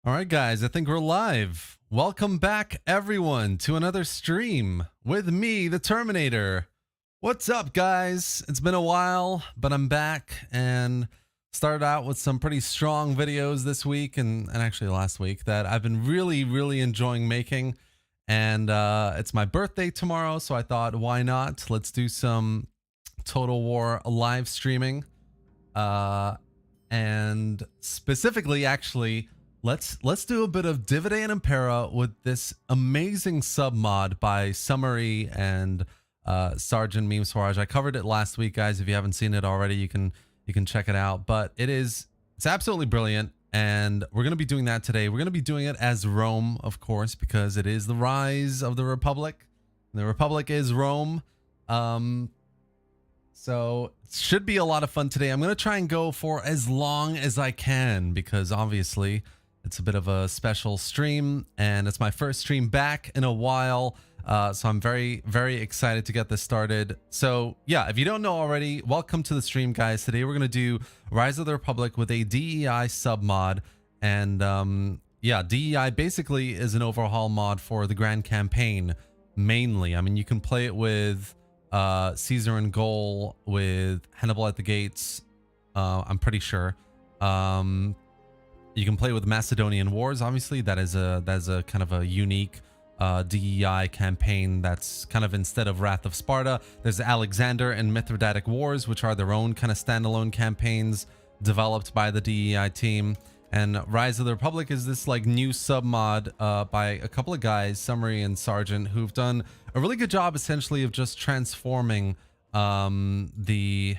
All right, guys, I think we're live. Welcome back, everyone, to another stream with me, the Terminator. What's up, guys? It's been a while, but I'm back and started out with some pretty strong videos this week and actually last week that I've been really enjoying making. And it's my birthday tomorrow, so I thought, why not? Let's do some Total War live streaming. And specifically, actually, let's do a bit of Divide Et Impera with this amazing submod by Summary and Sergeant Meme Swaraj. I covered it last week, guys. If you haven't seen it already, you can check it out. But it's absolutely brilliant, and we're gonna be doing that today. We're gonna be doing it as Rome, of course, because it is the rise of the Republic. The Republic is Rome. So it should be a lot of fun today. I'm gonna try and go for as long as I can because obviously it's a bit of a special stream and it's my first stream back in a while. So I'm very excited to get this started. So yeah, if you don't know already, welcome to the stream, guys. Today we're gonna do Rise of the Republic with a DEI submod. And yeah, DEI basically is an overhaul mod for the Grand Campaign mainly. I mean, you can play it with Caesar in goal, with Hannibal at the gates, I'm pretty sure. You can play with Macedonian Wars, obviously. That is a kind of a unique DEI campaign that's kind of instead of Wrath of Sparta. There's Alexander and Mithridatic Wars, which are their own kind of standalone campaigns developed by the DEI team. And Rise of the Republic is this like new submod by a couple of guys, Summary and Sergeant, who've done a really good job essentially of just transforming the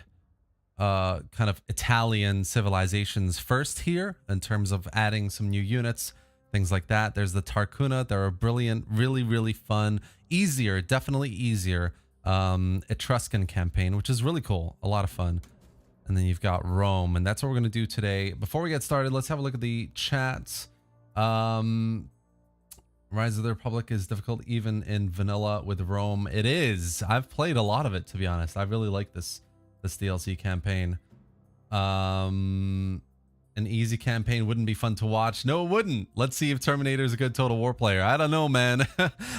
kind of Italian civilizations first here in terms of adding some new units, things like that. There's the Tarcuna. They're a brilliant, really fun, easier, definitely easier Etruscan campaign, which is really cool, a lot of fun. And then you've got Rome, and that's what we're going to do today. Before we get started, let's have a look at the chats. Rise of the Republic is difficult even in vanilla with Rome. It is. I've played a lot of it, to be honest. I really like this DLC campaign. An easy campaign wouldn't be fun to watch. No, it wouldn't. Let's see if Terminator is a good Total War player. I don't know, man.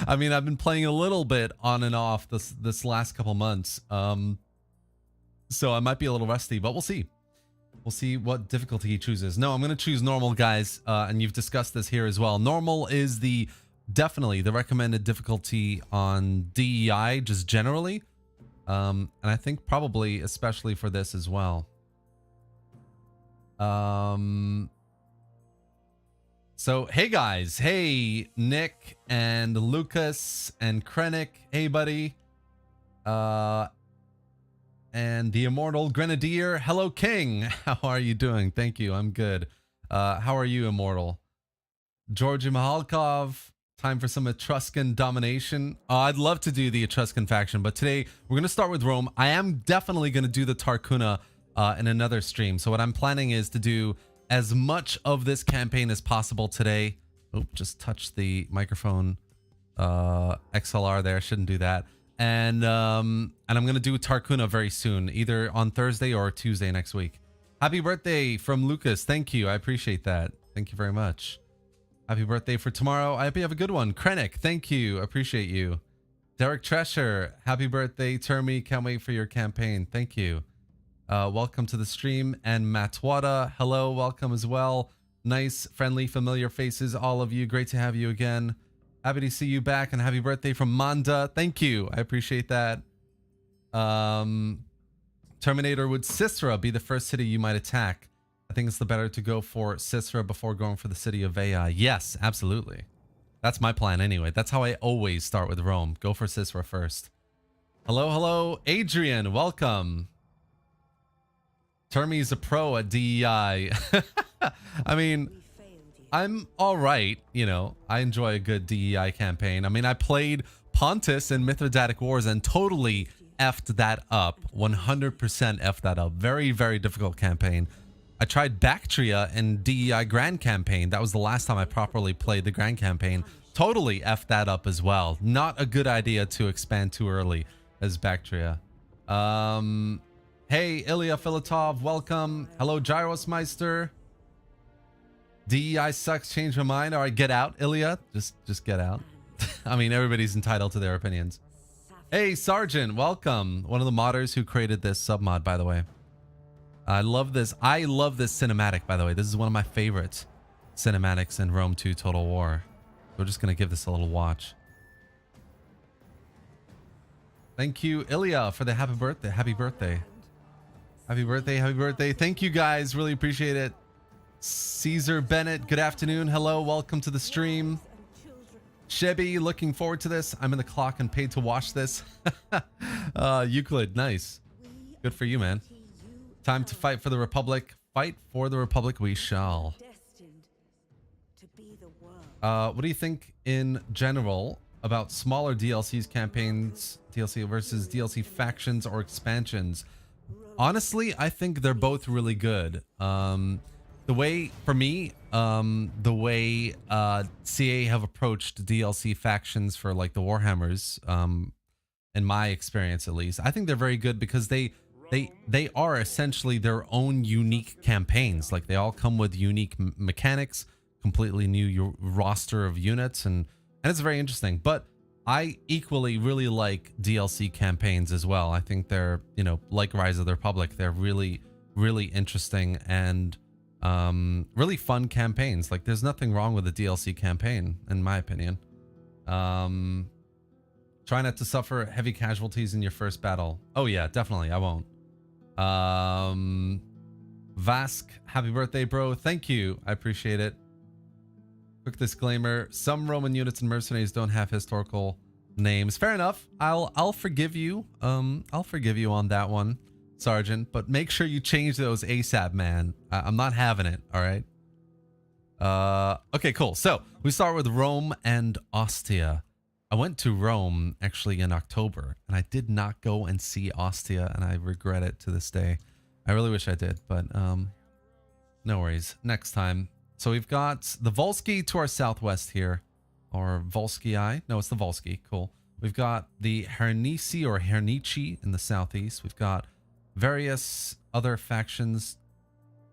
I mean, I've been playing a little bit on and off this last couple months. So I might be a little rusty, but we'll see. We'll see what difficulty he chooses. No, I'm going to choose normal, guys. And you've discussed this here as well. Normal is definitely the recommended difficulty on DEI, just generally. And I think probably especially for this as well. So, hey guys. Hey, Nick and Lucas and Krennic. Hey, buddy. And the Immortal Grenadier. Hello, King. How are you doing? Thank you. I'm good. How are you, Immortal? Georgi Mahalkov. Time for some Etruscan domination. I'd love to do the Etruscan faction, but today we're going to start with Rome. I am definitely going to do the Tarcuna in another stream. So what I'm planning is to do as much of this campaign as possible today. Oop, just touched the microphone XLR there. Shouldn't do that. And I'm going to do Tarcuna very soon, either on Thursday or Tuesday next week. Happy birthday from Lucas. Thank you. I appreciate that. Thank you very much. Happy birthday for tomorrow. I hope you have a good one. Krennic, thank you. Appreciate you. Derek Tresher, happy birthday. Termi, can't wait for your campaign. Thank you. Welcome to the stream. And Matwada, hello, welcome as well. Nice, friendly, familiar faces, all of you. Great to have you again. Happy to see you back, and happy birthday from Manda. Thank you. I appreciate that. Terminator, would Sisra be the first city you might attack? I think it's the better to go for Sisra before going for the city of Veii. Yes, absolutely. That's my plan anyway. That's how I always start with Rome. Go for Sisra first. Hello, Adrian. Welcome. Termi's a pro at DEI. I mean, I'm all right. You know, I enjoy a good DEI campaign. I mean, I played Pontus in Mithridatic Wars and totally effed that up. 100% effed that up. Very difficult campaign. I tried Bactria in DEI Grand Campaign. That was the last time I properly played the Grand Campaign. Totally effed that up as well. Not a good idea to expand too early as Bactria. Hey, Ilya Filatov, welcome. Hello, Gyrosmeister. DEI sucks, change my mind. All right, get out, Ilya. Just get out. I mean, everybody's entitled to their opinions. Hey, Sergeant, welcome. One of the modders who created this submod, by the way. I love this. I love this cinematic, by the way. This is one of my favorite cinematics in Rome 2 Total War. We're just going to give this a little watch. Thank you, Ilya, for the happy birthday. Happy birthday. Happy birthday. Happy birthday. Thank you, guys. Really appreciate it. Caesar Bennett, good afternoon. Hello. Welcome to the stream. Chevy, looking forward to this. I'm in the clock and paid to watch this. Euclid, nice. Good for you, man. Time to fight for the Republic. Fight for the Republic we shall. What do you think in general about smaller DLCs, campaigns, DLC versus DLC factions or expansions? Honestly, I think they're both really good. The way, for me, the way CA have approached DLC factions for like the Warhammers, in my experience at least, I think they're very good because they are essentially their own unique campaigns. Like they all come with unique mechanics, completely new roster of units, and it's very interesting. But I equally really like DLC campaigns as well. I think they're, you know, like Rise of the Republic, they're really, really interesting and really fun campaigns. Like there's nothing wrong with a DLC campaign, in my opinion. Try not to suffer heavy casualties in your first battle. Oh yeah, definitely, I won't. Vask, happy birthday, bro. Thank you, I appreciate it. Quick disclaimer, some Roman units and mercenaries don't have historical names. Fair enough. I'll forgive you. I'll forgive you on that one, Sergeant, but make sure you change those ASAP, man. I'm not having it, all right? Okay, cool. So we start with Rome and Ostia. I went to Rome actually in October, and I did not go and see Ostia, and I regret it to this day. I really wish I did, but no worries. Next time. So we've got the Volsky to our southwest here, or Volskii. No, it's the Volsky. Cool. We've got the Hernici or Hernici in the southeast. We've got various other factions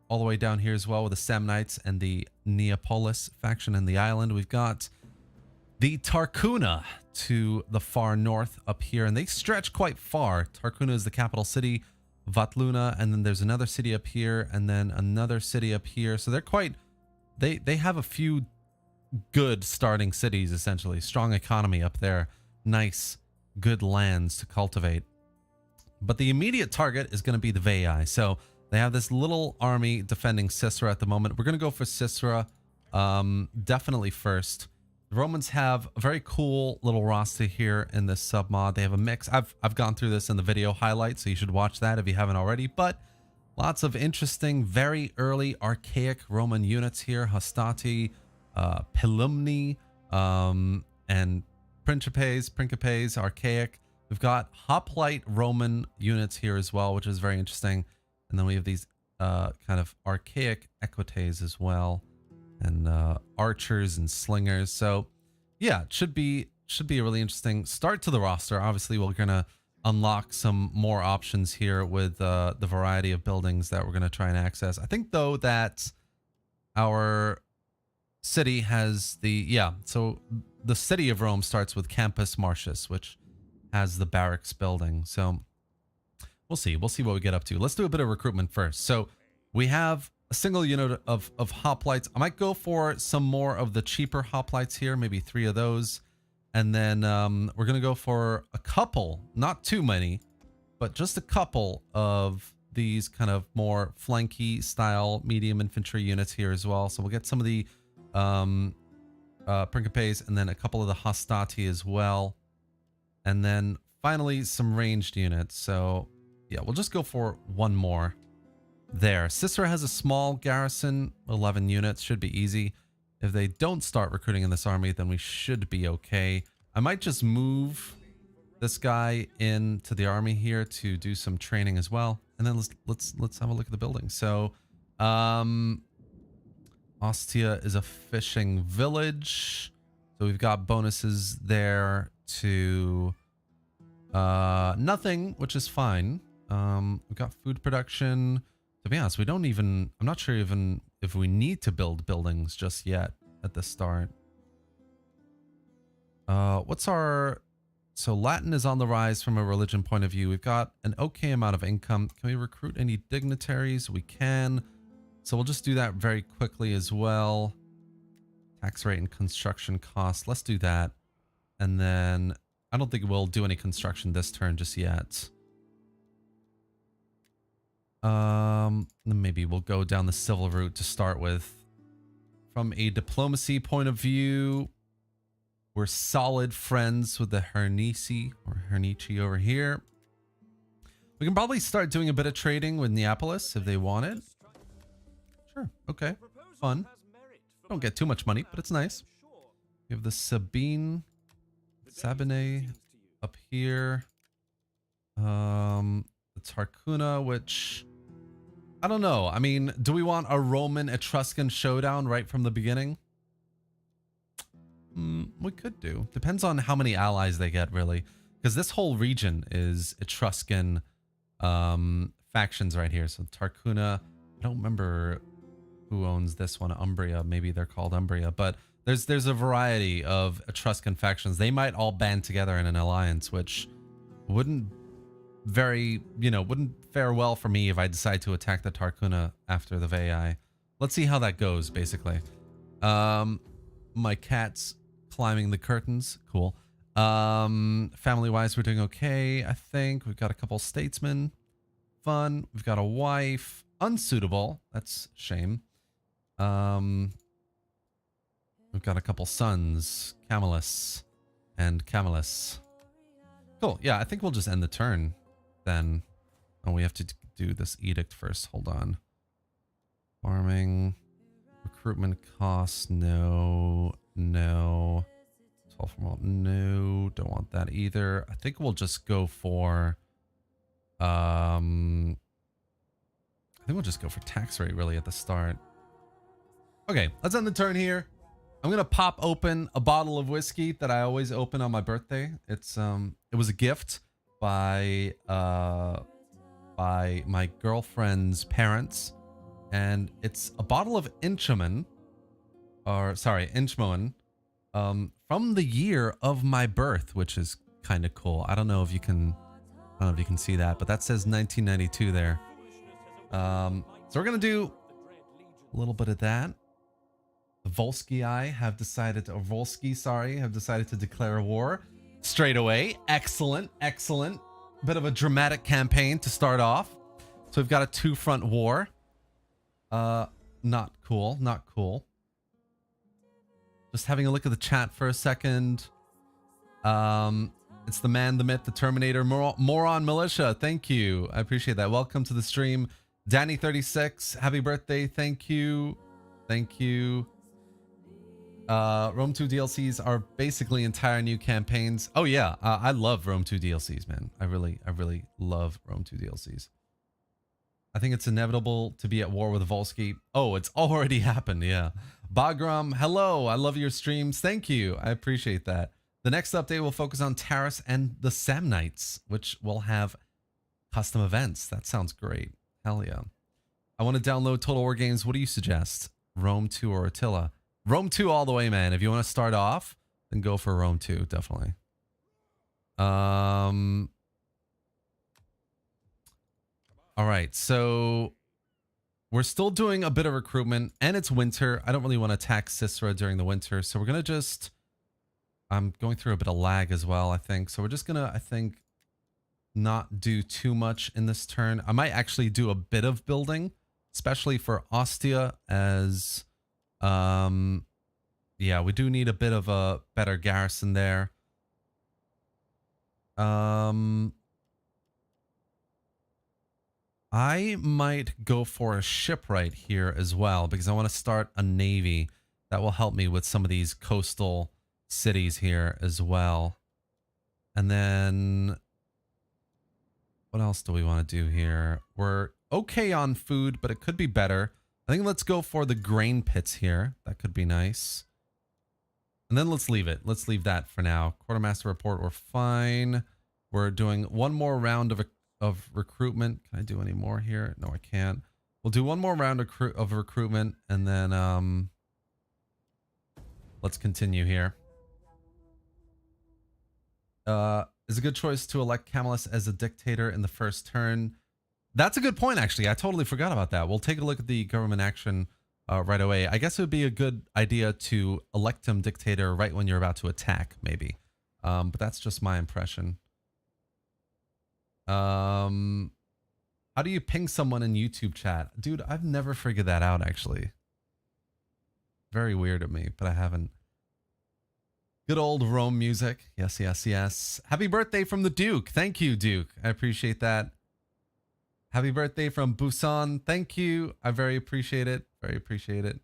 all the way down here as well, with the Samnites and the Neapolis faction in the island. We've got the Tarcuna to the far north up here, and they stretch quite far. Tarcuna is the capital city, Vatluna, and then there's another city up here, and then another city up here. So they're quite, they have a few good starting cities, essentially. Strong economy up there. Nice, good lands to cultivate. But the immediate target is going to be the Veii. So they have this little army defending Sisera at the moment. We're going to go for Sisera definitely first. The Romans have a very cool little roster here in this submod. They have a mix. I've gone through this in the video highlight, so you should watch that if you haven't already. But lots of interesting, very early archaic Roman units here. Hastati, Pilumni, and Principes, archaic. We've got hoplite Roman units here as well, which is very interesting. And then we have these kind of archaic equites as well, and archers and slingers. So yeah, it should be a really interesting start to the roster. Obviously, we're gonna unlock some more options here with the variety of buildings that we're gonna try and access. I think though that our city has so the city of Rome starts with Campus Martius, which has the barracks building. So we'll see what we get up to. Let's do a bit of recruitment first. So we have a single unit of hoplites. I might go for some more of the cheaper hoplites here, maybe 3 of those. And then we're going to go for a couple, not too many, but just a couple of these kind of more flanky style medium infantry units here as well. So we'll get some of the Principes and then a couple of the Hastati as well. And then finally some ranged units. So yeah, we'll just go for one more there. Sisera has a small garrison, 11 units, should be easy. If they don't start recruiting in this army, then we should be okay. I might just move this guy into the army here to do some training as well. And then let's have a look at the building. So Ostia is a fishing village. So we've got bonuses there to nothing, which is fine. We've got food production, To be honest, we don't even, I'm not sure even if we need to build buildings just yet at the start. What's our, so Latin is on the rise from a religion point of view. We've got an okay amount of income. Can we recruit any dignitaries? We can. So we'll just do that very quickly as well. Tax rate and construction cost. Let's do that. And then I don't think we'll do any construction this turn just yet. Maybe we'll go down the civil route to start with. From a diplomacy point of view, we're solid friends with the Hernici or Hernici over here. We can probably start doing a bit of trading with Neapolis if they wanted. Sure. Okay. Fun. Don't get too much money, but it's nice. We have the Sabine up here. The Tarcuna, which I don't know. I mean, do we want a Roman Etruscan showdown right from the beginning? We could do. Depends on how many allies they get, really. Because this whole region is Etruscan factions right here. So Tarcuna, I don't remember who owns this one. Umbria, maybe they're called Umbria. But there's a variety of Etruscan factions. They might all band together in an alliance, which wouldn't wouldn't fare well for me if I decide to attack the Tarcuna after the Veii. Let's see how that goes, basically. My cat's climbing the curtains. Cool. Family-wise, we're doing okay, I think. We've got a couple statesmen. Fun. We've got a wife. Unsuitable. That's a shame. We've got a couple sons. Camillus and Camillus. Cool. Yeah, I think we'll just end the turn then. Oh, we have to do this edict first. Hold on. Farming. Recruitment costs. No. No. 12 from all. No. Don't want that either. I think we'll just go for... I think we'll just go for tax rate really at the start. Okay, let's end the turn here. I'm gonna pop open a bottle of whiskey that I always open on my birthday. It's it was a gift by my girlfriend's parents, and it's a bottle of Inchmoen, from the year of my birth, which is kind of cool. I don't know if you can see that, but that says 1992 there. So we're gonna do a little bit of that. The Volsci have decided to declare war straight away. Excellent, excellent. Bit of a dramatic campaign to start off. So we've got a two-front war. Not cool, not cool. Just having a look at the chat for a second. It's the man, the myth, the Terminator, Moron Militia. Thank you. I appreciate that. Welcome to the stream. Danny36, happy birthday. Thank you. Thank you. Rome 2 DLCs are basically entire new campaigns. Oh yeah, I love Rome 2 DLCs, man. I really love Rome 2 DLCs. I think it's inevitable to be at war with Volsci. Oh, it's already happened, yeah. Bagram, hello. I love your streams. Thank you. I appreciate that. The next update will focus on Taris and the Samnites, which will have custom events. That sounds great. Hell yeah. I want to download Total War games. What do you suggest? Rome 2 or Attila? Rome 2 all the way, man. If you want to start off, then go for Rome 2, definitely. All right, so we're still doing a bit of recruitment, and it's winter. I don't really want to attack Sisera during the winter, so we're going to just... I'm going through a bit of lag as well, I think. So we're just going to, I think, not do too much in this turn. I might actually do a bit of building, especially for Ostia, as... yeah, we do need a bit of a better garrison there. I might go for a shipwright here as well, because I want to start a navy that will help me with some of these coastal cities here as well. And then what else do we want to do here? We're okay on food, but it could be better. I think let's go for the grain pits here. That could be nice. And then let's leave it. Let's leave that for now. Quartermaster report, we're fine. We're doing one more round of recruitment. Can I do any more here? No, I can't. We'll do one more round of recruitment, and then let's continue here. Is a good choice to elect Camillus as a dictator in the first turn. That's a good point, actually. I totally forgot about that. We'll take a look at the government action right away. I guess it would be a good idea to elect him dictator right when you're about to attack, maybe. But that's just my impression. How do you ping someone in YouTube chat? Dude, I've never figured that out, actually. Very weird of me, but I haven't. Good old Rome music. Yes, yes, yes. Happy birthday from the Duke. Thank you, Duke. I appreciate that. Happy birthday from Busan. Thank you. I very appreciate it. Very appreciate it.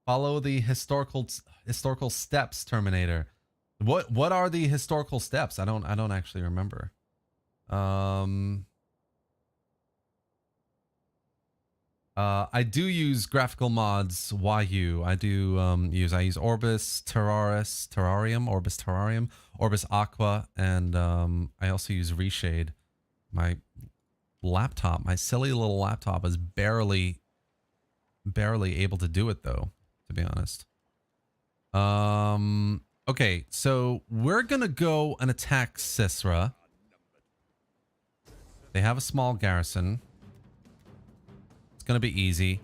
Follow the historical steps, Terminator. What are the historical steps? I don't actually remember. I do use graphical mods. YU. I use Orbis Terrarium, Orbis Aqua, and I also use Reshade. My laptop, my silly little laptop, is barely able to do it, though, to be honest. Okay, so we're gonna go and attack Sisra. They have a small garrison. Gonna be easy.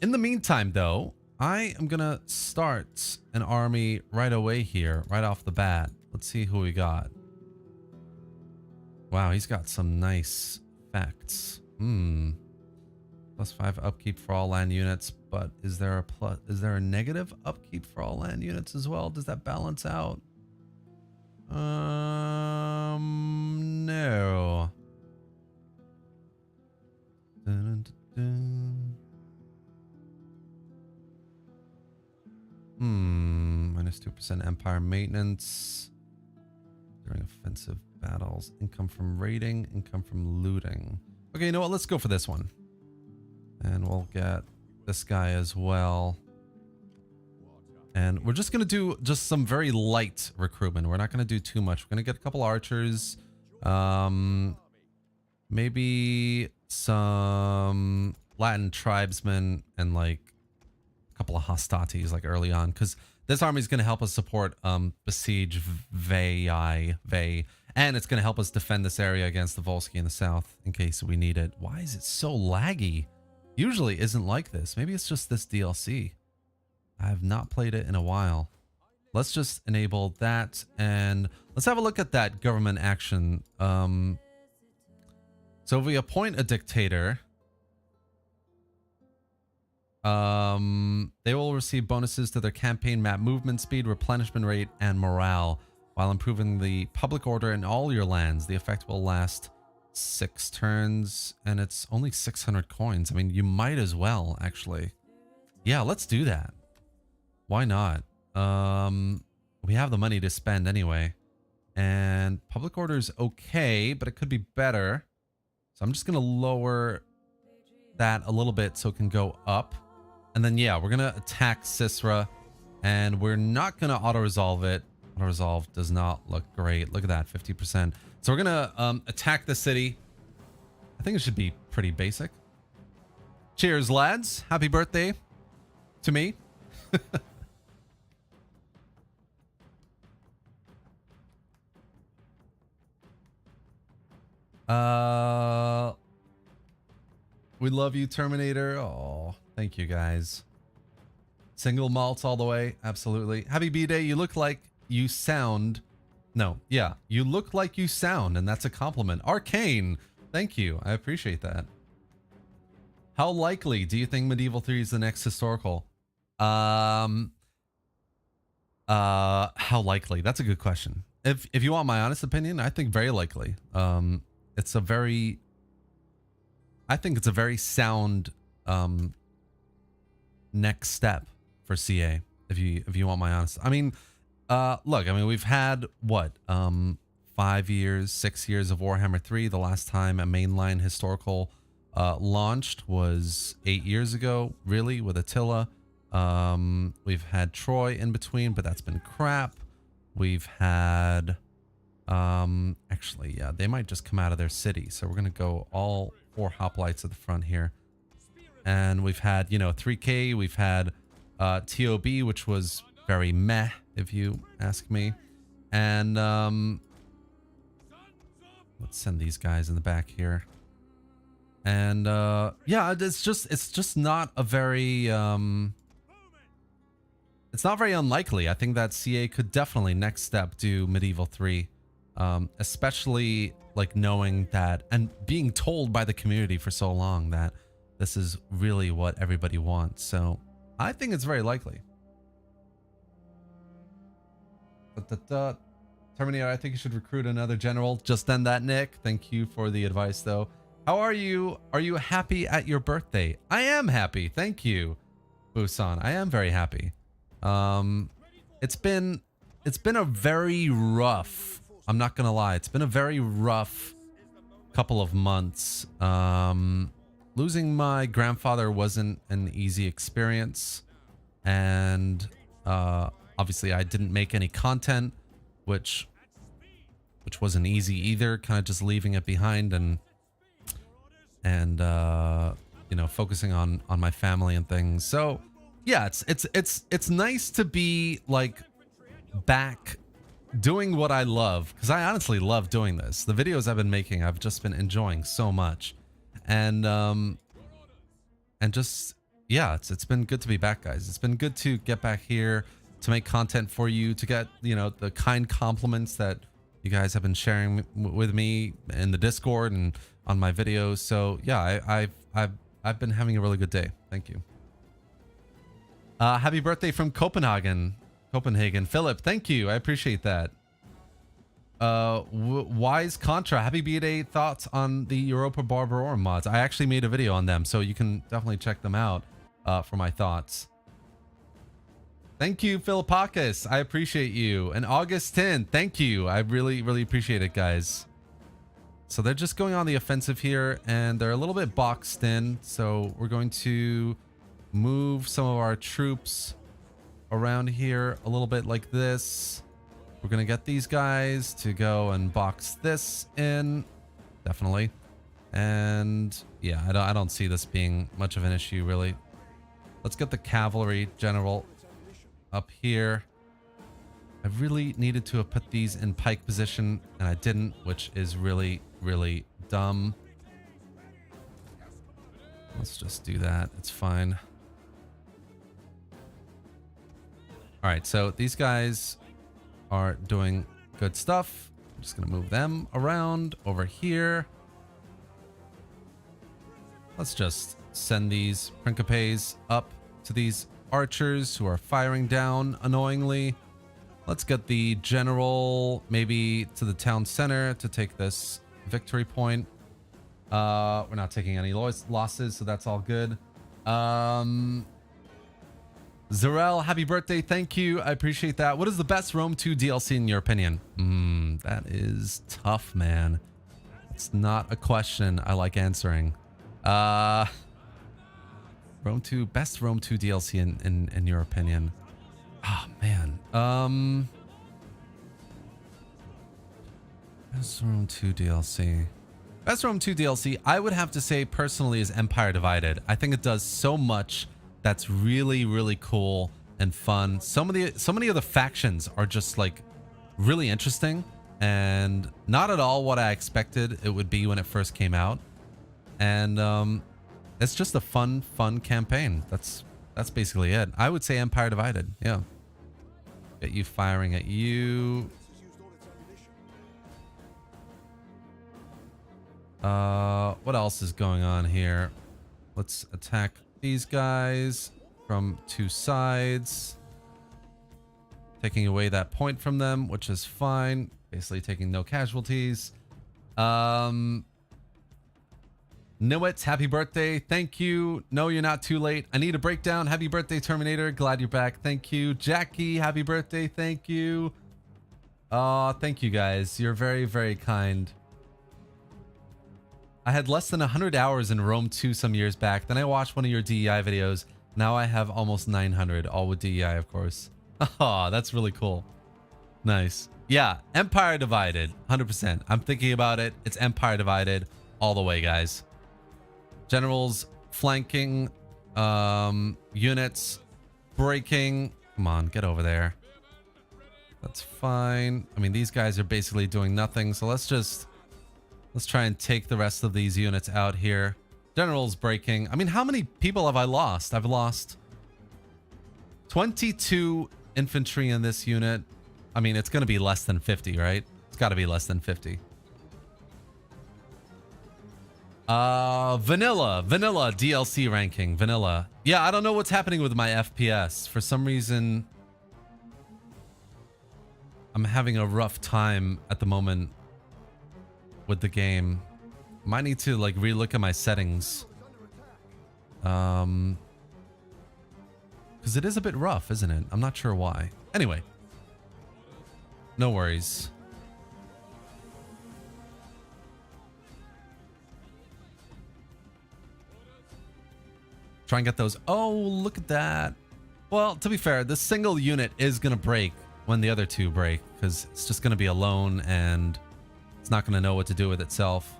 In the meantime, though, I am gonna start an army right away here, right off the bat. Let's see who we got. Wow, he's got some nice effects. +5 upkeep for all land units, but is there a negative upkeep for all land units as well? Does that balance out? No. -2% Empire maintenance during offensive battles. Income from raiding, income from looting. Okay, you know what? Let's go for this one. And we'll get this guy as well. And we're just going to do just some very light recruitment. We're not going to do too much. We're going to get a couple archers. Maybe some Latin tribesmen and like a couple of hostates like early on, because this army is going to help us support besiege Veii, and it's going to help us defend this area against the Volsky in the south in case we need it. Why is it so laggy? Usually isn't like this. Maybe it's just this DLC. I have not played it in a while. Let's just enable that, and let's have a look at that government action. So if we appoint a dictator, they will receive bonuses to their campaign map movement speed, replenishment rate, and morale, while improving the public order in all your lands. The effect will last 6 turns, and it's only 600 coins. I mean, you might as well, actually. Yeah, let's do that. Why not? We have the money to spend anyway. And public order is okay, but it could be better. So I'm just going to lower that a little bit so it can go up. And then, yeah, we're going to attack Sisra. And we're not going to auto-resolve it. Auto-resolve does not look great. Look at that, 50%. So we're going to attack the city. I think it should be pretty basic. Cheers, lads. Happy birthday to me. We love you, Terminator. Oh, thank you, guys. Single malts all the way. Absolutely. Happy B-Day. You look like you sound. No, yeah. You look like you sound, and that's a compliment. Arcane. Thank you. I appreciate that. How likely do you think Medieval 3 is the next historical? How likely? That's a good question. If you want my honest opinion, I think very likely. I think it's a very sound next step for CA. If you want my honest, I mean, look, I mean, we've had what 5 years, 6 years of Warhammer 3. The last time a mainline historical launched was 8 years ago, really, with Attila. We've had Troy in between, but that's been crap. We've had actually, yeah, they might just come out of their city, so we're gonna go all 4 hoplites at the front here. And we've had, you know, 3K. We've had TOB, which was very meh, if you ask me. And let's send these guys in the back here. And yeah, it's just not a very it's not very unlikely. I think that CA could definitely next step do Medieval 3, especially like knowing that and being told by the community for so long that this is really what everybody wants. So I think it's very likely. Terminator, I think you should recruit another general. Just then that, Nick. Thank you for the advice, though. How are you? Are you happy at your birthday? I am happy. Thank you, Busan. I am very happy. It's been a very rough, I'm not gonna lie, it's been a very rough couple of months. Losing my grandfather wasn't an easy experience, and obviously I didn't make any content, which wasn't easy either, kind of just leaving it behind and you know, focusing on my family and things. So yeah, it's nice to be like back doing what I love, because I honestly love doing this. The videos I've been making, I've just been enjoying so much, and just yeah, it's been good to be back, guys. It's been good to get back here to make content for you, to get, you know, the kind compliments that you guys have been sharing with me in the Discord and on my videos. So yeah, I've been having a really good day. Thank you. Happy birthday from Copenhagen, Philip. Thank you. I appreciate that. Wise Contra, happy B-Day. Thoughts on the Europa Barbarorum mods? I actually made a video on them, so you can definitely check them out for my thoughts. Thank you, Philippakis. I appreciate you. And August 10, thank you. I really, really appreciate it, guys. So they're just going on the offensive here, and they're a little bit boxed in. So we're going to move some of our troops around here a little bit like this. We're going to get these guys to go and box this in. Definitely. And yeah, I don't see this being much of an issue, really. Let's get the cavalry general up here. I really needed to have put these in pike position, and I didn't, which is really, really dumb. Let's just do that. It's fine. All right, so these guys are doing good stuff. I'm just going to move them around over here. Let's just send these Principes up to these archers who are firing down annoyingly. Let's get the general maybe to the town center to take this victory point. We're not taking any losses, so that's all good. Zarel, happy birthday. Thank you. I appreciate that. What is the best Rome 2 DLC in your opinion? That is tough, man. It's not a question I like answering. Rome 2, best Rome 2 DLC in your opinion. Oh, man. Best Rome 2 DLC. Best Rome 2 DLC, I would have to say personally, is Empire Divided. I think it does so much that's really, really cool and fun. So many of the factions are just like really interesting and not at all what I expected it would be when it first came out. And it's just a fun campaign. That's basically it. I would say Empire Divided. Yeah. Get you firing at you. What else is going on here? Let's attack these guys from two sides, taking away that point from them, which is fine. Basically taking no casualties. Nowitz, happy birthday. Thank you. No, you're not too late. I need a breakdown. Happy birthday, Terminator. Glad you're back. Thank you. Jackie, happy birthday. Thank you. Thank you guys. You're very, very kind. I had less than 100 hours in Rome 2 some years back. Then I watched one of your DEI videos. Now I have almost 900, all with DEI, of course. Oh, that's really cool. Nice. Yeah, Empire Divided, 100%. I'm thinking about it. It's Empire Divided all the way, guys. Generals flanking units breaking. Come on, get over there. That's fine. I mean, these guys are basically doing nothing, so let's try and take the rest of these units out here. General's breaking. I mean, how many people have I lost? I've lost 22 infantry in this unit. I mean, it's going to be less than 50, right? It's got to be less than 50. Vanilla DLC ranking. Vanilla. Yeah, I don't know what's happening with my FPS. For some reason, I'm having a rough time at the moment with the game. Might need to like relook at my settings. Because it is a bit rough, isn't it? I'm not sure why. Anyway, no worries. Try and get those. Oh, look at that. Well, to be fair, this single unit is going to break when the other two break, because it's just going to be alone and it's not going to know what to do with itself.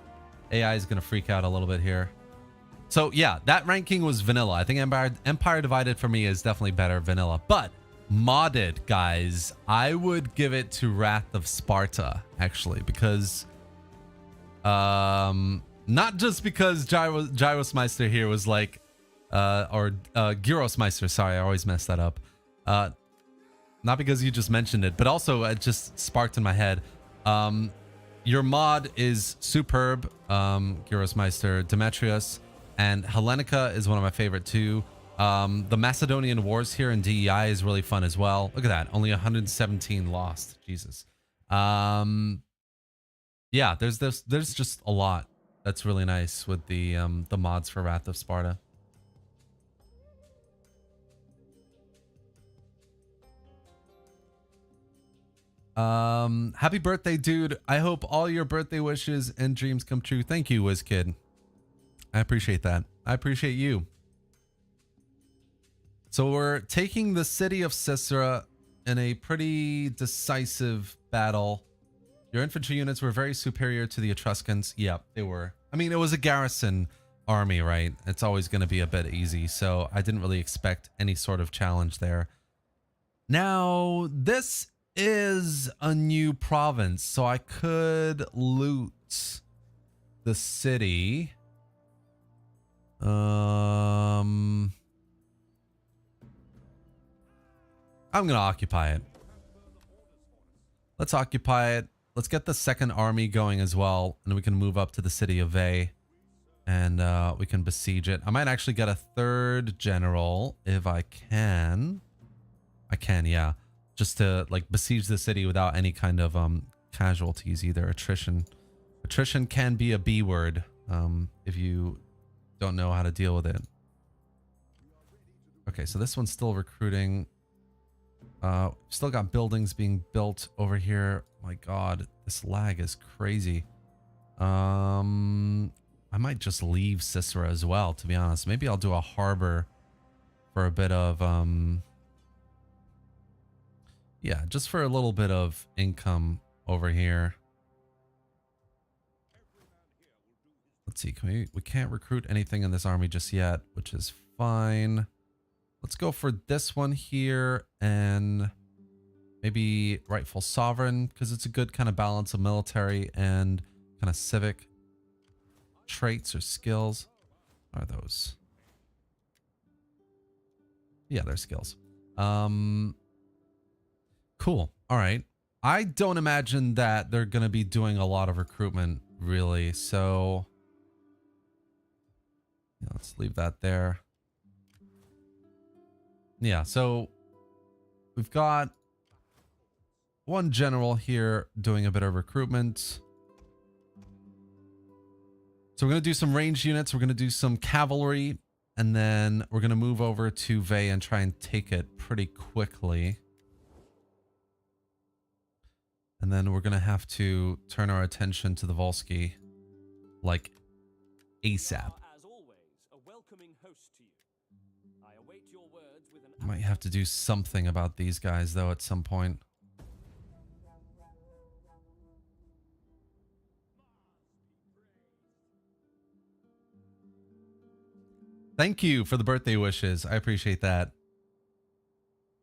AI is going to freak out a little bit here. So yeah, that ranking was vanilla. I think Empire Divided for me is definitely better vanilla, but modded, guys, I would give it to Wrath of Sparta, actually, because not just because Gyrosmeister here was like Gyrosmeister, sorry, I always mess that up. Not because you just mentioned it, but also it just sparked in my head. Your mod is superb, Gyrosmeister. Demetrius and Hellenica is one of my favorite too. The Macedonian Wars here in DEI is really fun as well. Look at that, only 117 lost. Jesus. Yeah, there's just a lot that's really nice with the mods for Wrath of Sparta. Happy birthday, dude. I hope all your birthday wishes and dreams come true. Thank you, WizKid. I appreciate that. I appreciate you. So we're taking the city of Sisera in a pretty decisive battle. Your infantry units were very superior to the Etruscans. Yeah, they were. I mean, it was a garrison army, right? It's always going to be a bit easy. So I didn't really expect any sort of challenge there. Now, this is a new province, so I could loot the city. I'm gonna occupy it. Let's occupy it. Let's get the second army going as well, and we can move up to the city of Veii, and we can besiege it. I might actually get a third general if I can. I can, yeah. Just to like besiege the city without any kind of casualties either. Attrition can be a B word if you don't know how to deal with it. Okay, so this one's still recruiting. Still got buildings being built over here. My god, this lag is crazy. I might just leave Sisera as well, to be honest. Maybe I'll do a harbor for a bit of yeah, just for a little bit of income over here. Let's see, we can't recruit anything in this army just yet, which is fine. Let's go for this one here and maybe rightful sovereign, because it's a good kind of balance of military and kind of civic traits or skills. What are those? Yeah, they're skills. Cool. All right. I don't imagine that they're going to be doing a lot of recruitment, really. So yeah, let's leave that there. Yeah, so we've got one general here doing a bit of recruitment. So we're going to do some ranged units. We're going to do some cavalry. And then we're going to move over to Veii and try and take it pretty quickly. And then we're going to have to turn our attention to the Volsky, like, ASAP. Might have to do something about these guys, though, at some point. Thank you for the birthday wishes. I appreciate that.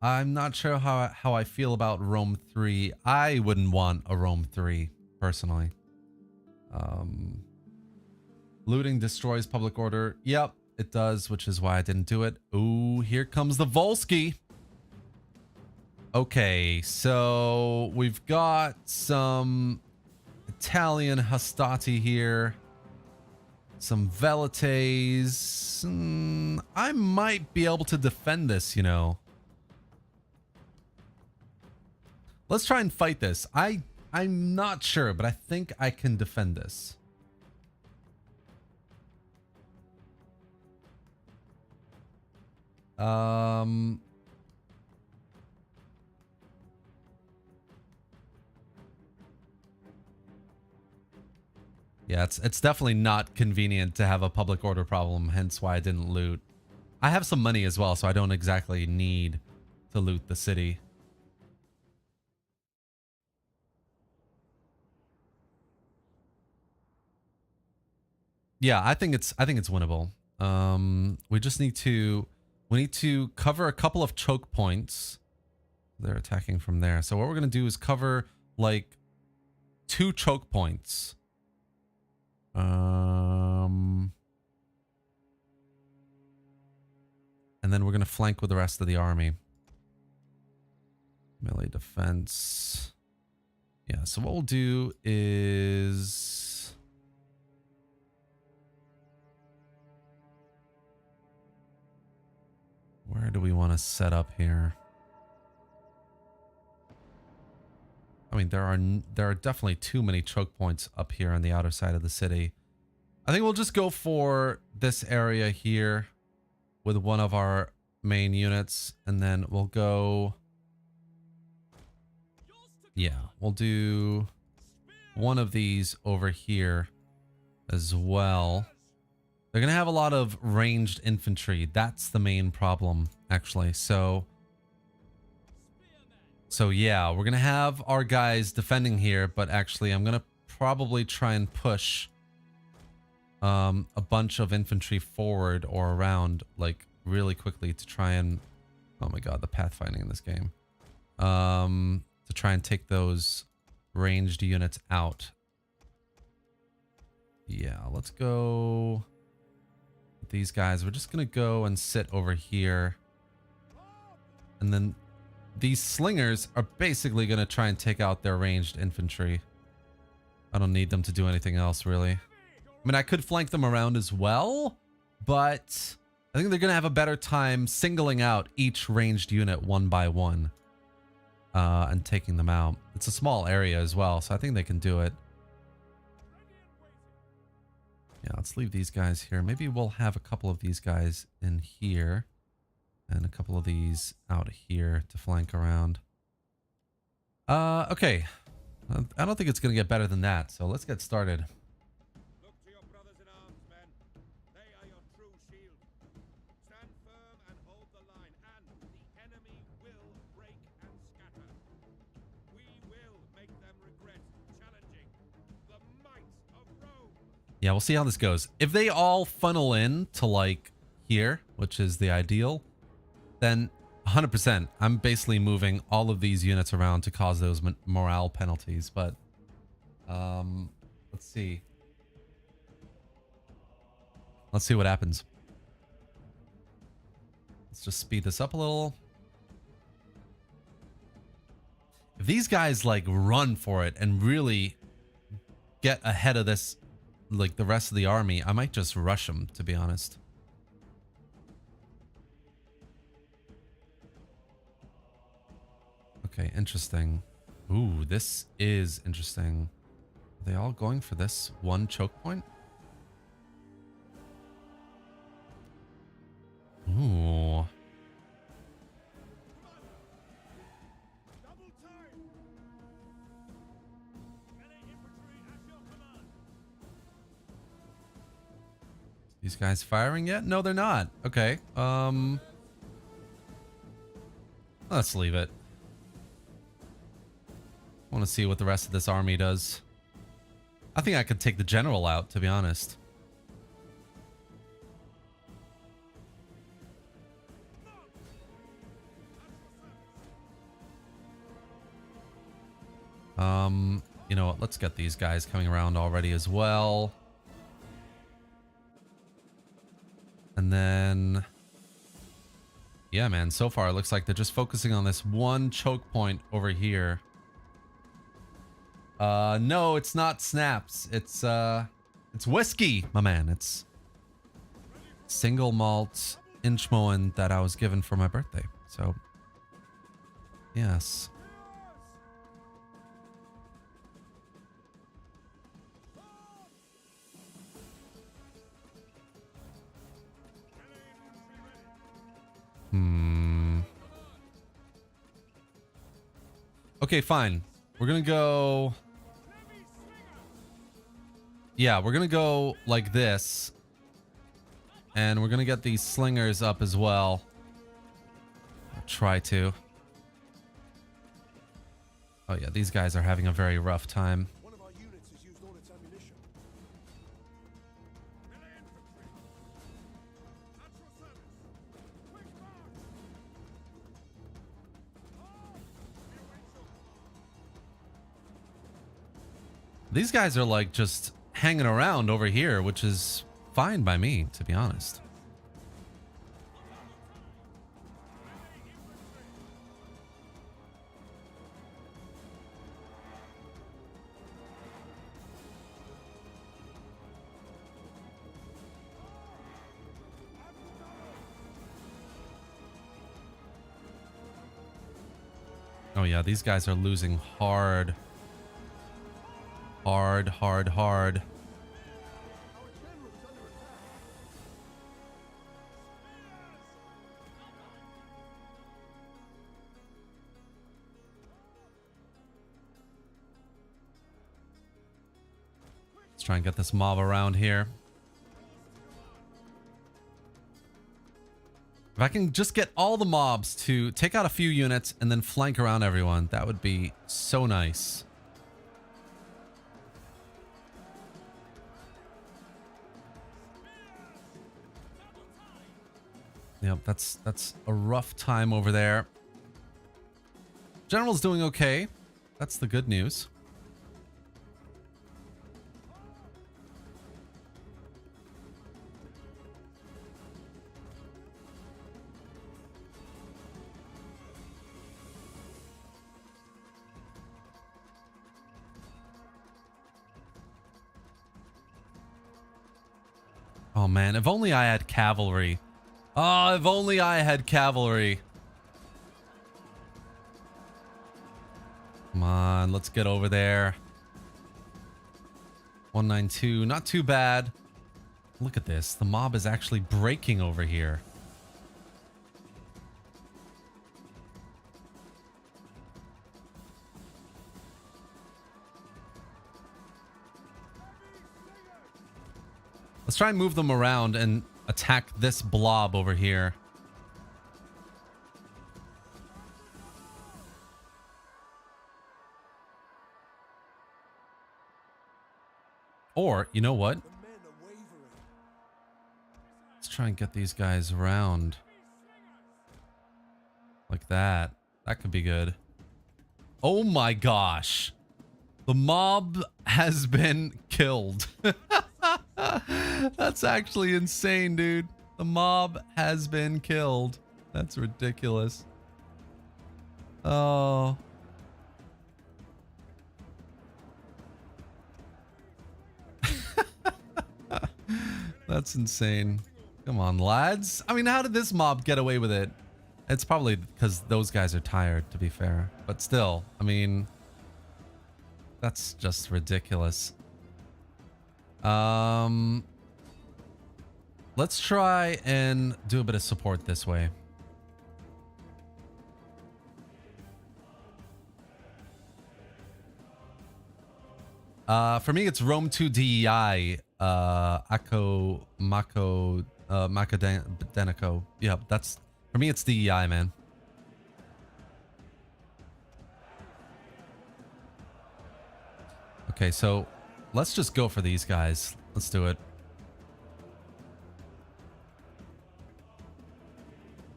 I'm not sure how I feel about Rome 3. I wouldn't want a Rome 3, personally. Looting destroys public order. Yep, it does, which is why I didn't do it. Ooh, here comes the Volsky. Okay, so we've got some Italian Hastati here. Some Velites. I might be able to defend this, you know. Let's try and fight this. I'm not sure, but I think I can defend this. Yeah, it's definitely not convenient to have a public order problem, hence why I didn't loot. I have some money as well, so I don't exactly need to loot the city. Yeah, I think it's winnable. We just need to cover a couple of choke points. They're attacking from there. So what we're going to do is cover like 2 choke points. And then we're going to flank with the rest of the army. Melee defense. Yeah, so what we'll do is... where do we want to set up here? I mean, there are definitely too many choke points up here on the outer side of the city. I think we'll just go for this area here with one of our main units, and then we'll go... yeah, we'll do one of these over here as well. They're going to have a lot of ranged infantry. That's the main problem, actually. So yeah, we're going to have our guys defending here, but actually I'm going to probably try and push a bunch of infantry forward or around like really quickly to try and... oh my god, the pathfinding in this game. To try and take those ranged units out. Yeah, let's go with these guys. We're just going to go and sit over here. And then these slingers are basically going to try and take out their ranged infantry. I don't need them to do anything else, really. I mean, I could flank them around as well, but I think they're going to have a better time singling out each ranged unit one by one and taking them out. It's a small area as well, so I think they can do it. Yeah, let's leave these guys here. Maybe we'll have a couple of these guys in here and a couple of these out here to flank around. Okay. I don't think it's going to get better than that, so let's get started. Look to your brothers in arms, men. They are your true shield. Stand firm and hold the line, and the enemy will break and scatter. We will make them regret challenging the might of Rome. Yeah, we'll see how this goes. If they all funnel in to like here, which is the ideal, then 100%, I'm basically moving all of these units around to cause those morale penalties. But let's see. Let's see what happens. Let's just speed this up a little. If these guys like run for it and really get ahead of this, like the rest of the army, I might just rush them, to be honest. Okay, interesting. Ooh, this is interesting. Are they all going for this one choke point? Ooh. These guys firing yet? No, they're not. Okay. Let's leave it. I want to see what the rest of this army does. I think I could take the general out, to be honest. You know what? Let's get these guys coming around already as well. And then, yeah, man, so far it looks like they're just focusing on this one choke point over here. No, it's not snaps. It's whiskey, my man. It's single malt Inchmoen that I was given for my birthday. So, yes. Okay, fine. We're gonna go... Yeah, we're gonna go like this. And we're gonna get these slingers up as well. I'll try to. Oh yeah, these guys are having a very rough time. One of our units has used all its ammunition. These guys are like just hanging around over here, which is fine by me, to be honest. Oh yeah, these guys are losing hard. Hard. Let's try and get this mob around here. If I can just get all the mobs to take out a few units and then flank around everyone, that would be so nice. Yep, that's a rough time over there. General's doing okay. That's the good news. Oh man, if only I had cavalry. Oh, if only I had cavalry. Come on, let's get over there. 192, not too bad. Look at this. The mob is actually breaking over here. Let's try and move them around and attack this blob over here. Or, you know what? Let's try and get these guys around. Like that. That could be good. Oh my gosh. The mob has been killed. That's actually insane, dude. The mob has been killed. That's ridiculous. Oh. That's insane. Come on, lads. I mean, how did this mob get away with it? It's probably because those guys are tired, to be fair. But still, I mean, that's just ridiculous. Let's try and do a bit of support this way. For me, it's Rome 2 DEI, Ako, Mako, Macadenico. Yeah, that's, for me, it's DEI, man. Okay, so let's just go for these guys. Let's do it.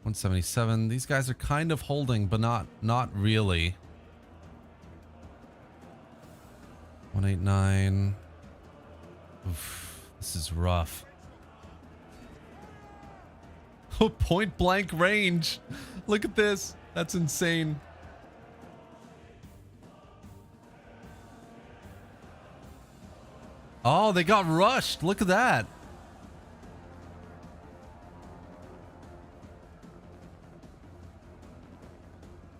177. These guys are kind of holding, but not really. 189. Oof, this is rough. Oh, point blank range. Look at this. That's insane. Oh, they got rushed. Look at that.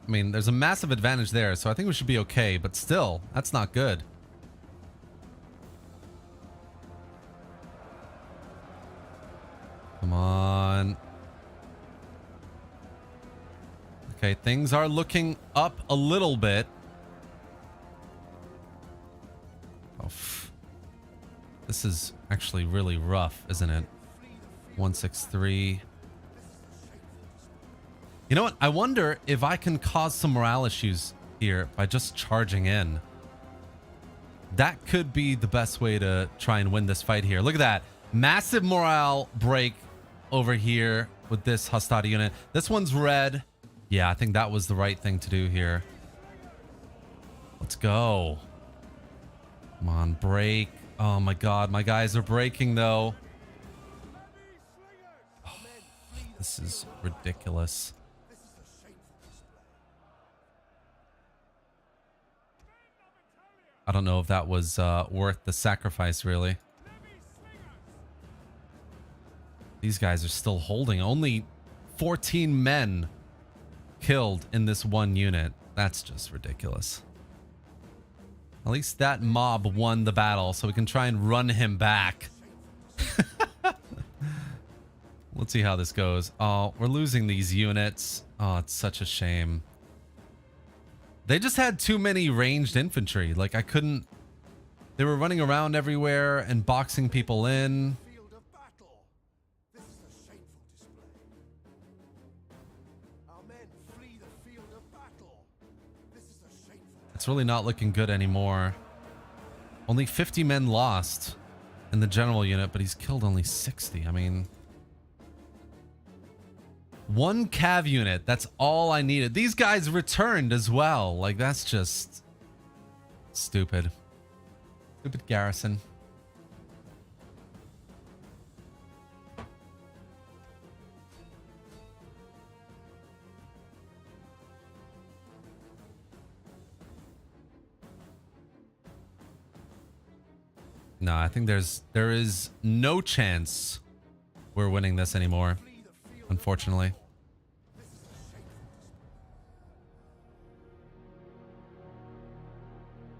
I mean, there's a massive advantage there, so I think we should be okay, but still, that's not good. Come on. Okay, things are looking up a little bit. Oh, this is actually really rough, isn't it? 163. You know what? I wonder if I can cause some morale issues here by just charging in. That could be the best way to try and win this fight here. Look at that. Massive morale break over here with this hostile unit. This one's red. Yeah, I think that was the right thing to do here. Let's go. Come on, break. Oh my god, my guys are breaking though. Oh, this is ridiculous. I don't know if that was worth the sacrifice, really. These guys are still holding. Only 14 men killed in this one unit. That's just ridiculous. At least that mob won the battle, so we can try and run him back. Let's see how this goes. Oh, we're losing these units. Oh, it's such a shame. They just had too many ranged infantry. Like, I couldn't... They were running around everywhere and boxing people in. Field of battle. This is a shameful display. Our men flee the field of battle. This is a shameful. It's really not looking good anymore. Only 50 men lost in the general unit, but he's killed only 60. I mean... One cav unit. That's all I needed. These guys returned as well. Like, that's just... stupid. Stupid garrison. No, I think there is no chance we're winning this anymore. Unfortunately.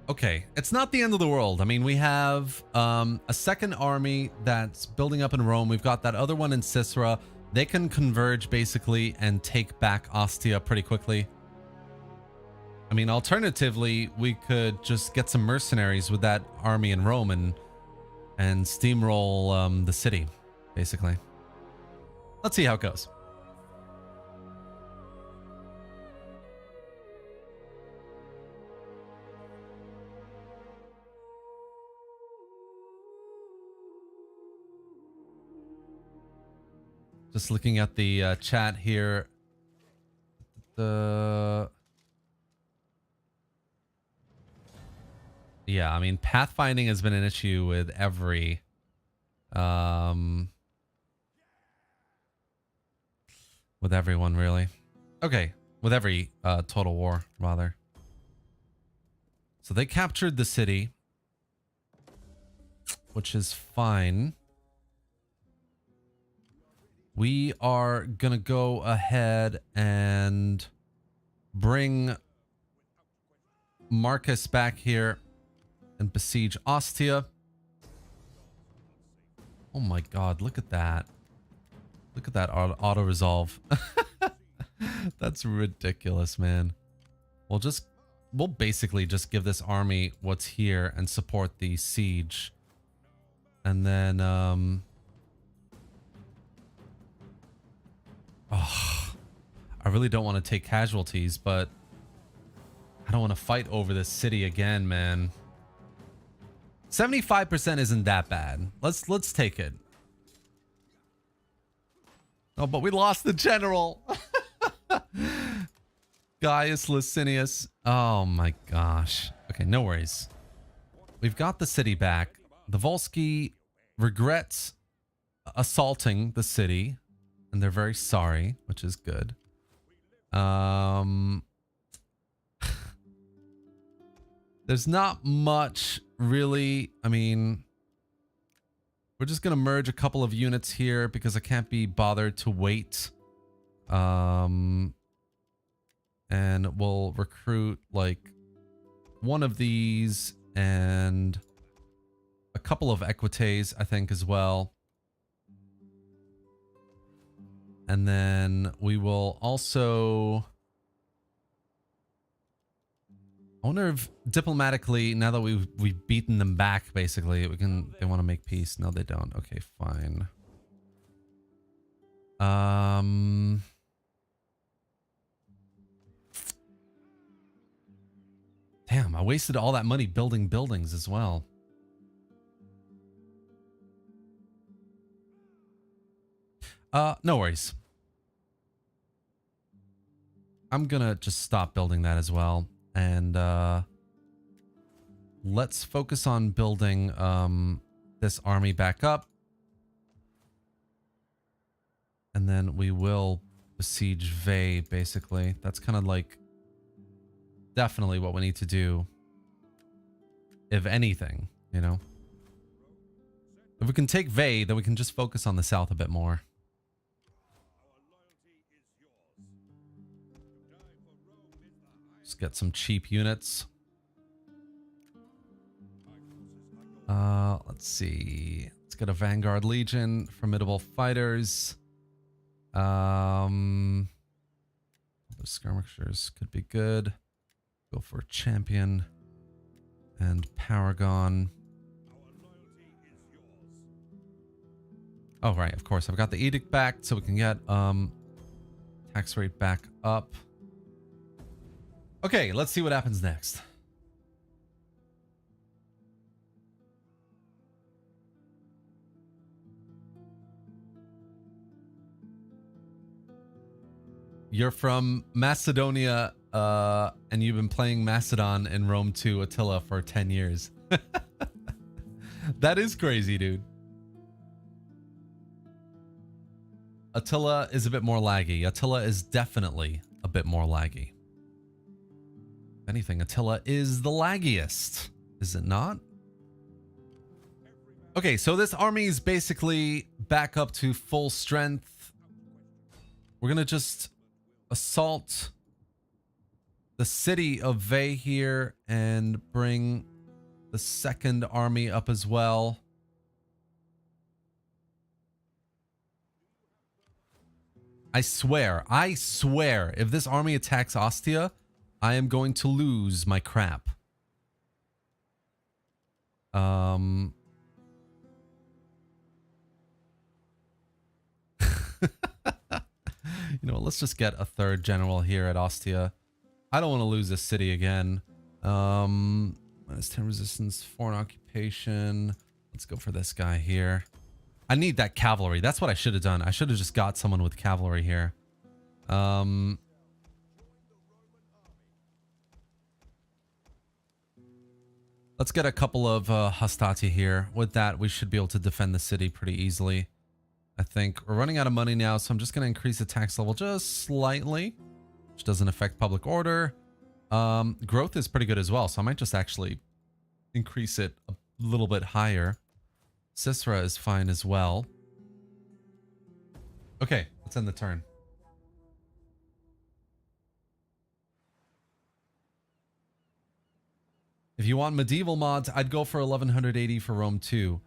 Okay, it's not the end of the world. I mean, we have a second army that's building up in Rome. We've got that other one in Sisera. They can converge basically and take back Ostia pretty quickly. I mean, alternatively, we could just get some mercenaries with that army in Rome and steamroll the city, basically. Let's see how it goes. Just looking at the chat here. Yeah, I mean, pathfinding has been an issue with every with everyone, really. Okay, with every total war, rather. So they captured the city, which is fine. We are gonna go ahead and bring Marcus back here and besiege Ostia. Oh my god, look at that. Look at that auto-resolve. That's ridiculous, man. We'll basically just give this army what's here and support the siege. And then, oh, I really don't want to take casualties, but I don't want to fight over this city again, man. 75% isn't that bad. Let's take it. Oh, but we lost the general. Gaius Licinius. Oh my gosh. Okay, no worries. we've got the city back. The Volsky regrets assaulting the city, and they're very sorry, which is good. There's not much really. I mean, we're just gonna merge a couple of units here because I can't be bothered to wait. And we'll recruit like one of these and a couple of equites, I think, as well. And then we will also... I wonder if diplomatically, now that we've beaten them back, basically, we can... They want to make peace. No, they don't. Okay, fine. Damn, I wasted all that money building buildings as well. No worries. I'm gonna just stop building that as well. And let's focus on building this army back up. And then we will besiege Vey, basically. That's kind of like definitely what we need to do. If anything, you know. If we can take Vey, then we can just focus on the south a bit more. Just get some cheap units. Let's see. Let's get a Vanguard Legion, formidable fighters. The skirmishers could be good. Go for champion and paragon. Oh, right, of course. I've got the edict back so we can get tax rate back up. Okay, let's see what happens next. You're from Macedonia, and you've been playing Macedon in Rome 2 Attila for 10 years. That is crazy, dude. Attila is a bit more laggy. Attila is definitely a bit more laggy. If anything, Attila is the laggiest, is it not? Okay, so this army is basically back up to full strength. We're gonna just assault the city of Vey here and bring the second army up as well. I swear, if this army attacks Ostia, I am going to lose my crap. You know, let's just get a third general here at Ostia. I don't want to lose this city again. Minus 10 resistance, foreign occupation. Let's go for this guy here. I need that cavalry. That's what I should have done. I should have just got someone with cavalry here. Let's get a couple of hastati here. With that, we should be able to defend the city pretty easily. I think we're running out of money now, so I'm just going to increase the tax level just slightly, which doesn't affect public order. Growth is pretty good as well, so I might just actually increase it a little bit higher. Sisera is fine as well. Okay, let's end the turn. If you want medieval mods, I'd go for 1180 for Rome 2.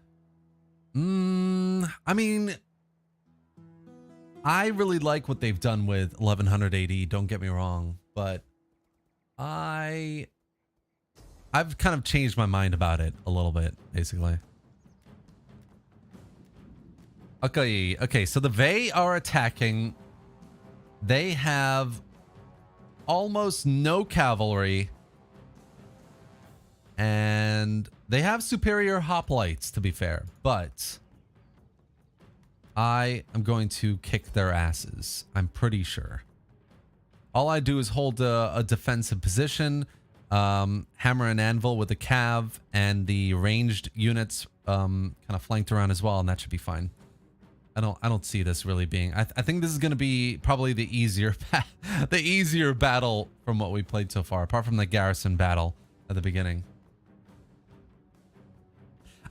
I mean, I really like what they've done with 1180, don't get me wrong, but I've kind of changed my mind about it a little bit, basically. Okay, so the Vey are attacking. They have almost no cavalry. And they have superior hoplites, to be fair, but I am going to kick their asses. I'm pretty sure. All I do is hold a defensive position. hammer and anvil with the cav and the ranged units kind of flanked around as well, and that should be fine. I don't see this really being. I think this is going to be probably the easier battle from what we played so far, apart from the garrison battle at the beginning.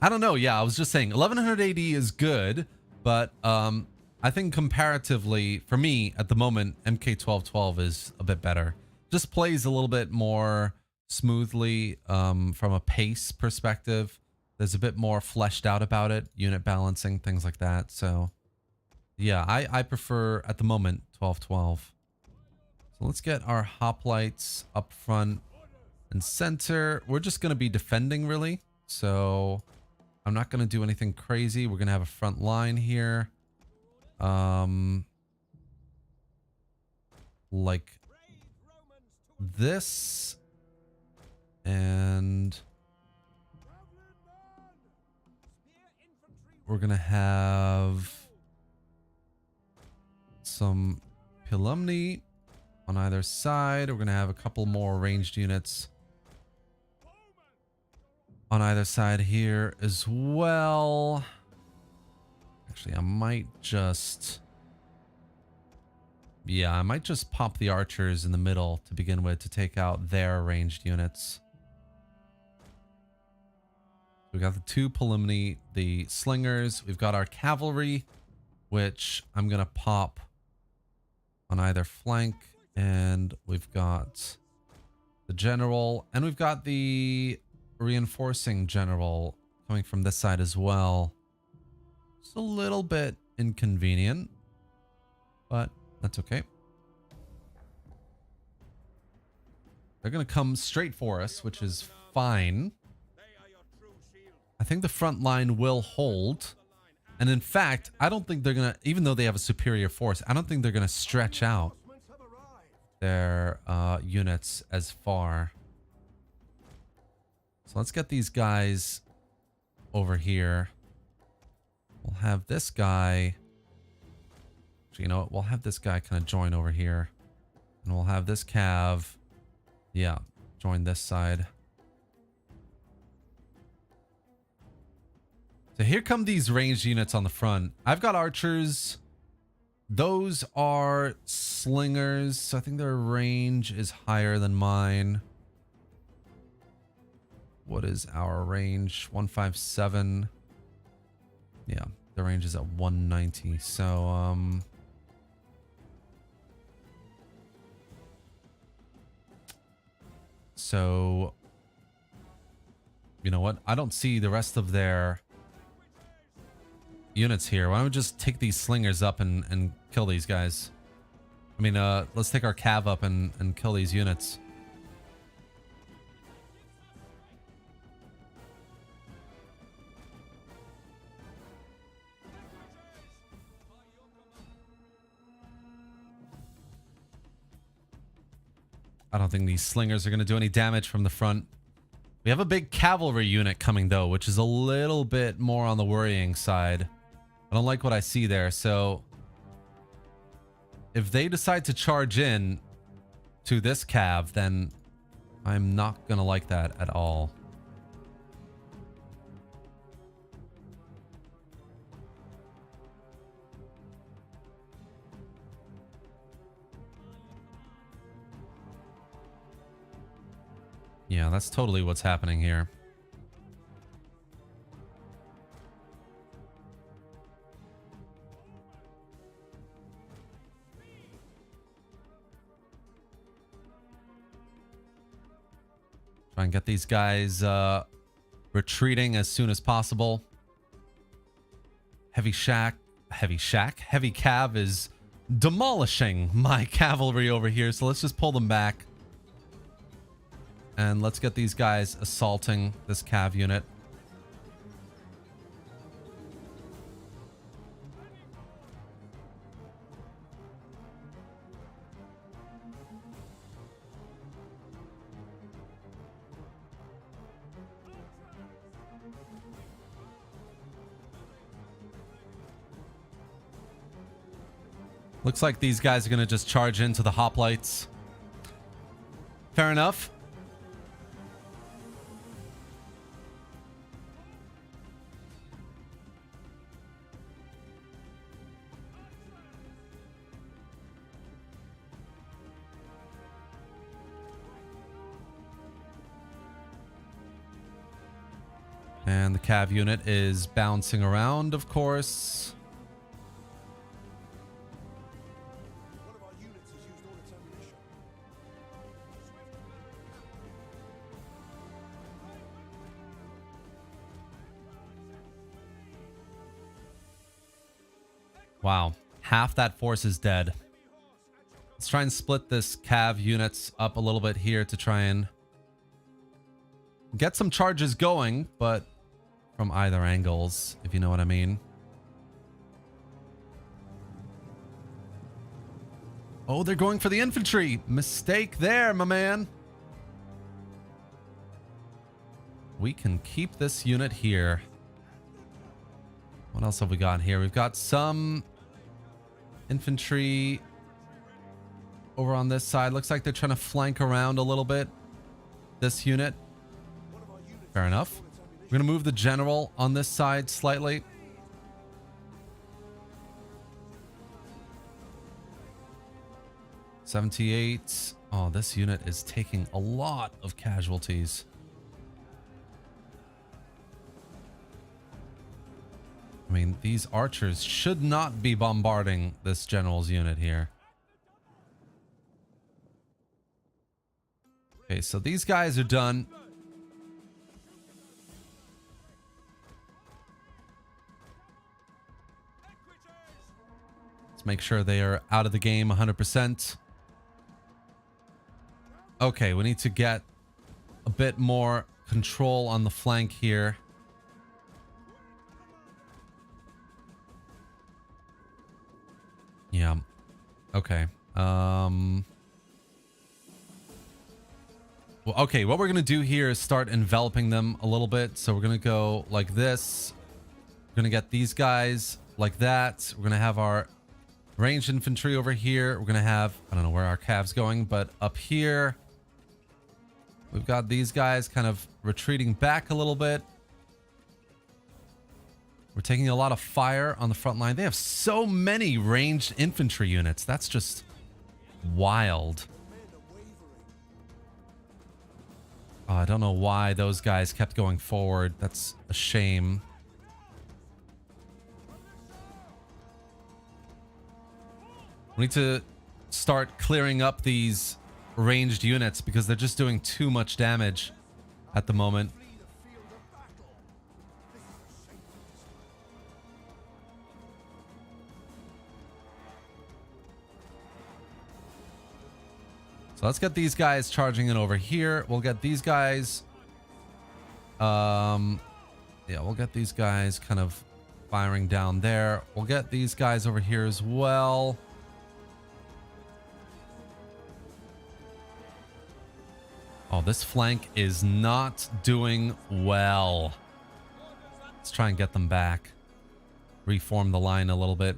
I don't know. Yeah, I was just saying 1100 AD is good, but I think comparatively for me at the moment, MK1212 is a bit better. Just plays a little bit more smoothly from a pace perspective. There's a bit more fleshed out about it, unit balancing, things like that. So yeah, I prefer at the moment 1212. So let's get our hoplites up front and center. We're just going to be defending really. So I'm not going to do anything crazy. We're going to have a front line here. Like this. And we're going to have some Pilumni on either side. We're going to have a couple more ranged units on either side here as well. Actually, I might just... Yeah, I might just pop the archers in the middle to begin with to take out their ranged units. We got the two Pilumni, the slingers. We've got our cavalry, which I'm going to pop on either flank. And we've got the general. And we've got the reinforcing general coming from this side as well. It's a little bit inconvenient, but that's okay. They're going to come straight for us, which is fine. I think the front line will hold. And in fact, I don't think they're going to, even though they have a superior force, I don't think they're going to stretch out their units as far. So let's get these guys over here. We'll have this guy. Actually, you know what? We'll have this guy kind of join over here. And we'll have this cav. Yeah, join this side. So here come these ranged units on the front. I've got archers. Those are slingers. So I think their range is higher than mine. What is our range? 157. Yeah, the range is at 190. So, you know what? I don't see the rest of their units here. Why don't we just take these slingers up and kill these guys? I mean, let's take our cav up and kill these units. I don't think these slingers are going to do any damage from the front. We have a big cavalry unit coming, though, which is a little bit more on the worrying side. I don't like what I see there. So if they decide to charge in to this cav, then I'm not going to like that at all. Yeah, that's totally what's happening here. Try and get these guys retreating as soon as possible. Heavy cav is demolishing my cavalry over here, so let's just pull them back. And let's get these guys assaulting this cav unit. Looks like these guys are going to just charge into the hoplites. Fair enough. And the cav unit is bouncing around, of course. One of our units has used all its ammunition. Wow. Half that force is dead. Let's try and split this cav units up a little bit here to try and get some charges going, but from either angles, if you know what I mean. Oh, they're going for the infantry. Mistake there, my man. We can keep this unit here. What else have we got here? We've got some infantry over on this side. Looks like they're trying to flank around a little bit. This unit. Fair enough. We're going to move the general on this side slightly. $78. Oh, this unit is taking a lot of casualties. I mean, these archers should not be bombarding this general's unit here. Okay, so these guys are done. Let's make sure they are out of the game 100%. Okay, we need to get a bit more control on the flank here. Yeah. Okay. Well, okay, what we're going to do here is start enveloping them a little bit. So we're going to go like this. We're going to get these guys like that. We're going to have our ranged infantry over here. We're going to have, I don't know where our cav's going, but up here, we've got these guys kind of retreating back a little bit. We're taking a lot of fire on the front line. They have so many ranged infantry units. That's just wild. I don't know why those guys kept going forward. That's a shame. We need to start clearing up these ranged units because they're just doing too much damage at the moment. So let's get these guys charging in over here. We'll get these guys. Yeah, we'll get these guys kind of firing down there. We'll get these guys over here as well. Oh, this flank is not doing well. Let's try and get them back. Reform the line a little bit.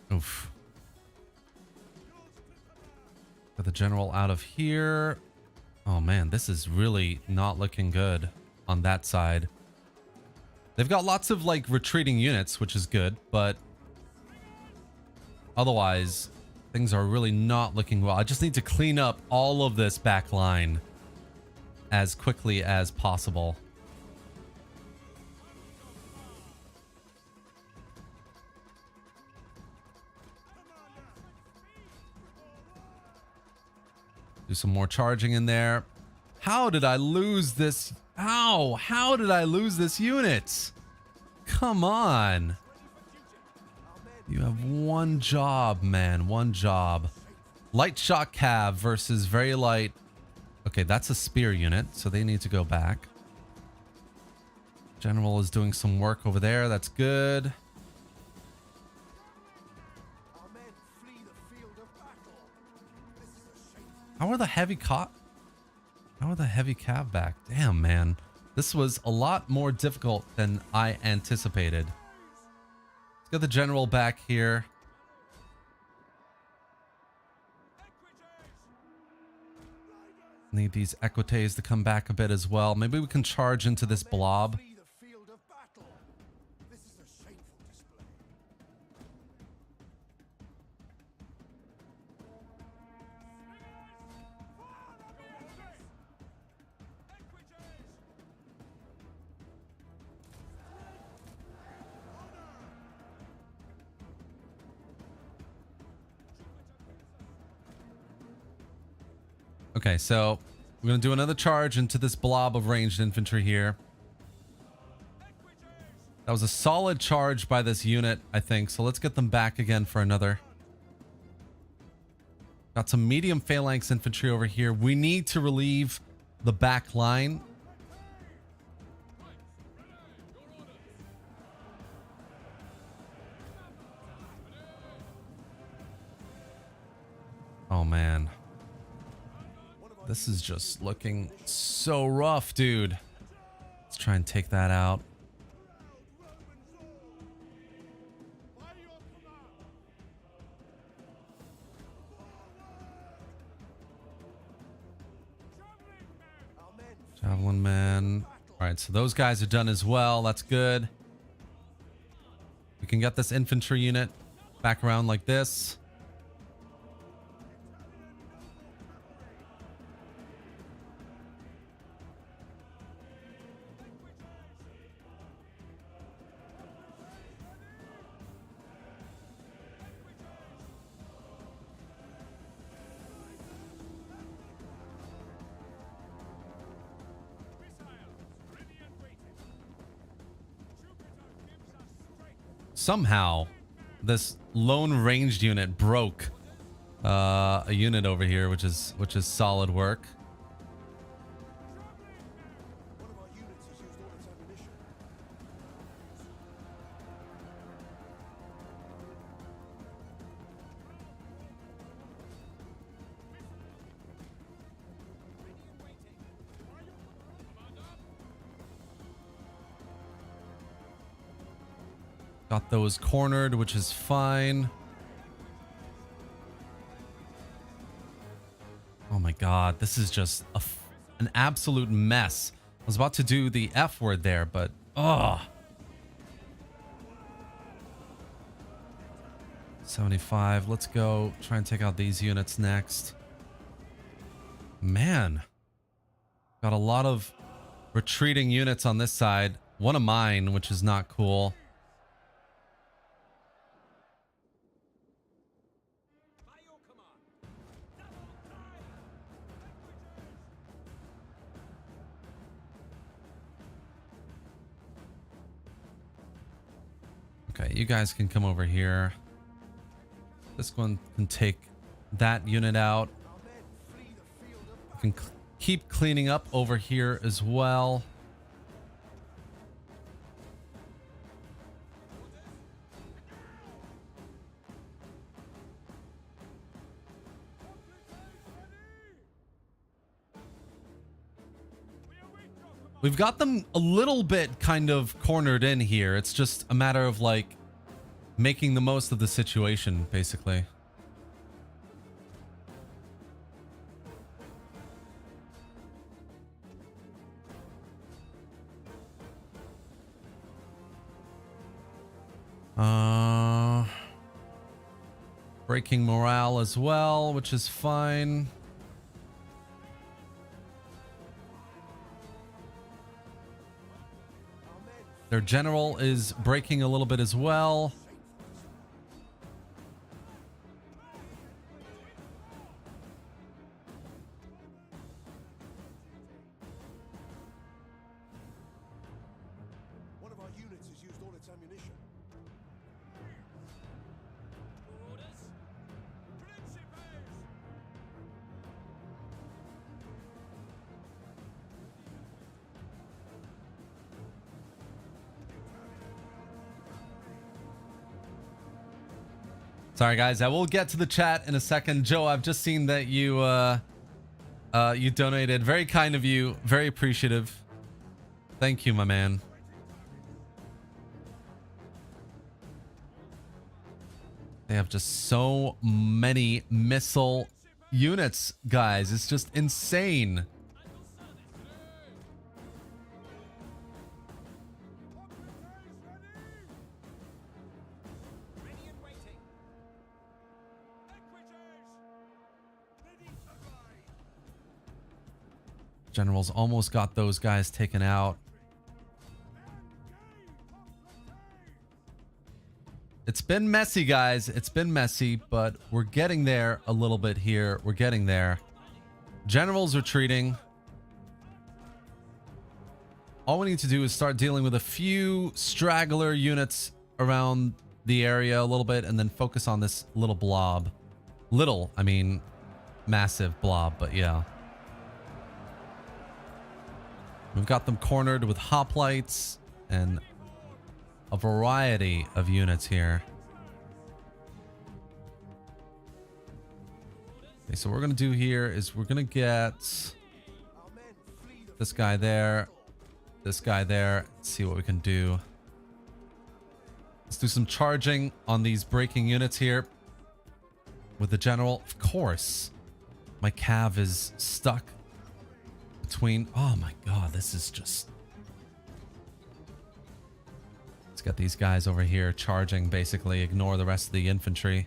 Oof. Got the general out of here. Oh man, this is really not looking good on that side. They've got lots of like retreating units, which is good, but otherwise things are really not looking well. I just need to clean up all of this back line as quickly as possible. Do some more charging in there. How did I lose this? Ow! How did I lose this unit? Come on. You have one job, man. One job. Light shock cav versus very light. Okay, that's a spear unit, so they need to go back. General is doing some work over there. That's good. How are the heavy cav back? Damn, man. This was a lot more difficult than I anticipated. Let's get the general back here. Need these equites to come back a bit as well. Maybe we can charge into this blob. Flee the field of battle. This is a shameful display. Okay, so we're going to do another charge into this blob of ranged infantry here. That was a solid charge by this unit, I think. So let's get them back again for another. Got some medium phalanx infantry over here. We need to relieve the back line. Oh, man. This is just looking so rough, dude. Let's try and take that out. Javelin man. All right, so those guys are done as well. That's good. We can get this infantry unit back around like this. Somehow, this lone ranged unit broke a unit over here, which is solid work. One of our units has used all its ammunition. Got those cornered, which is fine. Oh my god, this is just an absolute mess. I was about to do the F word there, but ugh. 75. Let's go try and take out these units next. Man. Got a lot of retreating units on this side. One of mine, which is not cool. Okay, you guys can come over here. This one can take that unit out. We can keep cleaning up over here as well. We've got them a little bit kind of cornered in here. It's just a matter of like making the most of the situation, basically. Breaking morale as well, which is fine. Their general is breaking a little bit as well. One of our units has used all its ammunition. Sorry guys, I will get to the chat in a second. Joe, I've just seen that you you donated. Very kind of you. Very appreciative. Thank you, my man. They have just so many missile units, guys. It's just insane. Ready and waiting. Generals almost got those guys taken out. It's been messy, guys. It's been messy, but we're getting there a little bit here. We're getting there. Generals retreating. All we need to do is start dealing with a few straggler units around the area a little bit and then focus on this little blob. Little, I mean, massive blob, but yeah. We've got them cornered with hoplites and a variety of units here. Okay, so what we're going to do here is we're going to get this guy there, this guy there. Let's see what we can do. Let's do some charging on these breaking units here with the general. Of course, my cav is stuck between. Oh my god, this is just. Let's get these guys over here charging, basically ignore the rest of the infantry.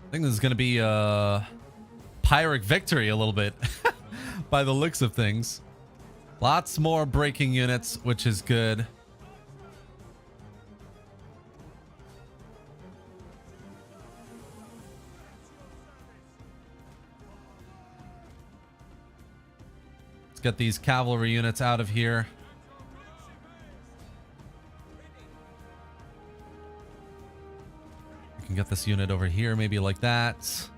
I think this is going to be a Pyrrhic victory a little bit by the looks of things. Lots more breaking units, which is good. Let's get these cavalry units out of here. We can get this unit over here, maybe like that.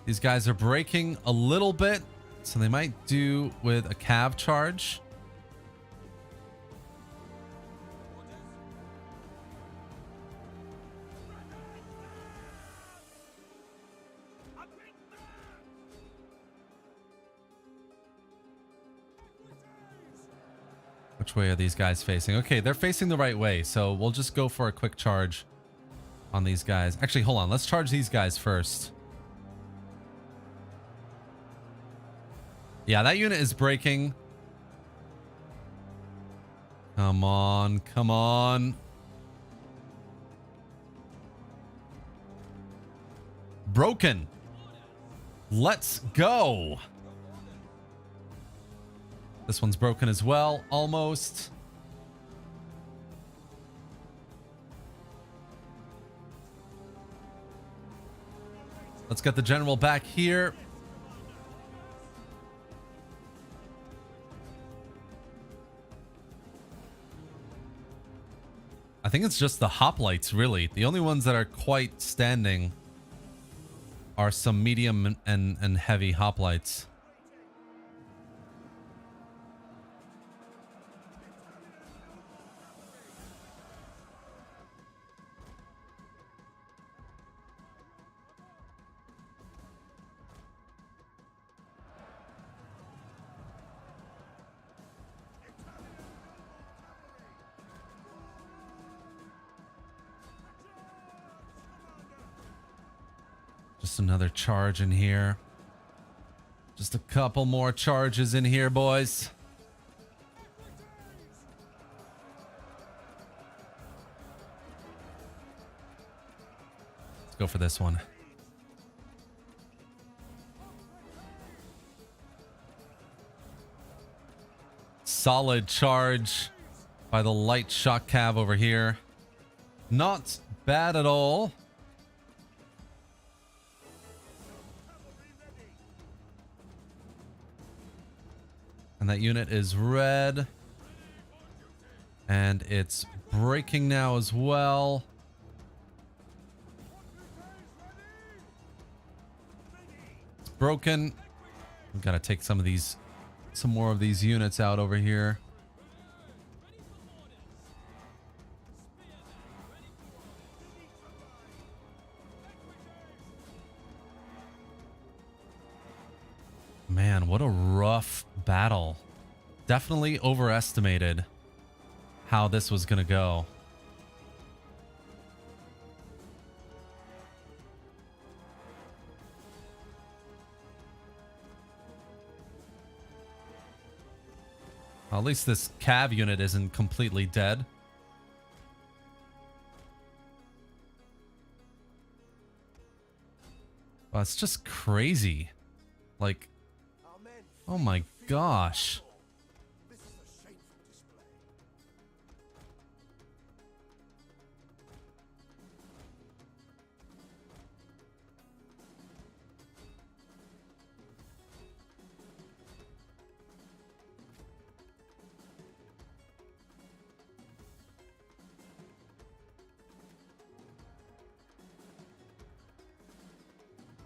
These guys are breaking a little bit, so they might do with a cav charge. Which way are these guys facing? Okay, they're facing the right way, so we'll just go for a quick charge on these guys. Actually, hold on. Let's charge these guys first. Yeah, that unit is breaking. Come on, come on. Broken. Let's go. This one's broken as well, almost. Let's get the general back here. I think it's just the hoplites, really. The only ones that are quite standing are some medium and heavy hoplites. Just another charge in here. Just a couple more charges in here, boys. Let's go for this one. Solid charge by the light shock cav over here. Not bad at all. And that unit is red. And it's breaking now as well. It's broken. We've got to take some more of these units out over here. Man, what a rough battle. Definitely overestimated how this was gonna go. Well, at least this cav unit isn't completely dead. Well, it's just crazy. Like, Our men oh my gosh. This is a shameful display.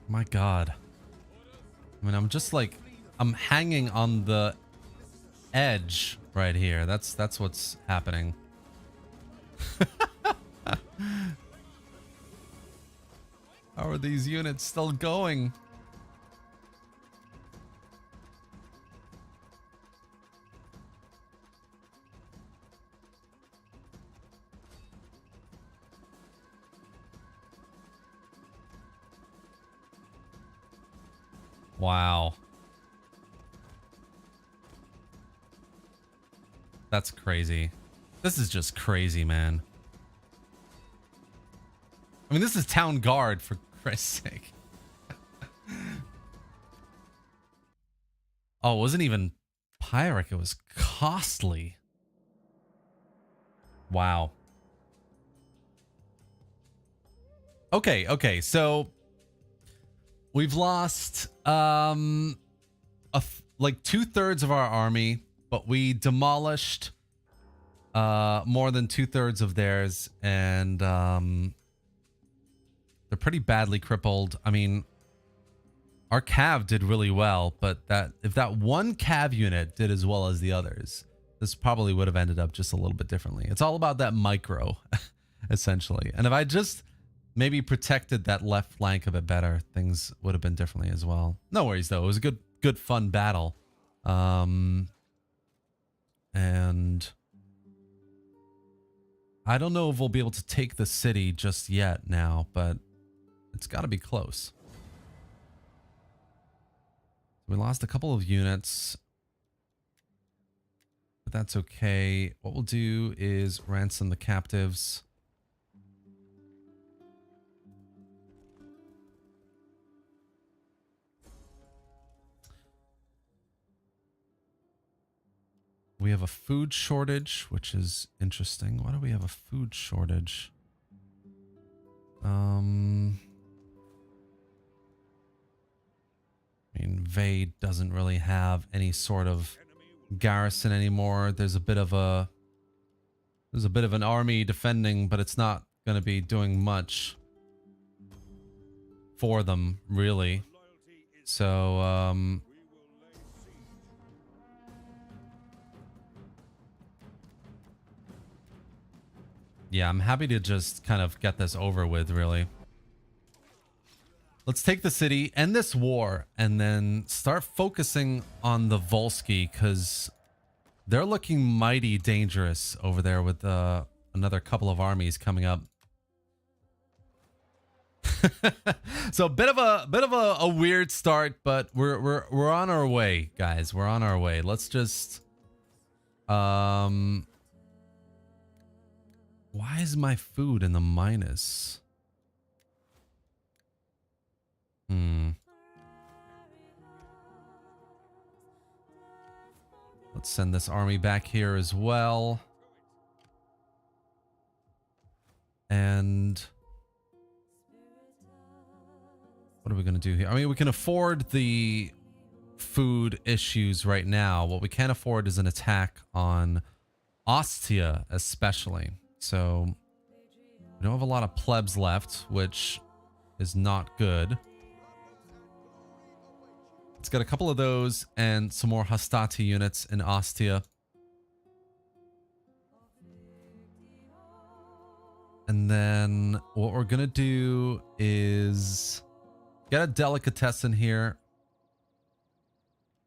My God. I mean, I'm just like, I'm hanging on the edge right here. That's what's happening. How are these units still going? Wow. That's crazy. This is just crazy, man. I mean, this is town guard, for Christ's sake. Oh, it wasn't even Pyrrhic. It was costly. Wow. Okay, so we've lost like 2/3 of our army, but we demolished more than 2/3 of theirs, and they're pretty badly crippled. I mean, our cav did really well, but that if that one cav unit did as well as the others, this probably would have ended up just a little bit differently. It's all about that micro, essentially. And if I just maybe protected that left flank a bit better, things would have been differently as well. No worries though. It was a good fun battle. And I don't know if we'll be able to take the city just yet now, but it's got to be close. We lost a couple of units, but that's okay. What we'll do is ransom the captives. We have a food shortage, which is interesting. Why do we have a food shortage? I mean, Vade doesn't really have any sort of garrison anymore. There's a bit of an army defending, but it's not going to be doing much for them, really. So, yeah, I'm happy to just kind of get this over with, really. Let's take the city, end this war, and then start focusing on the Volsky, because they're looking mighty dangerous over there with another couple of armies coming up. So a bit of a weird start, but we're on our way, guys. We're on our way. Let's just why is my food in the minus? Let's send this army back here as well. And what are we going to do here? I mean, we can afford the food issues right now. What we can't afford is an attack on Ostia, especially. So we don't have a lot of plebs left, which is not good. Let's get a couple of those and some more Hastati units in Ostia. And then what we're going to do is get a delicatessen here.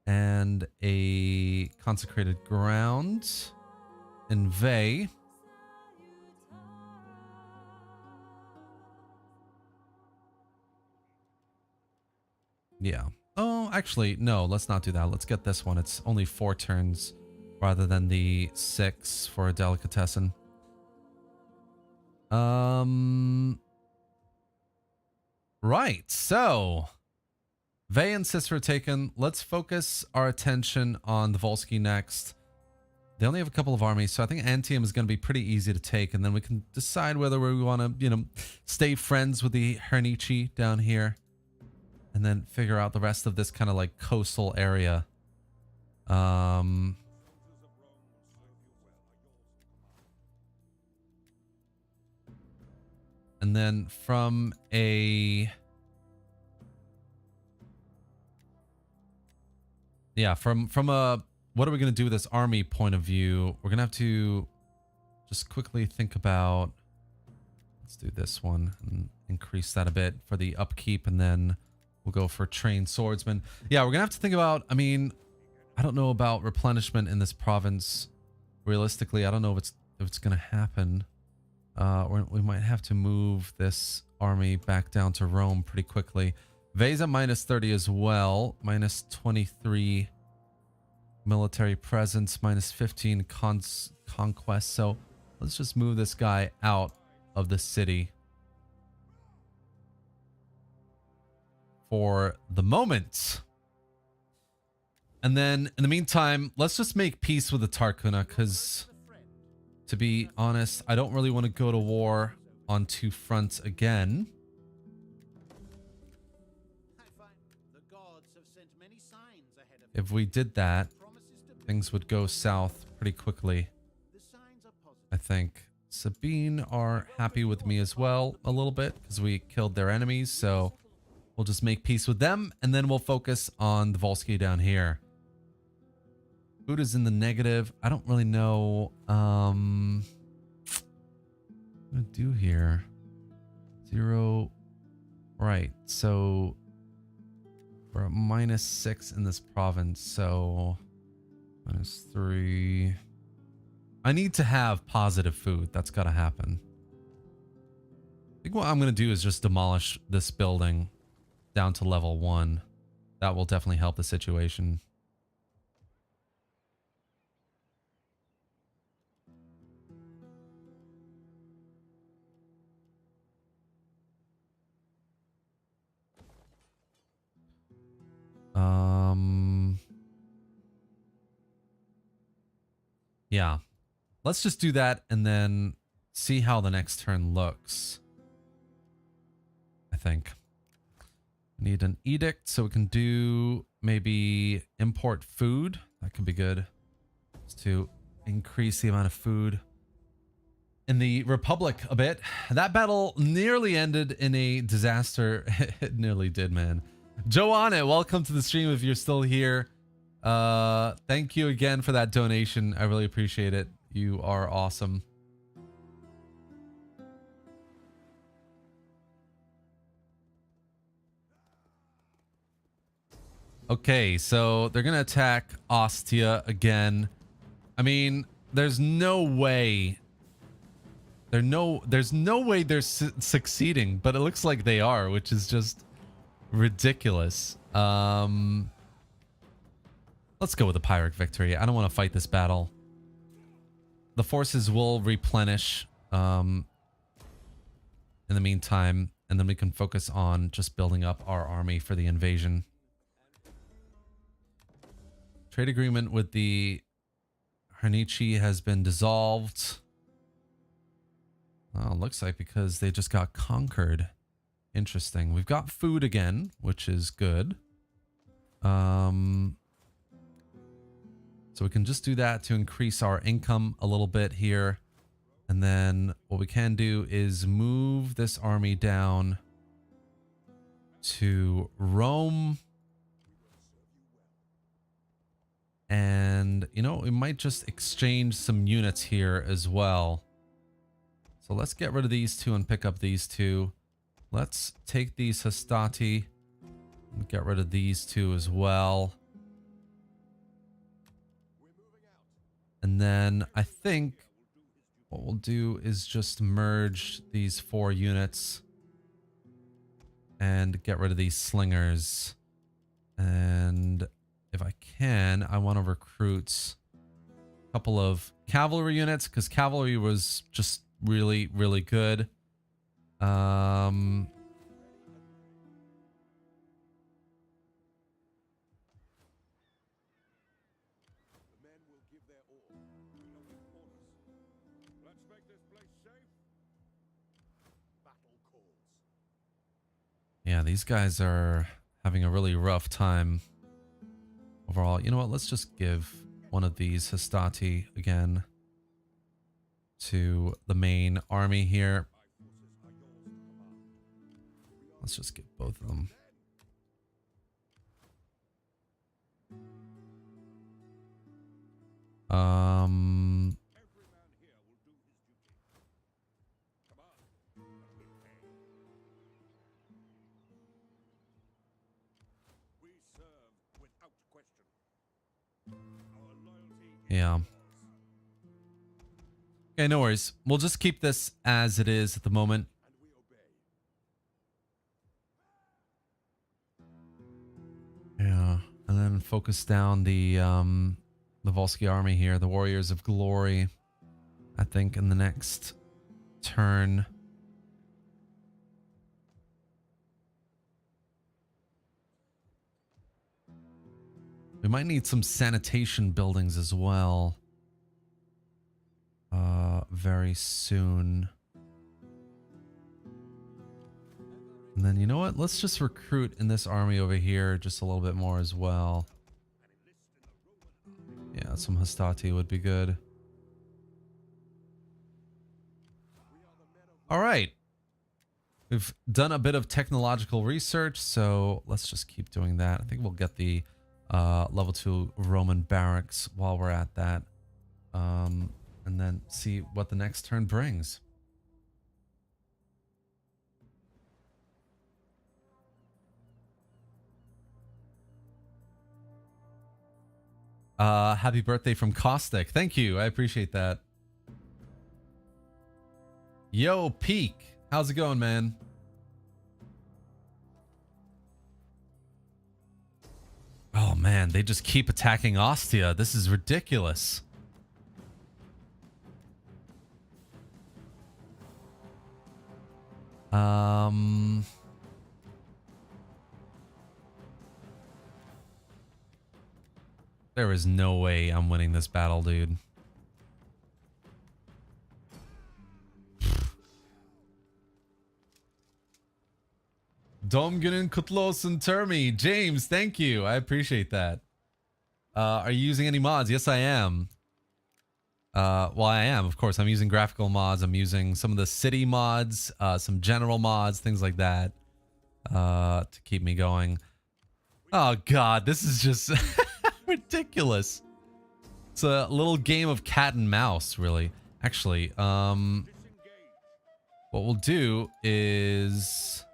and a consecrated ground in Vey. Yeah. Oh, actually, no, let's not do that. Let's get this one. It's only 4 turns rather than the 6 for a delicatessen. Right. So, Vey and Cicero taken. Let's focus our attention on the Volsky next. They only have a couple of armies, so I think Antium is going to be pretty easy to take, and then we can decide whether we want to, you know, stay friends with the Hernici down here, and then figure out the rest of this kind of like coastal area. And then from a... Yeah, from a what are we going to do with this army point of view, we're going to have to just quickly think about... Let's do this one and increase that a bit for the upkeep, and then we'll go for trained swordsmen. Yeah, we're going to have to think about... I mean, I don't know about replenishment in this province. Realistically, I don't know if it's going to happen. We might have to move this army back down to Rome pretty quickly. Vey's at minus 30 as well. Minus 23 military presence. Minus 15 conquest. So let's just move this guy out of the city for the moment. And then in the meantime, let's just make peace with the Tarkuna, because to be honest, I don't really want to go to war on 2 fronts again. If we did that, things would go south pretty quickly. I think Sabine are happy with me as well a little bit, because we killed their enemies, so we'll just make peace with them, and then we'll focus on the Volsky down here. Food is in the negative. I don't really know what I'm gonna do here. 0. Right, so we're at minus 6 in this province, so minus 3. I need to have positive food. That's gotta happen. I think what I'm gonna do is just demolish this building down to level 1. That will definitely help the situation. Yeah, let's just do that and then see how the next turn looks. I think we need an edict, so we can do maybe import food. That could be good, just to increase the amount of food in the Republic a bit. That battle nearly ended in a disaster. It nearly did, man. Joanna, welcome to the stream if you're still here. Thank you again for that donation. I really appreciate it. You are awesome. Okay, so they're gonna attack Ostia again. I mean, there's no way. There's no way they're succeeding, but it looks like they are, which is just ridiculous. Let's go with a Pyrrhic victory. I don't want to fight this battle. The forces will replenish in the meantime, and then we can focus on just building up our army for the invasion. Trade agreement with the Hernici has been dissolved. Well, looks like because they just got conquered. Interesting. We've got food again, which is good. So we can just do that to increase our income a little bit here. And then what we can do is move this army down to Rome. And, you know, we might just exchange some units here as well. So let's get rid of these 2 and pick up these 2. Let's take these Hastati and get rid of these 2 as well. And then I think what we'll do is just merge these 4 units and get rid of these slingers. And if I can, I want to recruit a couple of cavalry units because cavalry was just really, really good. The men will give their all. We don't need orders. Let's make this place safe. Battle calls. Yeah, these guys are having a really rough time overall. You know what? Let's just give one of these Hastati again to the main army here. My forces are yours to command. Let's just get both of them. Every man here will do his duty. Command, and we pay. We serve without question. Our loyalty is Yeah. yours. Okay, no worries. We'll just keep this as it is at the moment. And we obey. Yeah, and then focus down the Volsky army here, the Warriors of Glory. I think in the next turn. We might need some sanitation buildings as well. Very soon. And then, you know what? Let's just recruit in this army over here just a little bit more as well. Yeah, some Hastati would be good. All right. We've done a bit of technological research, so let's just keep doing that. I think we'll get the level 2 Roman barracks while we're at that. And then see what the next turn brings. Happy birthday from Caustic. Thank you. I appreciate that. Yo, Peak. How's it going, man? Oh, man. They just keep attacking Ostia. This is ridiculous. There is no way I'm winning this battle, dude. Doğum günün kutlu olsun, Termi. James, thank you. I appreciate that. Are you using any mods? Yes, I am. Well, I am, of course. I'm using graphical mods. I'm using some of the city mods, some general mods, things like that, to keep me going. Oh, God, this is just ridiculous. It's a little game of cat and mouse, really. Actually, what we'll do is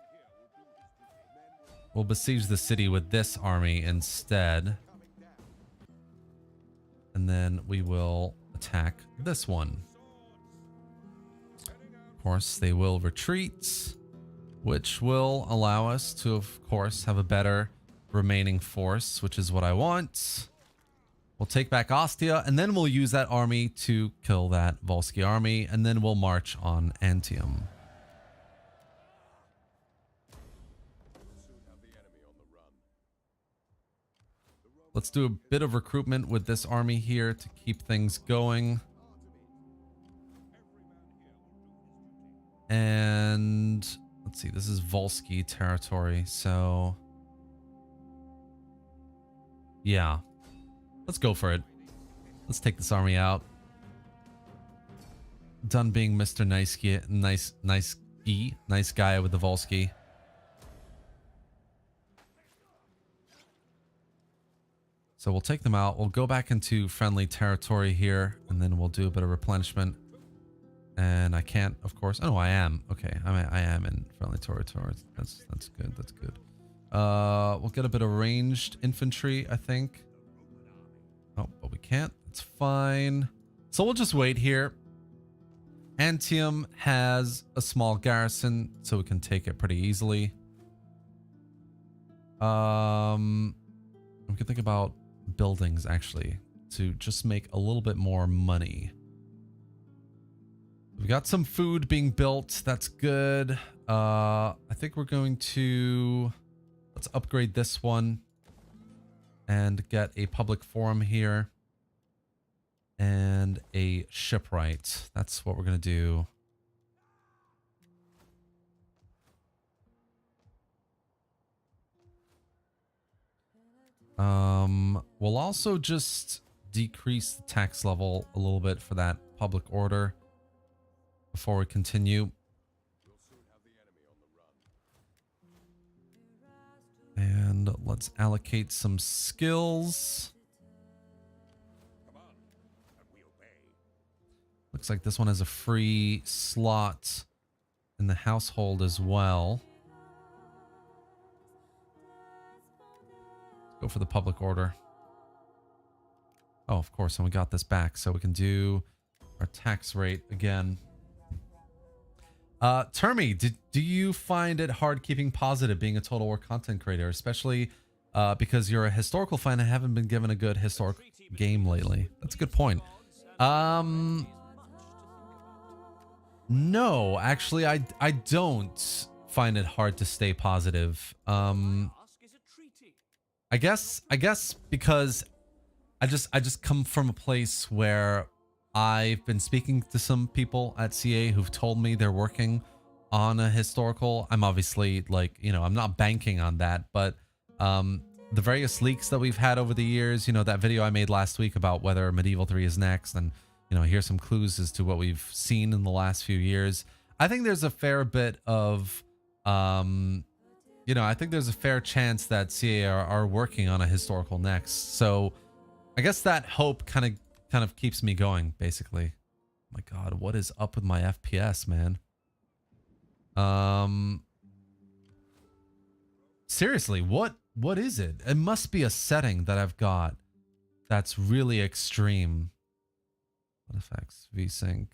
we'll besiege the city with this army instead. And then we will attack this one. Of course, they will retreat, which will allow us to, of course, have a better remaining force, which is what I want. We'll take back Ostia, and then we'll use that army to kill that Volsky army, and then we'll march on Antium. Let's do a bit of recruitment with this army here to keep things going. And let's see, this is Volsky territory, so yeah, let's go for it. Let's take this army out. Done being Mr. Nice guy with the Volsky. So we'll take them out. We'll go back into friendly territory here, and then we'll do a bit of replenishment. And I can't, of course. Oh, I am. Okay, I am in friendly territory. That's good. That's good. We'll get a bit of ranged infantry, I think. Oh, but we can't. It's fine. So we'll just wait here. Antium has a small garrison, so we can take it pretty easily. We can think about buildings actually to just make a little bit more money. We got some food being built. That's good. I think we're going to let's upgrade this one and get a public forum here and a shipwright. That's what we're going to do. We'll also just decrease the tax level a little bit for that public order before we continue. And let's allocate some skills. Looks like this one has a free slot in the household as well. Let's go for the public order. Oh, of course, and we got this back, so we can do our tax rate again. Termi, do you find it hard keeping positive being a Total War content creator, especially because you're a historical fan and haven't been given a good historic game lately? That's a good point. No, actually, I don't find it hard to stay positive. I guess because I just come from a place where I've been speaking to some people at CA who've told me they're working on a historical. I'm obviously like, you know, I'm not banking on that, but the various leaks that we've had over the years, you know, that video I made last week about whether Medieval 3 is next, and you know, here's some clues as to what we've seen in the last few years. I think there's a fair bit of, you know, I think there's a fair chance that CA are working on a historical next. So I guess that hope kind of keeps me going, basically. Oh my God, what is up with my FPS, man? Seriously, what is it? It must be a setting that I've got that's really extreme. What effects? VSync.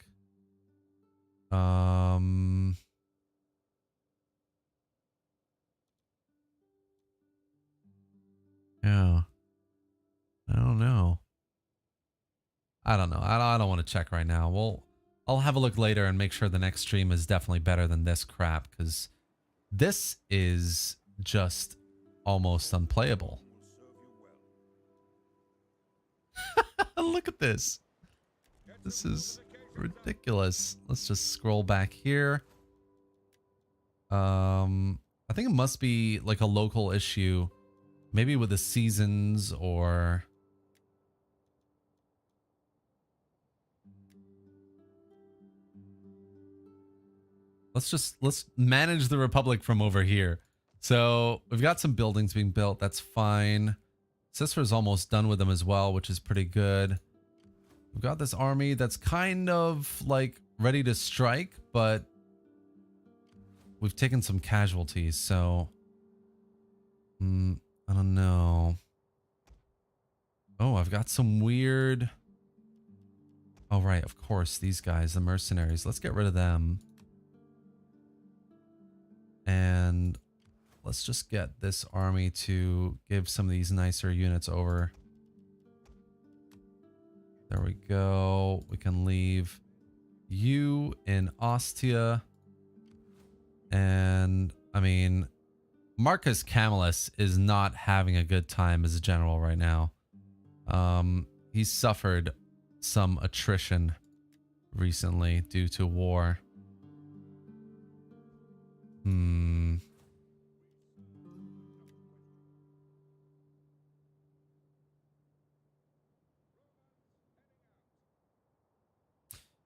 Yeah. I don't know. I don't know. I don't want to check right now. I'll have a look later and make sure the next stream is definitely better than this crap, because this is just almost unplayable. Look at this. This is ridiculous. Let's just scroll back here. I think it must be like a local issue, maybe with the seasons, or let's manage the Republic from over here. So we've got some buildings being built. That's fine. Sister's almost done with them as well, which is pretty good. We've got this army that's kind of like ready to strike, but we've taken some casualties, so I don't know. Oh, I've got some weird. Oh, right, of course, these guys, the mercenaries. Let's get rid of them. And let's just get this army to give some of these nicer units over. There we go. We can leave you in Ostia. And, I mean, Marcus Camillus is not having a good time as a general right now. He's suffered some attrition recently due to war.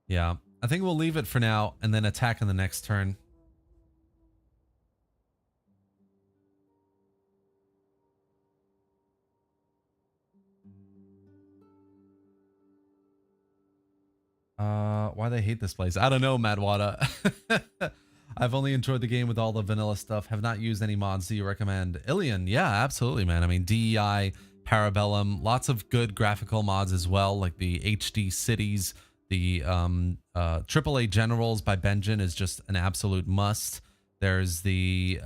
Yeah, I think we'll leave it for now and then attack in the next turn. Why they hate this place? I don't know, Madwada. I've only enjoyed the game with all the vanilla stuff. Have not used any mods. Do you recommend? Ilian, yeah, absolutely, man. I mean, DEI Parabellum, lots of good graphical mods as well, like the HD cities. The AAA Generals by Benjin is just an absolute must. There's the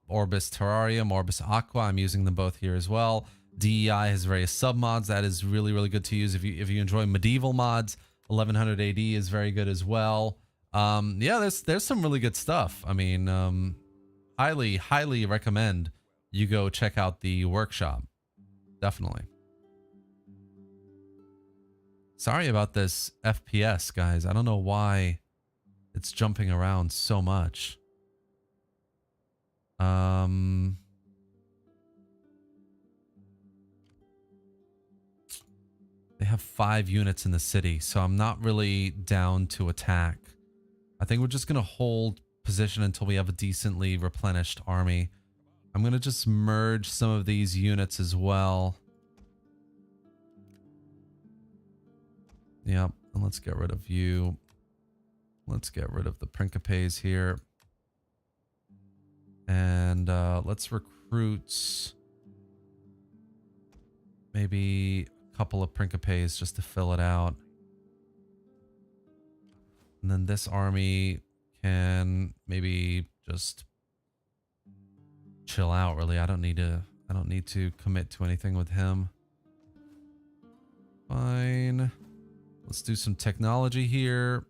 Orbis Terrarium, Orbis Aqua. I'm using them both here as well. DEI has various submods. That is really, really good to use if you enjoy medieval mods. 1100 AD is very good as well. Yeah, there's some really good stuff. I mean, highly recommend you go check out the workshop. Definitely. Sorry about this FPS, guys. I don't know why it's jumping around so much. They have 5 units in the city, so I'm not really down to attack. I think we're just going to hold position until we have a decently replenished army. I'm going to just merge some of these units as well. Yep, and let's get rid of you. Let's get rid of the Principes here. And let's recruit maybe a couple of Principes just to fill it out. And then this army can maybe just chill out, really. I don't need to commit to anything with him. Fine. Let's do some technology here.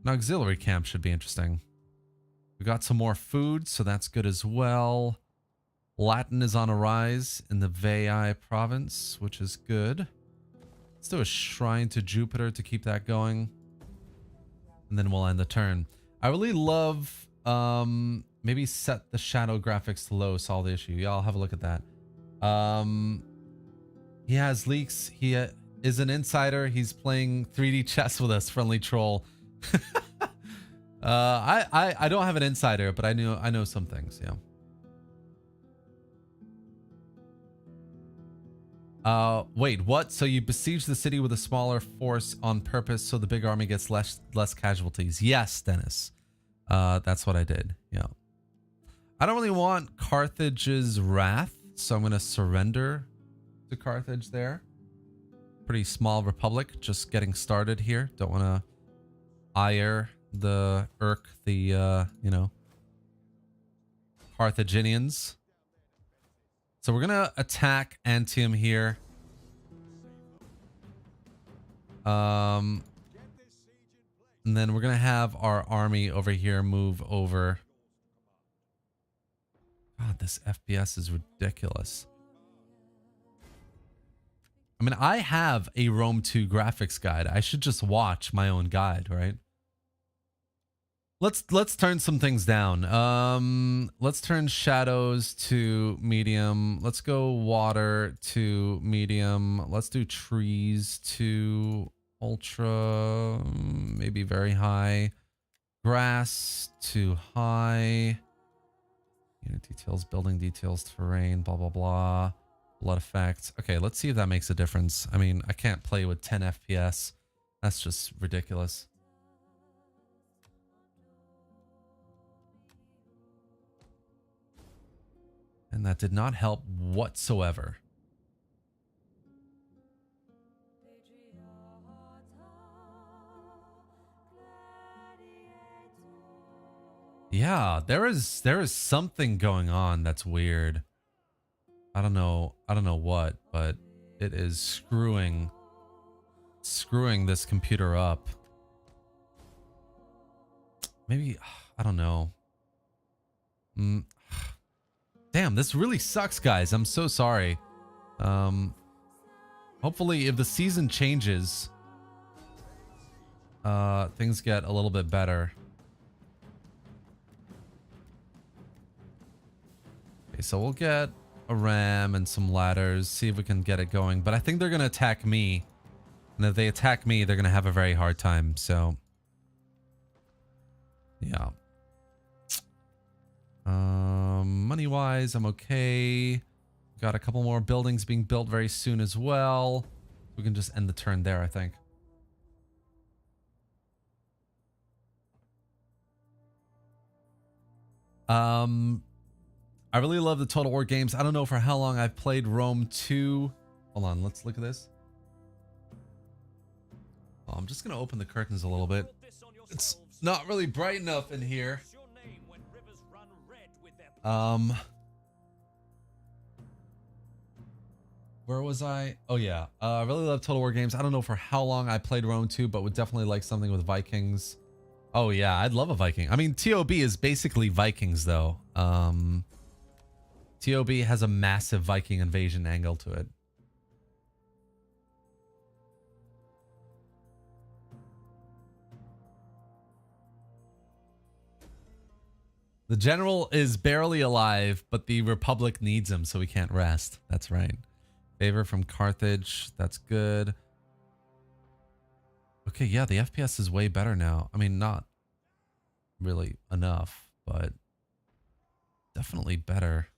An auxiliary camp should be interesting. We got some more food, so that's good as well. Latin is on a rise in the Veii province, which is good. Let's do a shrine to Jupiter to keep that going. And then we'll end the turn. I really love, maybe set the shadow graphics to low, solve the issue. Yeah, I'll have a look at that. He has leaks. He is an insider. He's playing 3D chess with us, friendly troll. I don't have an insider, but I know some things, yeah. Wait, what? So you besiege the city with a smaller force on purpose so the big army gets less casualties? Yes, Dennis. That's what I did. Yeah. I don't really want Carthage's wrath, so I'm going to surrender to Carthage there. Pretty small republic, just getting started here. Don't want to ire the Carthaginians. So we're gonna attack Antium here. And then we're gonna have our army over here move over. God, this FPS is ridiculous. I mean, I have a Rome 2 graphics guide. I should just watch my own guide, right? Let's turn some things down. Let's turn shadows to medium. Let's go water to medium. Let's do trees to ultra, maybe very high. Grass to high. Unit details, building details, terrain, blah, blah, blah. Blood effects. Okay, let's see if that makes a difference. I mean, I can't play with 10 FPS. That's just ridiculous. And that did not help whatsoever. Yeah, there is something going on that's weird. I don't know what, but it is screwing this computer up. Maybe, I don't know. Damn, this really sucks, guys. I'm so sorry. Hopefully if the season changes, things get a little bit better. Okay, so we'll get a ram and some ladders, see if we can get it going. But I think they're going to attack me. And if they attack me, they're going to have a very hard time. So, yeah. Money-wise, I'm okay. Got a couple more buildings being built very soon as well. We can just end the turn there, I think. I really love the Total War games. I don't know for how long I've played Rome 2. Hold on, let's look at this. Oh, I'm just gonna open the curtains a little bit. It's not really bright enough in here. Where was I? Oh yeah, I really love Total War games. I don't know for how long I played Rome 2, but would definitely like something with Vikings. Oh yeah, I'd love a Viking. I mean, TOB is basically Vikings though. TOB has a massive Viking invasion angle to it. The general is barely alive, but the Republic needs him, so he can't rest. That's right. Favor from Carthage. That's good. Okay, yeah, the FPS is way better now. I mean, not really enough, but definitely better.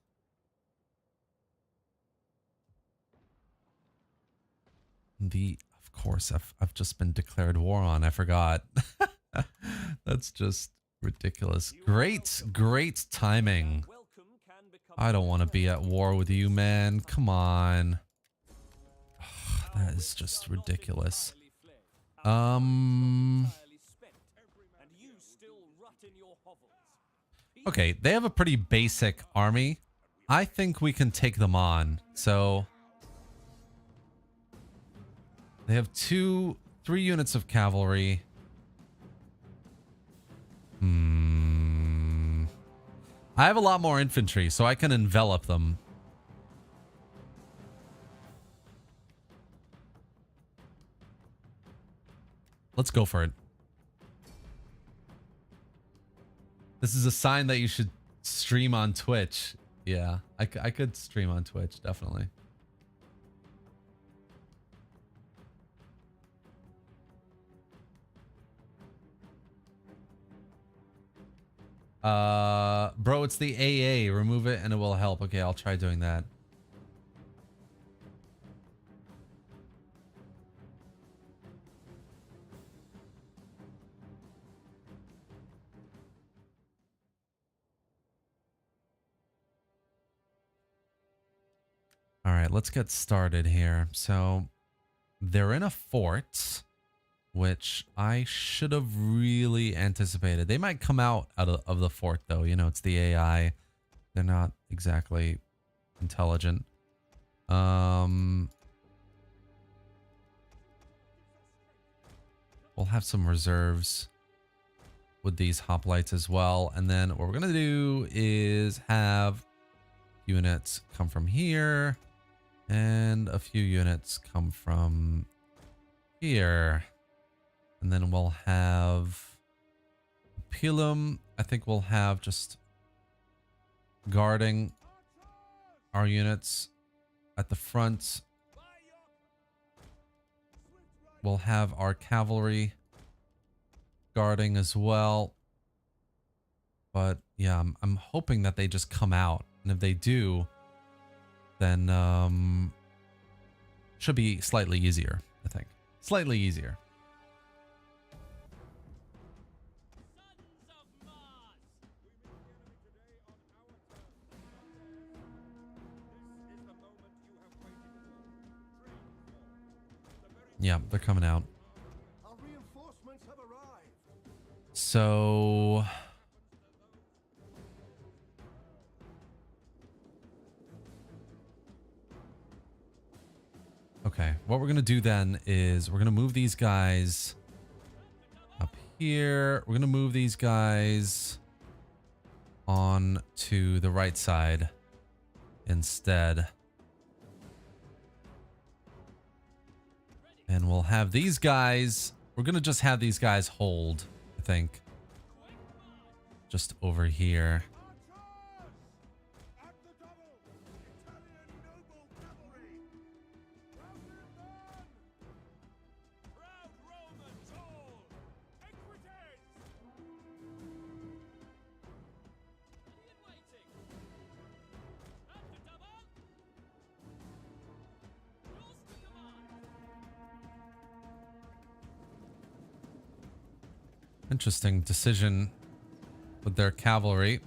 Of course, I've just been declared war on. I forgot. That's just ridiculous. Great timing. I don't want to be at war with you, man. Come on. That is just ridiculous. Okay, they have a pretty basic army. I think we can take them on. So they have 3 units of cavalry. I have a lot more infantry, so I can envelop them. Let's go for it. This is a sign that you should stream on Twitch. Yeah, I could stream on Twitch, definitely. Bro, it's the AA. Remove it and it will help. Okay, I'll try doing that. All right, let's get started here. So they're in a fort, which I should have really anticipated. They might come out of the fort, though. You know, it's the AI. They're not exactly intelligent. We'll have some reserves with these hoplites as well. And then what we're going to do is have units come from here and a few units come from here. And then we'll have Pilum. I think we'll have just guarding our units at the front. We'll have our cavalry guarding as well. But yeah, I'm hoping that they just come out. And if they do, then should be slightly easier, I think. Slightly easier. Yeah, they're coming out. Our reinforcements have arrived. So okay, what we're gonna do then is we're gonna move these guys up here. We're gonna move these guys on to the right side instead. And we'll have these guys, we're going to just have these guys hold, I think, just over here. At the double! Italian noble cavalry! Proud men! Proud Romans all! Equites! At the double! Yours to command! Interesting decision with their cavalry.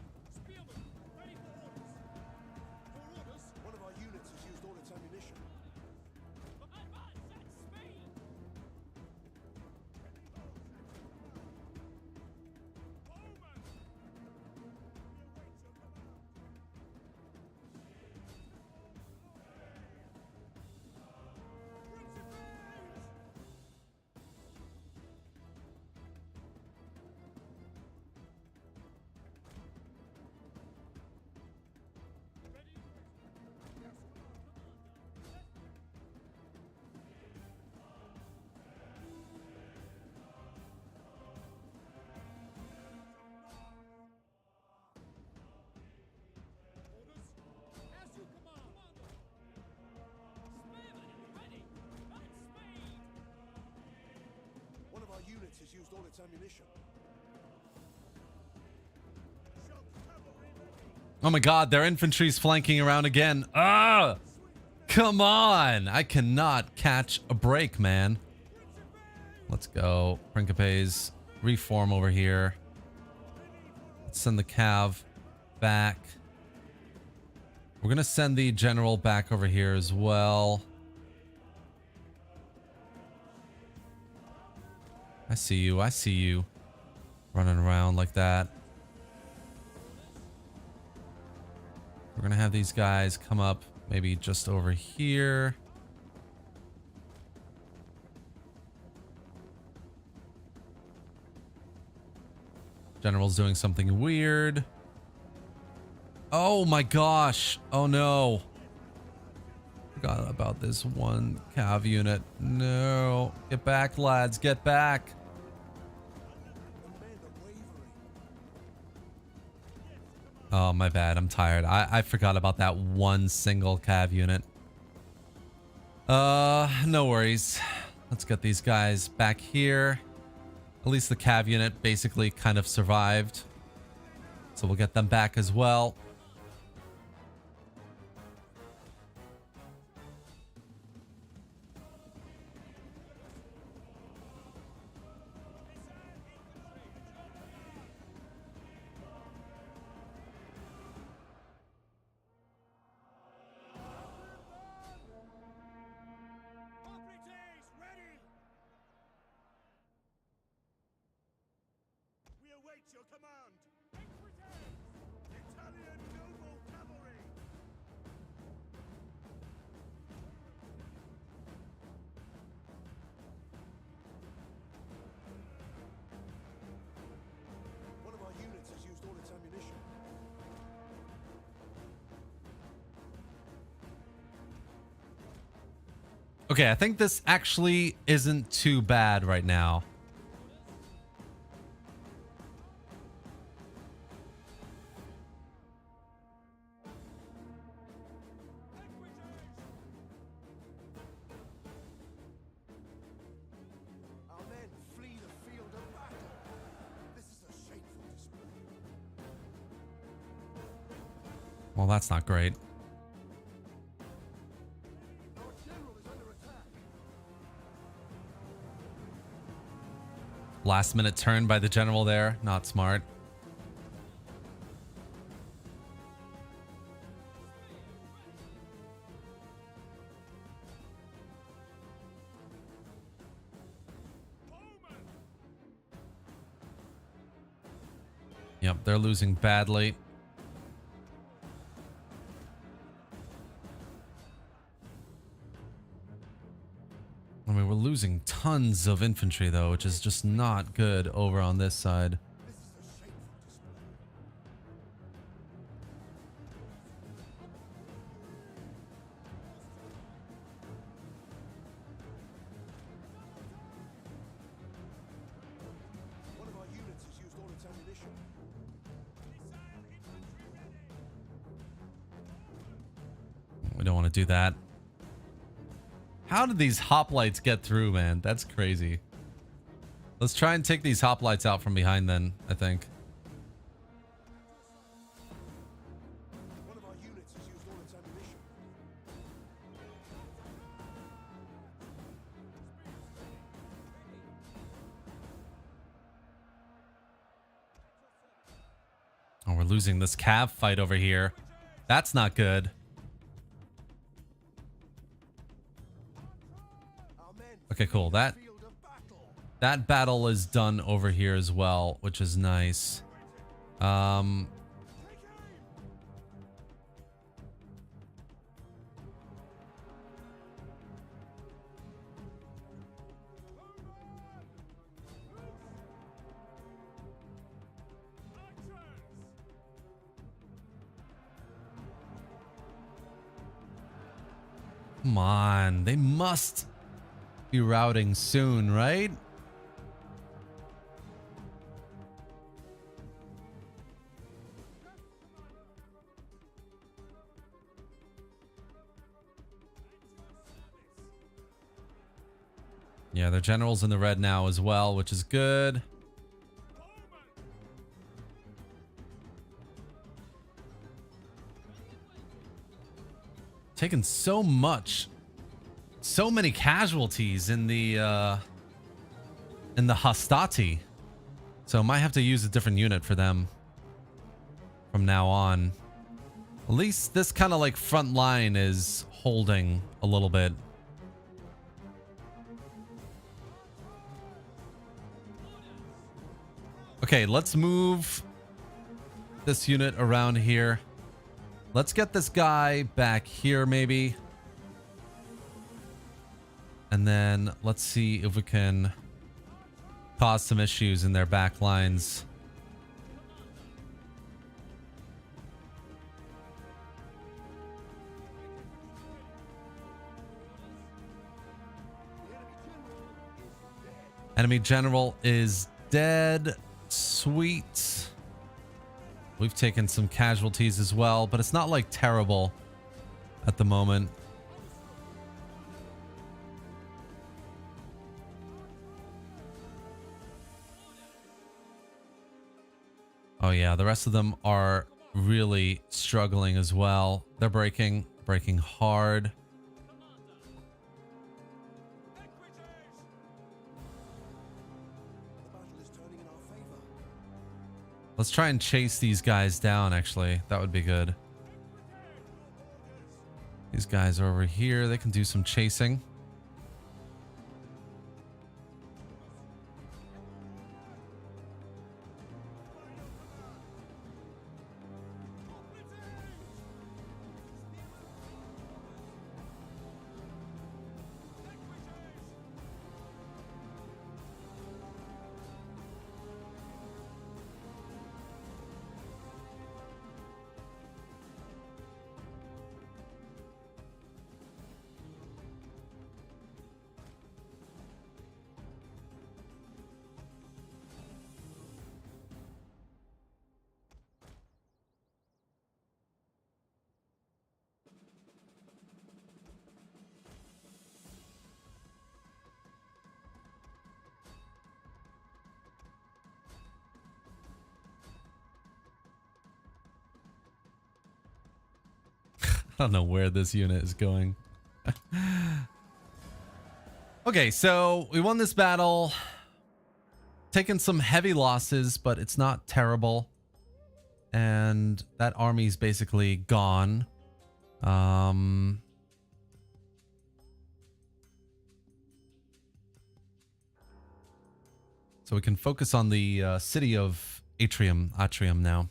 has used all its ammunition. Oh my god, their infantry's flanking around again. Ah! Come on! I cannot catch a break, man. Let's go. Principes, reform over here. Let's send the cav back. We're gonna send the general back over here as well. I see you. I see you. Running around like that. We're gonna have these guys come up maybe just over here. General's doing something weird. Oh my gosh. Oh no. Forgot about this one cav unit. No. Get back, lads. Get back. Oh, my bad. I'm tired. I forgot about that one single cav unit. No worries. Let's get these guys back here. At least the cav unit basically kind of survived. So we'll get them back as well. Your command! Italian noble cavalry! One of our units has used all its ammunition. Okay, I think this actually isn't too bad right now. Our men flee the field of battle. This is a shameful display. Well, that's not great. Our general is under attack. Last minute turn by the general there. Not smart. Yep, they're losing badly. I mean, we're losing tons of infantry though, which is just not good over on this side. This is a shameful display. One of our units has used all its ammunition. We don't want to do that. How did these hoplites get through, man? That's crazy. Let's try and take these hoplites out from behind then, I think. One of our units has used all its ammunition. Oh, we're losing this cav fight over here. That's not good. Our men Okay, cool. flee the field of battle. That battle is done over here as well, which is nice. Come on, they must be routing soon, right? Yeah, their general's in the red now as well, which is good. Taking so many casualties in the Hastati. So might have to use a different unit for them from now on. At least this kind of like front line is holding a little bit. Okay, let's move this unit around here. Let's get this guy back here maybe. And then let's see if we can cause some issues in their back lines. Enemy general is dead. Sweet. We've taken some casualties as well, but it's not like terrible at the moment. Oh yeah, the rest of them are really struggling as well. They're breaking hard. Let's try and chase these guys down, actually. That would be good. These guys are over here. They can do some chasing. I don't know where this unit is going. Okay, so we won this battle. Taken some heavy losses, but it's not terrible. And that army's basically gone. So we can focus on the city of Atrium now.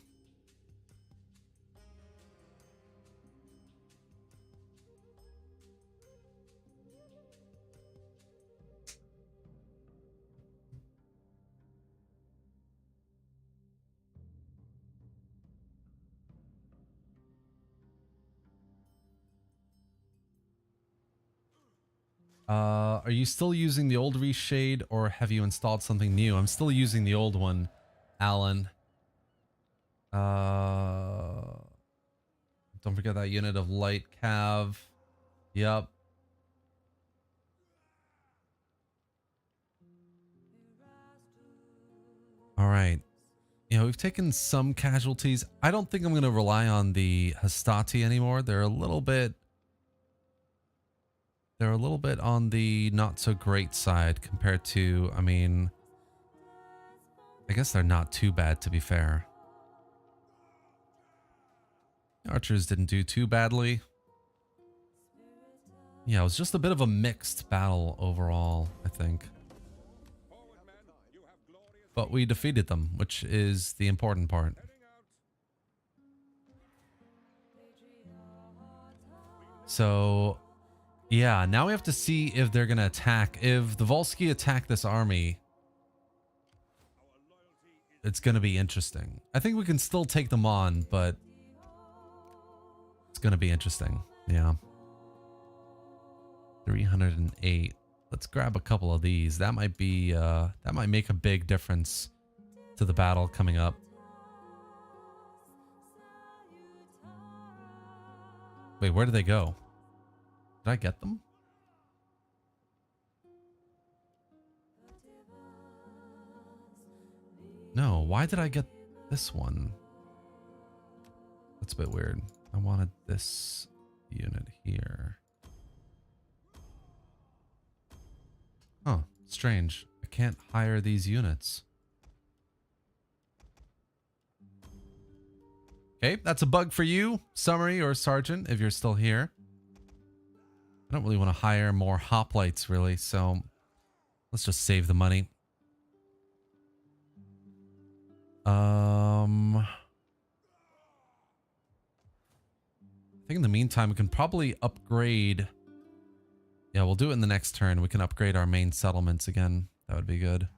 Are you still using the old reshade or have you installed something new? I'm still using the old one, Alan. Don't forget that unit of light cav. Yep. All right. Yeah, we've taken some casualties. I don't think I'm going to rely on the Hastati anymore. They're a little bit on the not so great side compared to, I mean, I guess they're not too bad, to be fair. Archers didn't do too badly. Yeah, it was just a bit of a mixed battle overall, I think. But we defeated them, which is the important part. So, yeah, now we have to see if they're going to attack. If the Volsky attack this army, it's going to be interesting. I think we can still take them on, but it's going to be interesting. Yeah. 308. Let's grab a couple of these. That might be, that might make a big difference to the battle coming up. Wait, where did they go? Did I get them? No, why did I get this one? That's a bit weird. I wanted this unit here. Huh, strange. I can't hire these units. Okay, that's a bug for you, Summary or Sergeant, if you're still here. I don't really want to hire more hoplites, really, so let's just save the money. I think in the meantime, we can probably upgrade. Yeah, we'll do it in the next turn. We can upgrade our main settlements again. That would be good.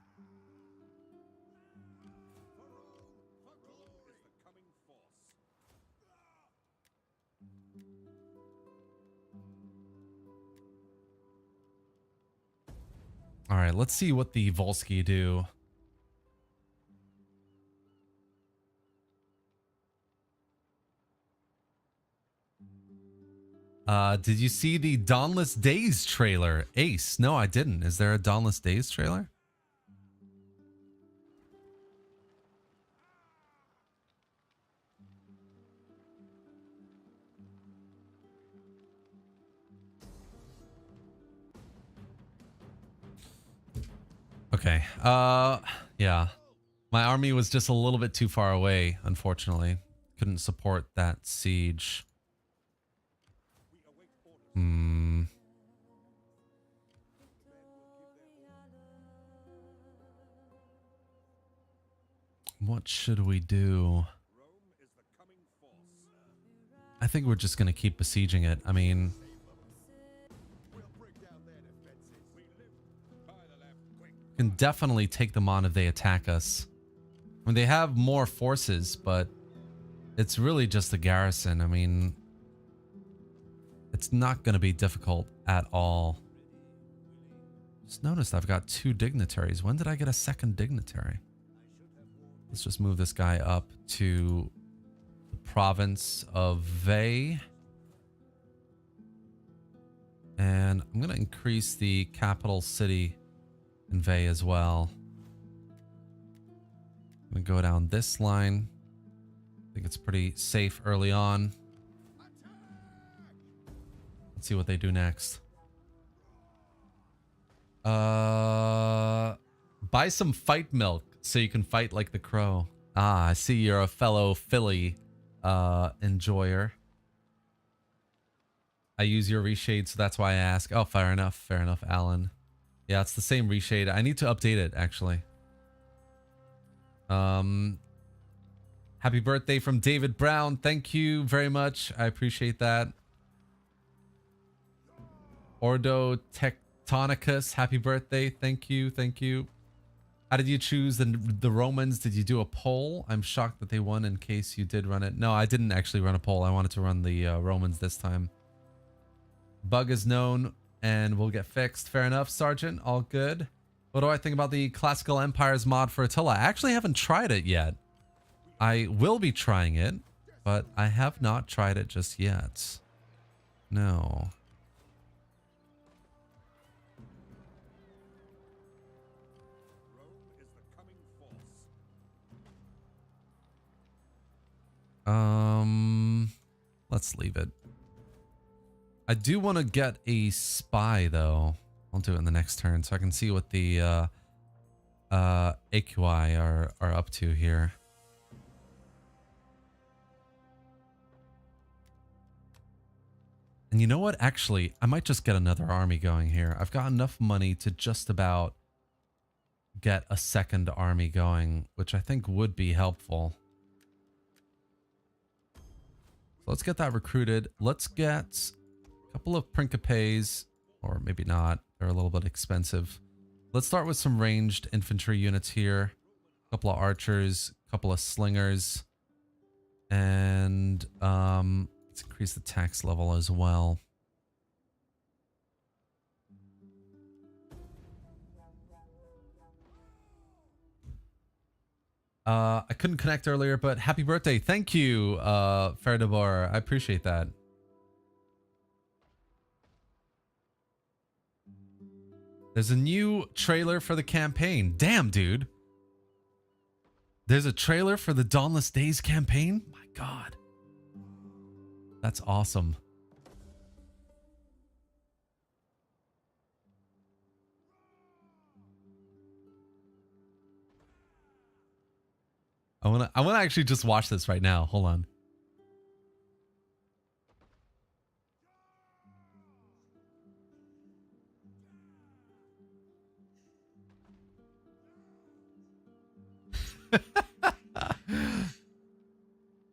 All right, let's see what the Volsky do. Did you see the Dawnless Days trailer? Ace. No, I didn't. Is there a Dawnless Days trailer? Okay. Yeah. My army was just a little bit too far away, unfortunately. Couldn't support that siege. What should we do? I think we're just going to keep besieging it. I mean, we can definitely take them on if they attack us. I mean, they have more forces, but it's really just a garrison. I mean, it's not going to be difficult at all. Just noticed I've got 2 dignitaries. When did I get a second dignitary? Let's just move this guy up to the province of Vey. And I'm going to increase the capital city in Vey as well. I'm going to go down this line. I think it's pretty safe early on. Let's see what they do next. Buy some fight milk so you can fight like the crow. Ah, I see you're a fellow Philly enjoyer. I use your reshade, so that's why I ask. Oh, fair enough, Alan. Yeah, it's the same reshade. I need to update it, actually. Happy birthday from David Brown. Thank you very much. I appreciate that. Ordo Tectonicus, happy birthday. Thank you, thank you. How did you choose the Romans? Did you do a poll? I'm shocked that they won in case you did run it. No, I didn't actually run a poll. I wanted to run the Romans this time. Bug is known and will get fixed. Fair enough, Sergeant. All good. What do I think about the Classical Empires mod for Attila? I actually haven't tried it yet. I will be trying it, but I have not tried it just yet. No. Let's leave it. I do want to get a spy though. I'll do it in the next turn so I can see what the AQI are up to here. And you know what? Actually, I might just get another army going here. I've got enough money to just about get a second army going, which I think would be helpful. So let's get that recruited. Let's get a couple of Principes, or maybe not. They're a little bit expensive. Let's start with some ranged infantry units here. A couple of archers, a couple of slingers. And let's increase the tax level as well. I couldn't connect earlier, but happy birthday. Thank you, Ferdabar. I appreciate that. There's a new trailer for the campaign. Damn, dude. There's a trailer for the Dawnless Days campaign? My God. That's awesome. I wanna actually just watch this right now. Hold on.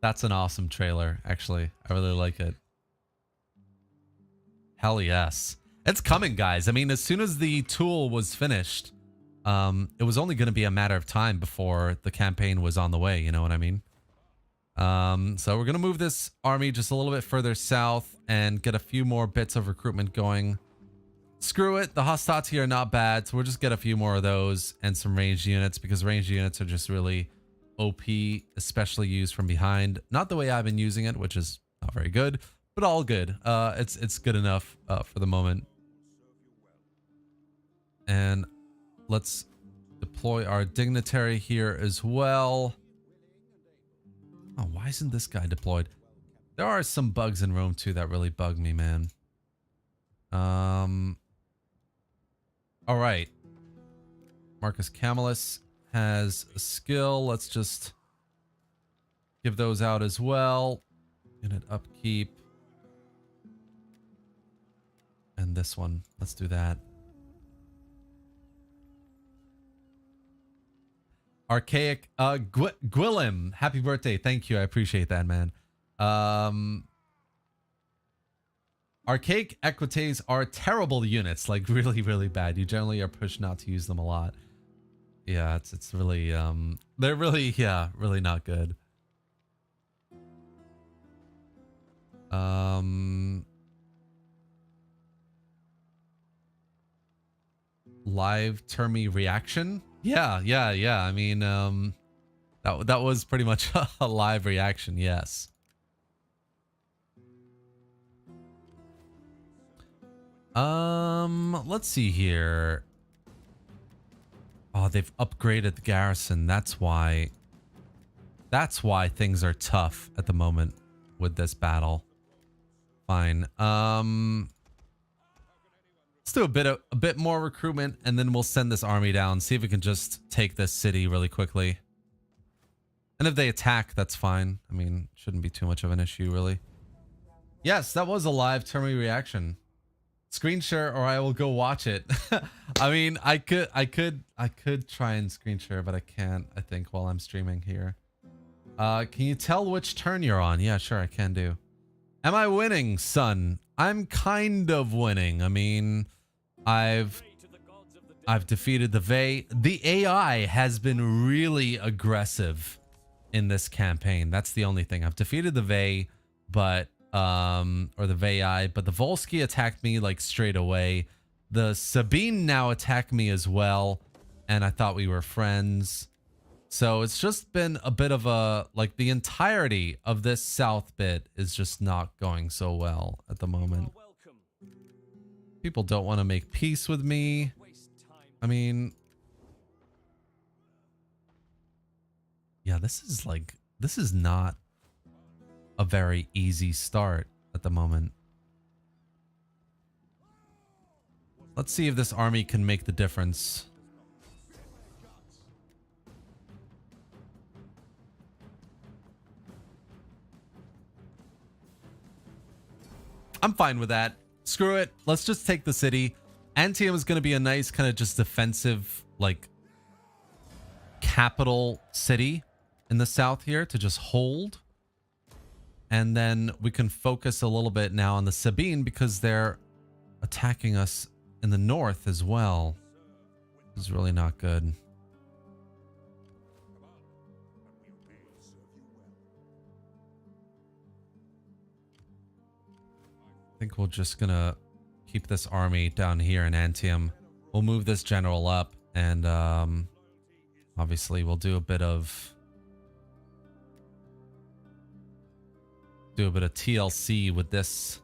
That's an awesome trailer, actually. I really like it. Hell yes. It's coming, guys. I mean, as soon as the tool was finished, it was only going to be a matter of time before the campaign was on the way, you know what I mean? So we're going to move this army just a little bit further south and get a few more bits of recruitment going. Screw it, the hostati are not bad, so we'll just get a few more of those and some ranged units, because ranged units are just really OP, especially used from behind. Not the way I've been using it, which is not very good, but all good. It's good enough for the moment. And let's deploy our dignitary here as well. Oh, why isn't this guy deployed? There are some bugs in Rome too that really bug me, man. All right. Marcus Camillus has a skill. Let's just give those out as well. Unit upkeep. And this one. Let's do that. Archaic Gwilym, happy birthday. Thank you. I appreciate that, man. Archaic Equites are terrible units, like really, really bad. You generally are pushed not to use them a lot. Yeah, it's really they're really, yeah, really not good. Live Termi reaction. Yeah. I mean, that was pretty much a live reaction. Yes. Let's see here. Oh, they've upgraded the garrison. That's why things are tough at the moment with this battle. Fine. Let's do a bit more recruitment, and then we'll send this army down, see if we can just take this city really quickly. And if they attack, that's fine. I mean, shouldn't be too much of an issue, really. Yes, that was a live Termi reaction. Screen share, or I will go watch it. I mean, I could try and screen share, but I can't, I think, while I'm streaming here. Can you tell which turn you're on? Yeah, sure, I can do. Am I winning, son? I'm kind of winning. I mean, I've defeated the Vey. The AI has been really aggressive in this campaign. That's the only thing. I've defeated the Vey, but or the Vei, but the Volsky attacked me like straight away. The Sabine now attacked me as well, and I thought we were friends. So it's just been a bit of a, like, the entirety of this south bit is just not going so well at the moment. People don't want to make peace with me. I mean, yeah, this is not a very easy start at the moment. Let's see if this army can make the difference. I'm fine with that. Screw it. Let's just take the city. Antium is going to be a nice kind of just defensive, like, capital city in the south here to just hold. And then we can focus a little bit now on the Sabine because they're attacking us in the north as well. This is really not good. I think we're just gonna keep this army down here in Antium. We'll move this general up, and obviously we'll do a bit of TLC with this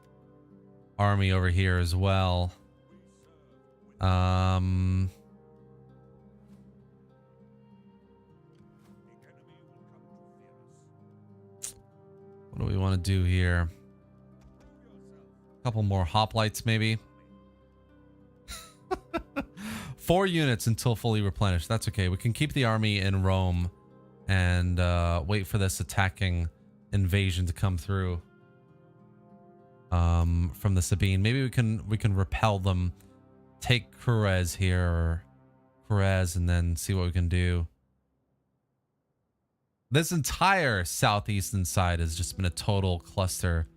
army over here as well. What do we want to do here? A couple more hoplites, maybe. 4 units until fully replenished. That's okay. We can keep the army in Rome and wait for this attacking invasion to come through from the Sabine. Maybe we can repel them, take Kurez here, or Kurez, and then see what we can do. This entire southeastern side has just been a total cluster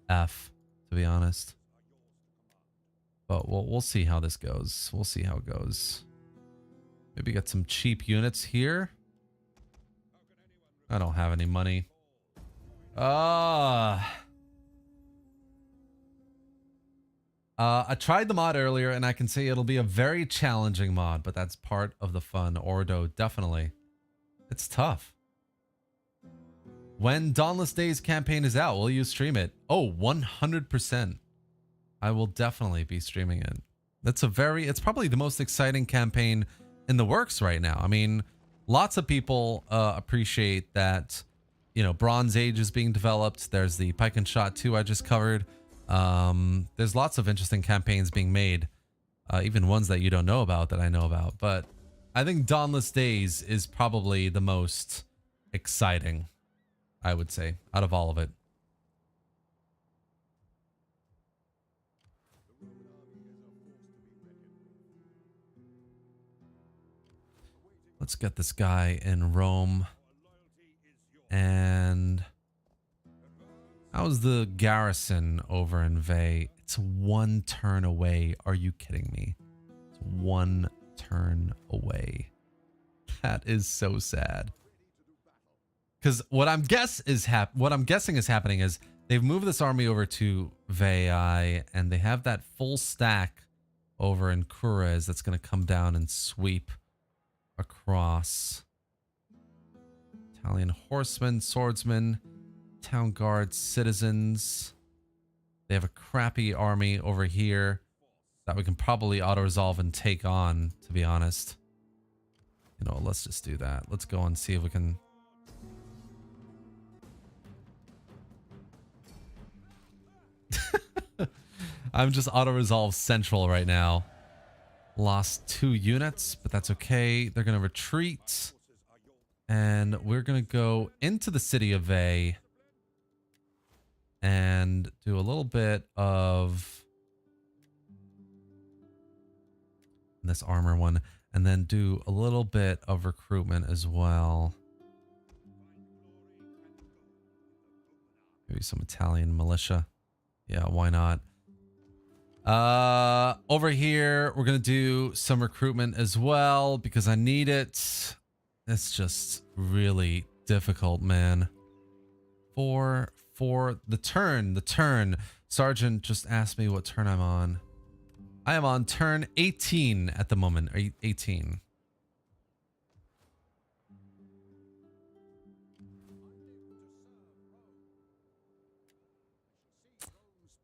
F, to be honest. But we'll see how this goes. We'll see how it goes. Maybe get some cheap units here. I don't have any money. I tried the mod earlier, and I can say it'll be a very challenging mod, but that's part of the fun. Ordo, definitely. It's tough. When Dauntless Days campaign is out, will you stream it? Oh, 100%. I will definitely be streaming it. It's probably the most exciting campaign in the works right now. I mean, lots of people appreciate that, you know, Bronze Age is being developed. There's the Pike and Shot 2 I just covered. There's lots of interesting campaigns being made, even ones that you don't know about that I know about. But I think Dauntless Days is probably the most exciting, I would say, out of all of it. Let's get this guy in Rome. And how's the garrison over in Veii? It's 1 turn away. Are you kidding me? It's 1 turn away. That is so sad. Because what I'm guessing is happening is they've moved this army over to Veii, and they have that full stack over in Kurez that's going to come down and sweep across. Italian horsemen, swordsmen, town guards, citizens. They have a crappy army over here that we can probably auto-resolve and take on, to be honest. You know, let's just do that. Let's go and see if we can... I'm just auto-resolve central right now. Lost 2 units, but that's okay. They're going to retreat. And we're going to go into the city of Veii and do a little bit of this armor one, and then do a little bit of recruitment as well. Maybe some Italian militia. Yeah, why not? Over here, we're going to do some recruitment as well because I need it. It's just really difficult, man. For the turn. Sergeant just asked me what turn I'm on. I am on turn 18 at the moment. 18.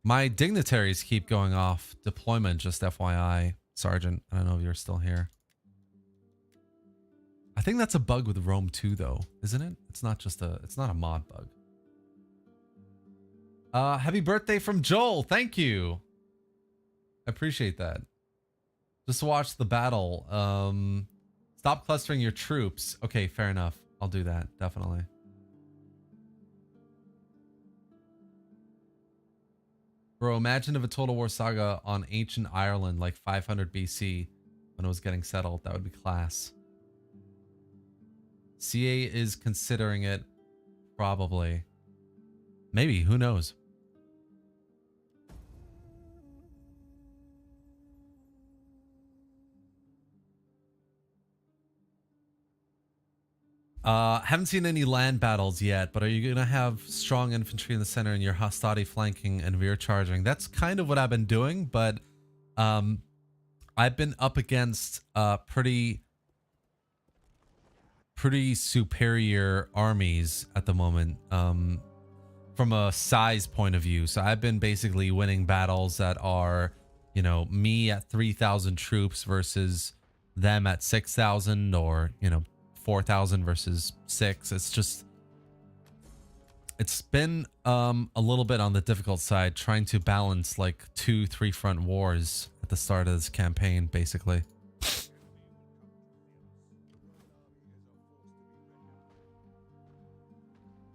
My dignitaries keep going off deployment, just FYI, Sergeant. I don't know if you're still here. I think that's a bug with Rome 2, though, isn't it? It's not a mod bug. Happy birthday from Joel. Thank you. I appreciate that. Just watch the battle. Stop clustering your troops. Okay, fair enough. I'll do that, definitely. Bro, imagine if a Total War saga on ancient Ireland like 500 BC when it was getting settled. That would be class. CA is considering it. Probably. Maybe. Who knows? Haven't seen any land battles yet, but are you going to have strong infantry in the center and your hostati flanking and rear charging? That's kind of what I've been doing, but I've been up against pretty superior armies at the moment from a size point of view. So I've been basically winning battles that are, you know, me at 3,000 troops versus them at 6,000, or, you know, 4,000 versus 6. It's it's been a little bit on the difficult side trying to balance like 2-3 front wars at the start of this campaign, basically.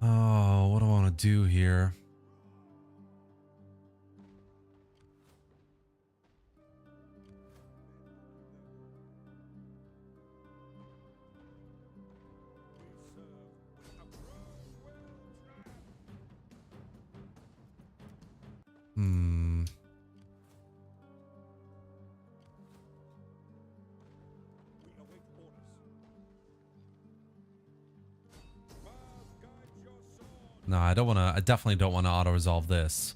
Oh, what do I want to do here? Hmm. We await orders. Mars guides your sword. No, I don't want to. I definitely don't want to auto-resolve this.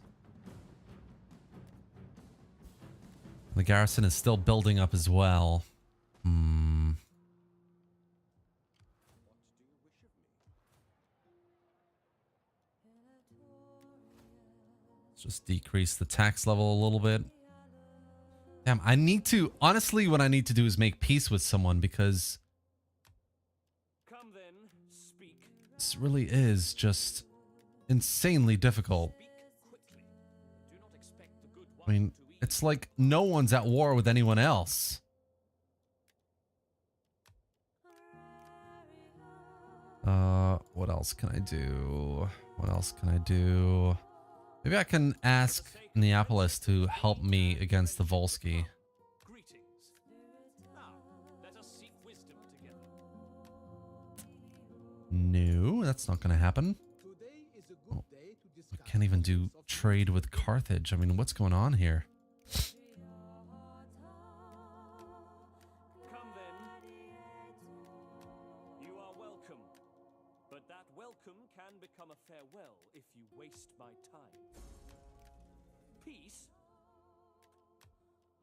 The garrison is still building up as well. Hmm. Let's just decrease the tax level a little bit. Damn, I need to... Honestly, what I need to do is make peace with someone because Come then, speak. this really is just insanely difficult. Speak quickly. Do not expect the good I mean, one to eat. it's like no one's at war with anyone else. What else can I do? What else can I do? Maybe I can ask Neapolis to help me against the Volsky. Greetings. Now, let us seek wisdom together. No, that's not going to happen. Today is a good day to I discuss can't even do topics of trade with Carthage. I mean, what's going on here? Come then. You are welcome. But that welcome can become a farewell if you waste my time. Peace?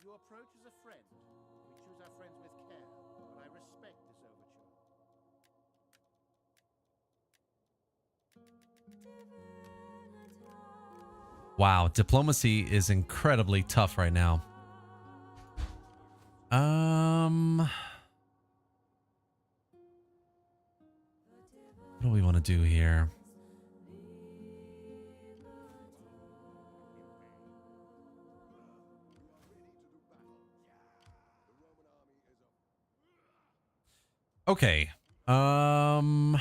You approach as a friend. We choose our friends with care, but I respect this overture. Wow, diplomacy is incredibly tough right now. What do we want to do here? Okay. Curse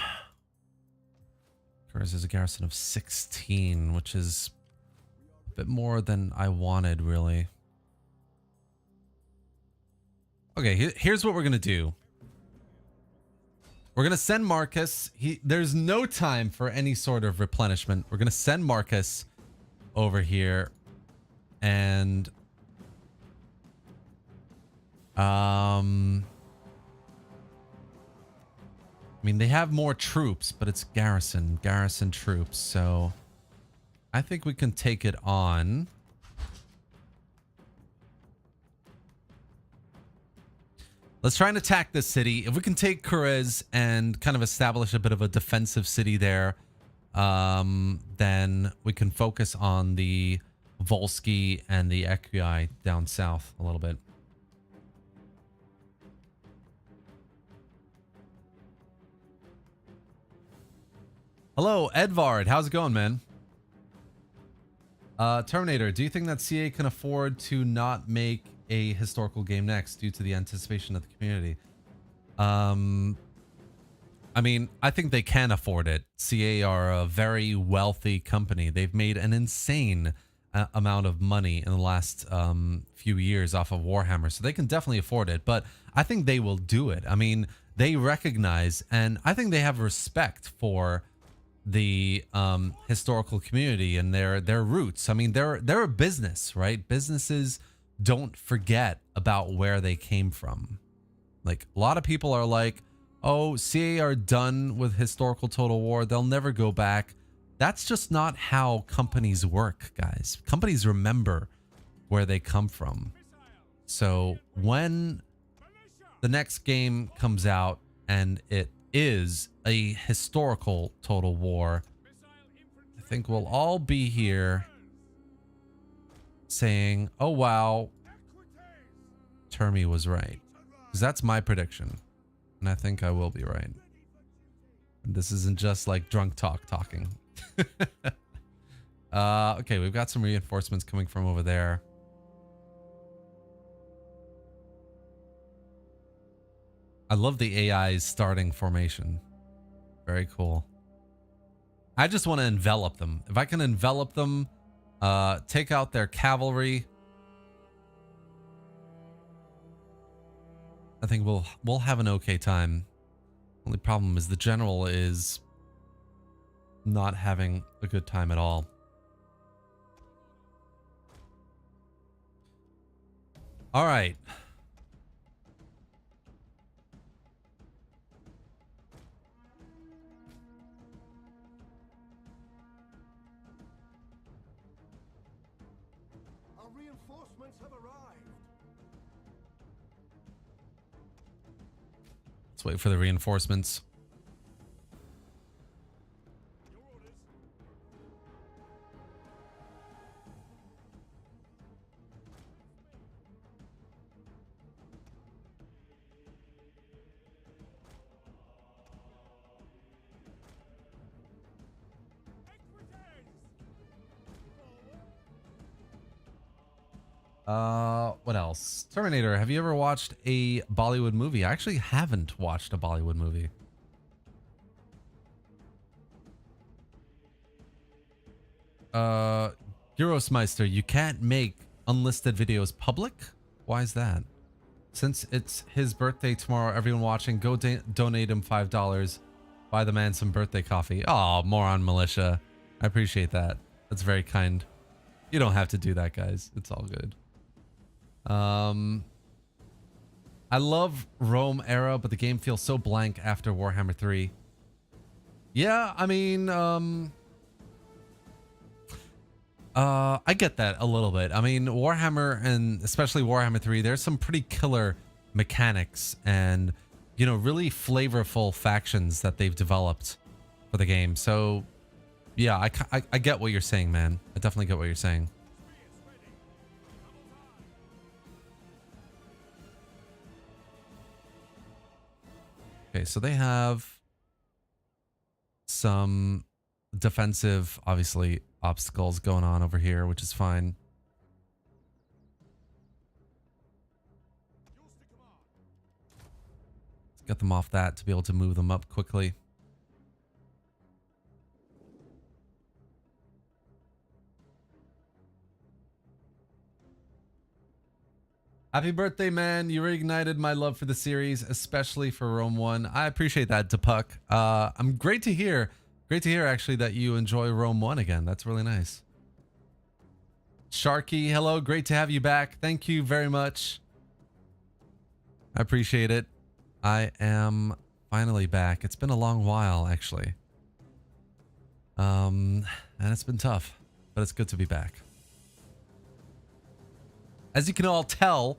is a garrison of 16, which is a bit more than I wanted, really. Okay, here's what we're gonna do. We're gonna send Marcus. There's no time for any sort of replenishment. We're gonna send Marcus over here, and I mean, they have more troops, but it's garrison troops, so I think we can take it on. Let's try and attack this city. If we can take Kurez and kind of establish a bit of a defensive city there, then we can focus on the Volsky and the Equi down south a little bit. Hello, Edvard. How's it going, man? Terminator, do you think that CA can afford to not make a historical game next due to the anticipation of the community? I mean, I think they can afford it. CA are a very wealthy company. They've made an insane amount of money in the last few years off of Warhammer, so they can definitely afford it. But I think they will do it. I mean, they recognize, and I think they have respect for the historical community and their roots. I mean, they're a business, right? Businesses don't forget about where they came from. Like, a lot of people are like, oh, CA are done with historical total war, they'll never go back. That's just not how companies work, guys. Companies remember where they come from. So when the next game comes out and it is a historical total war, I think we'll all be here saying, oh wow, Termi was right. Because that's my prediction. And I think I will be right. And this isn't just like drunk talking. Okay, we've got some reinforcements coming from over there. I love the AI's starting formation. Very cool. I just want to envelop them. If I can envelop them, take out their cavalry, I think we'll have an okay time. Only problem is the general is not having a good time at all. All right. Our reinforcements have arrived. Let's wait for the reinforcements. Your orders. What else? Terminator, have you ever watched a Bollywood movie? I actually haven't watched a Bollywood movie. Gyrosmeister, you can't make unlisted videos public? Why is that? Since it's his birthday tomorrow, everyone watching, go donate him $5. Buy the man some birthday coffee. Oh, moron militia. I appreciate that. That's very kind. You don't have to do that, guys. It's all good. I love Rome era, but the game feels so blank after Warhammer 3. Yeah, I mean, I get that a little bit. I mean, Warhammer, and especially Warhammer 3, there's some pretty killer mechanics and, you know, really flavorful factions that they've developed for the game. So, yeah, I get what you're saying, man. I definitely get what you're saying. Okay, so they have some defensive, obviously, obstacles going on over here, which is fine. Let's get them off that to be able to move them up quickly. Happy birthday, man. You reignited my love for the series, especially for Rome 1. I appreciate that, Depuck. I'm great to hear actually that you enjoy Rome 1 again. That's really nice. Sharky, hello. Great to have you back. Thank you very much. I appreciate it. I am finally back. It's been a long while, actually. And it's been tough, but it's good to be back. As you can all tell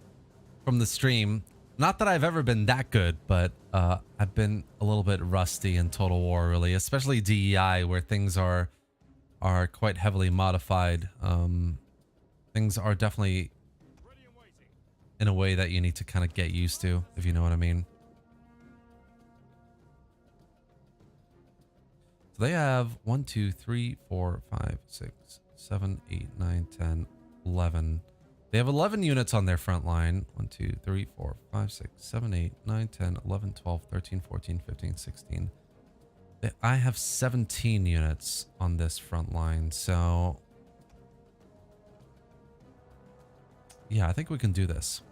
from the stream, not that I've ever been that good, but I've been a little bit rusty in Total War, really, especially DEI, where things are quite heavily modified. Things are definitely in a way that you need to kind of get used to, if you know what I mean. So they have 1, 2, 3, 4, 5, 6, 7, 8, 9, 10, 11. They have 11 units on their front line. 1, 2, 3, 4, 5, 6, 7, 8, 9, 10, 11, 12, 13, 14, 15, 16. I have 17 units on this front line. So, yeah, I think we can do this.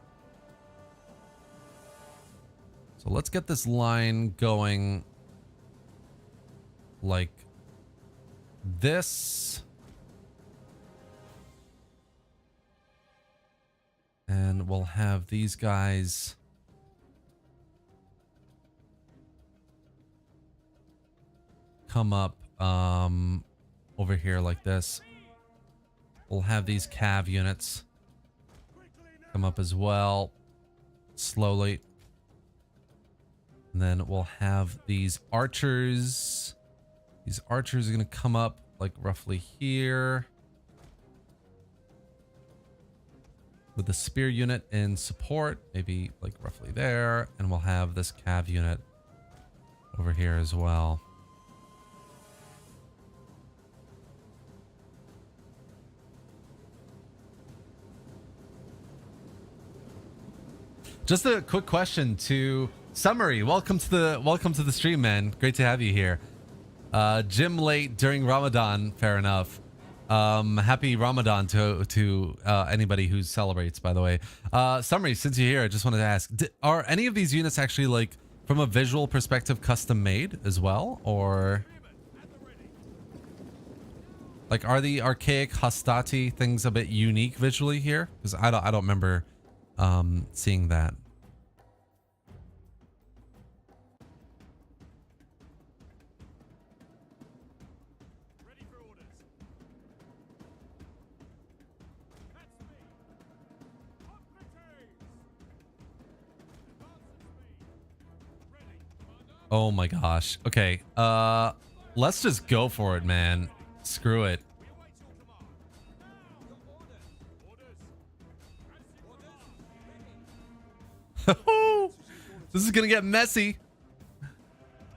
So let's get this line going like this. And we'll have these guys come up over here like this. We'll have these cav units come up as well, slowly. And then we'll have these archers. These archers are going to come up like roughly here, with the spear unit in support, maybe like roughly there. And we'll have this cav unit over here as well. Just a quick question to Summary. Welcome to the stream, man. Great to have you here. Gym late during Ramadan. Fair enough. Happy Ramadan to anybody who celebrates, by the way. Summary, since you're here, I just wanted to ask, are any of these units actually, like, from a visual perspective, custom made as well? Or like, are the archaic hastati things a bit unique visually here? Because I don't remember seeing that. Oh my gosh. Okay. Let's just go for it, man. Screw it. This is gonna get messy.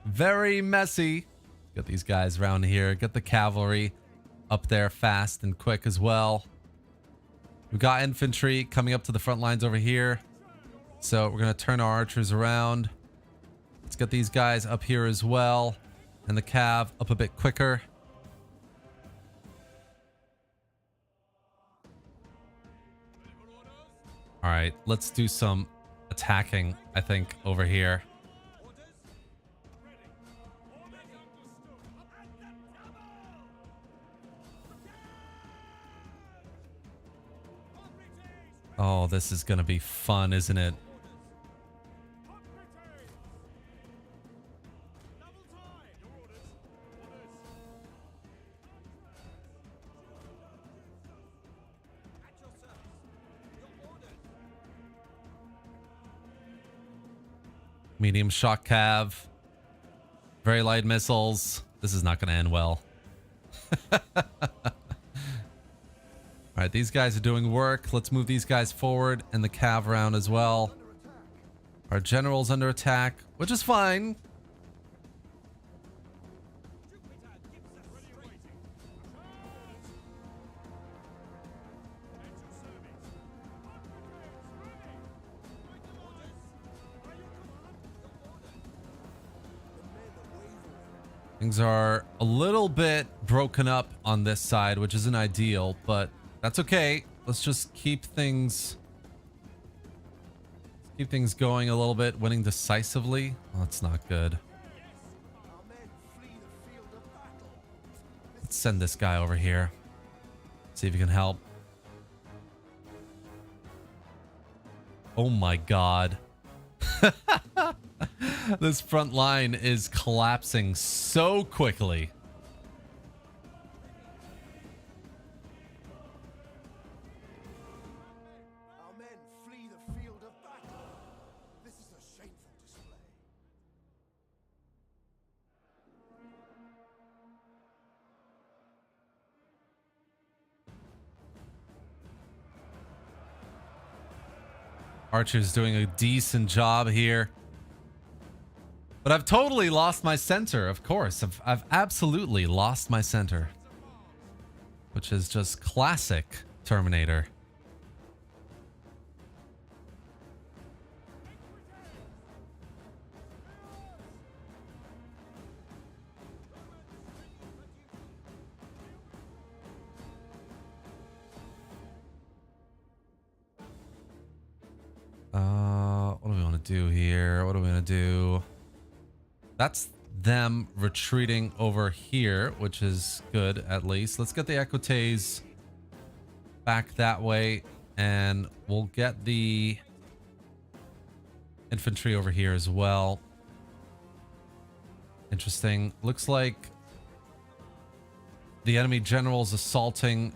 Very messy. Get these guys around here. Get the cavalry up there fast and quick as well. We've got infantry coming up to the front lines over here. So we're gonna turn our archers around. Let's get these guys up here as well. And the cav up a bit quicker. All right, let's do some attacking, I think, over here. Oh, this is gonna be fun, isn't it? Medium shock cav. Very light missiles. This is not going to end well. Alright, these guys are doing work. Let's move these guys forward and the cav around as well. Our general's under attack, which is fine. Things are a little bit broken up on this side, which isn't ideal, but that's okay. Let's just keep things going a little bit, winning decisively. Oh, that's not good. Let's send this guy over here. See if he can help. Oh my god. This front line is collapsing so quickly. Our men flee the field of battle. This is a shameful display. Archer's doing a decent job here. But I've totally lost my center, of course. I've absolutely lost my center. Which is just classic Terminator. What do we want to do here? What do we want to do? That's them retreating over here, which is good at least. Let's get the Equites back that way, and we'll get the infantry over here as well. Interesting. Looks like the enemy general's assaulting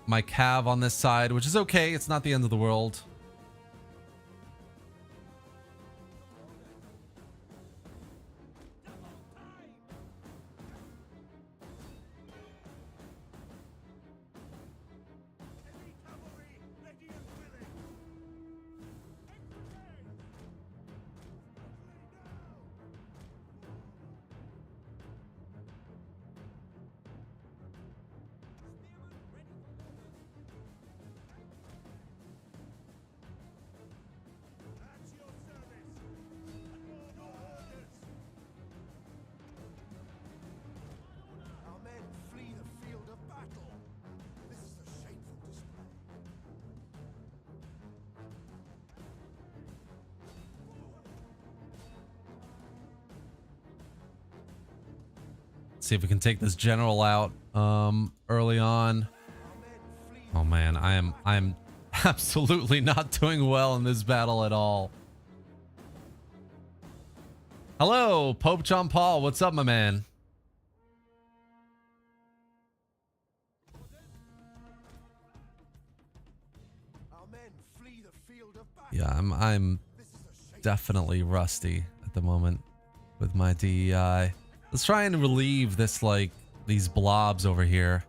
my cav on this side, which is okay. It's not the end of the world. See if we can take this general out early on. Oh man, I'm absolutely not doing well in this battle at all. Hello, Pope John Paul. What's up, my man? Yeah, I'm definitely rusty at the moment with my DEI. Let's try and relieve this, like, these blobs over here.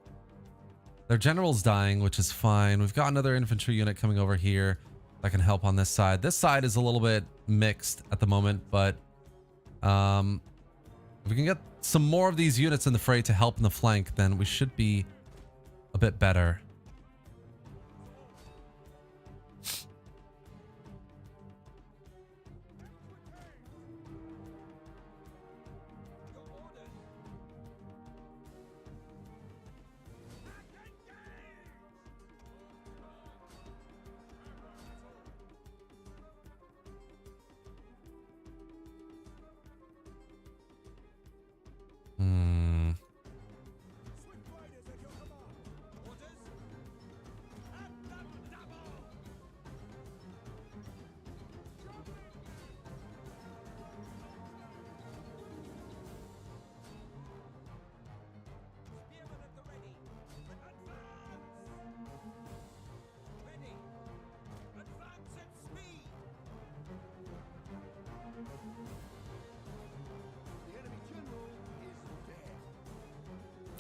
Their general's dying, which is fine. We've got another infantry unit coming over here that can help on this side. This side is a little bit mixed at the moment, but if we can get some more of these units in the fray to help in the flank, then we should be a bit better.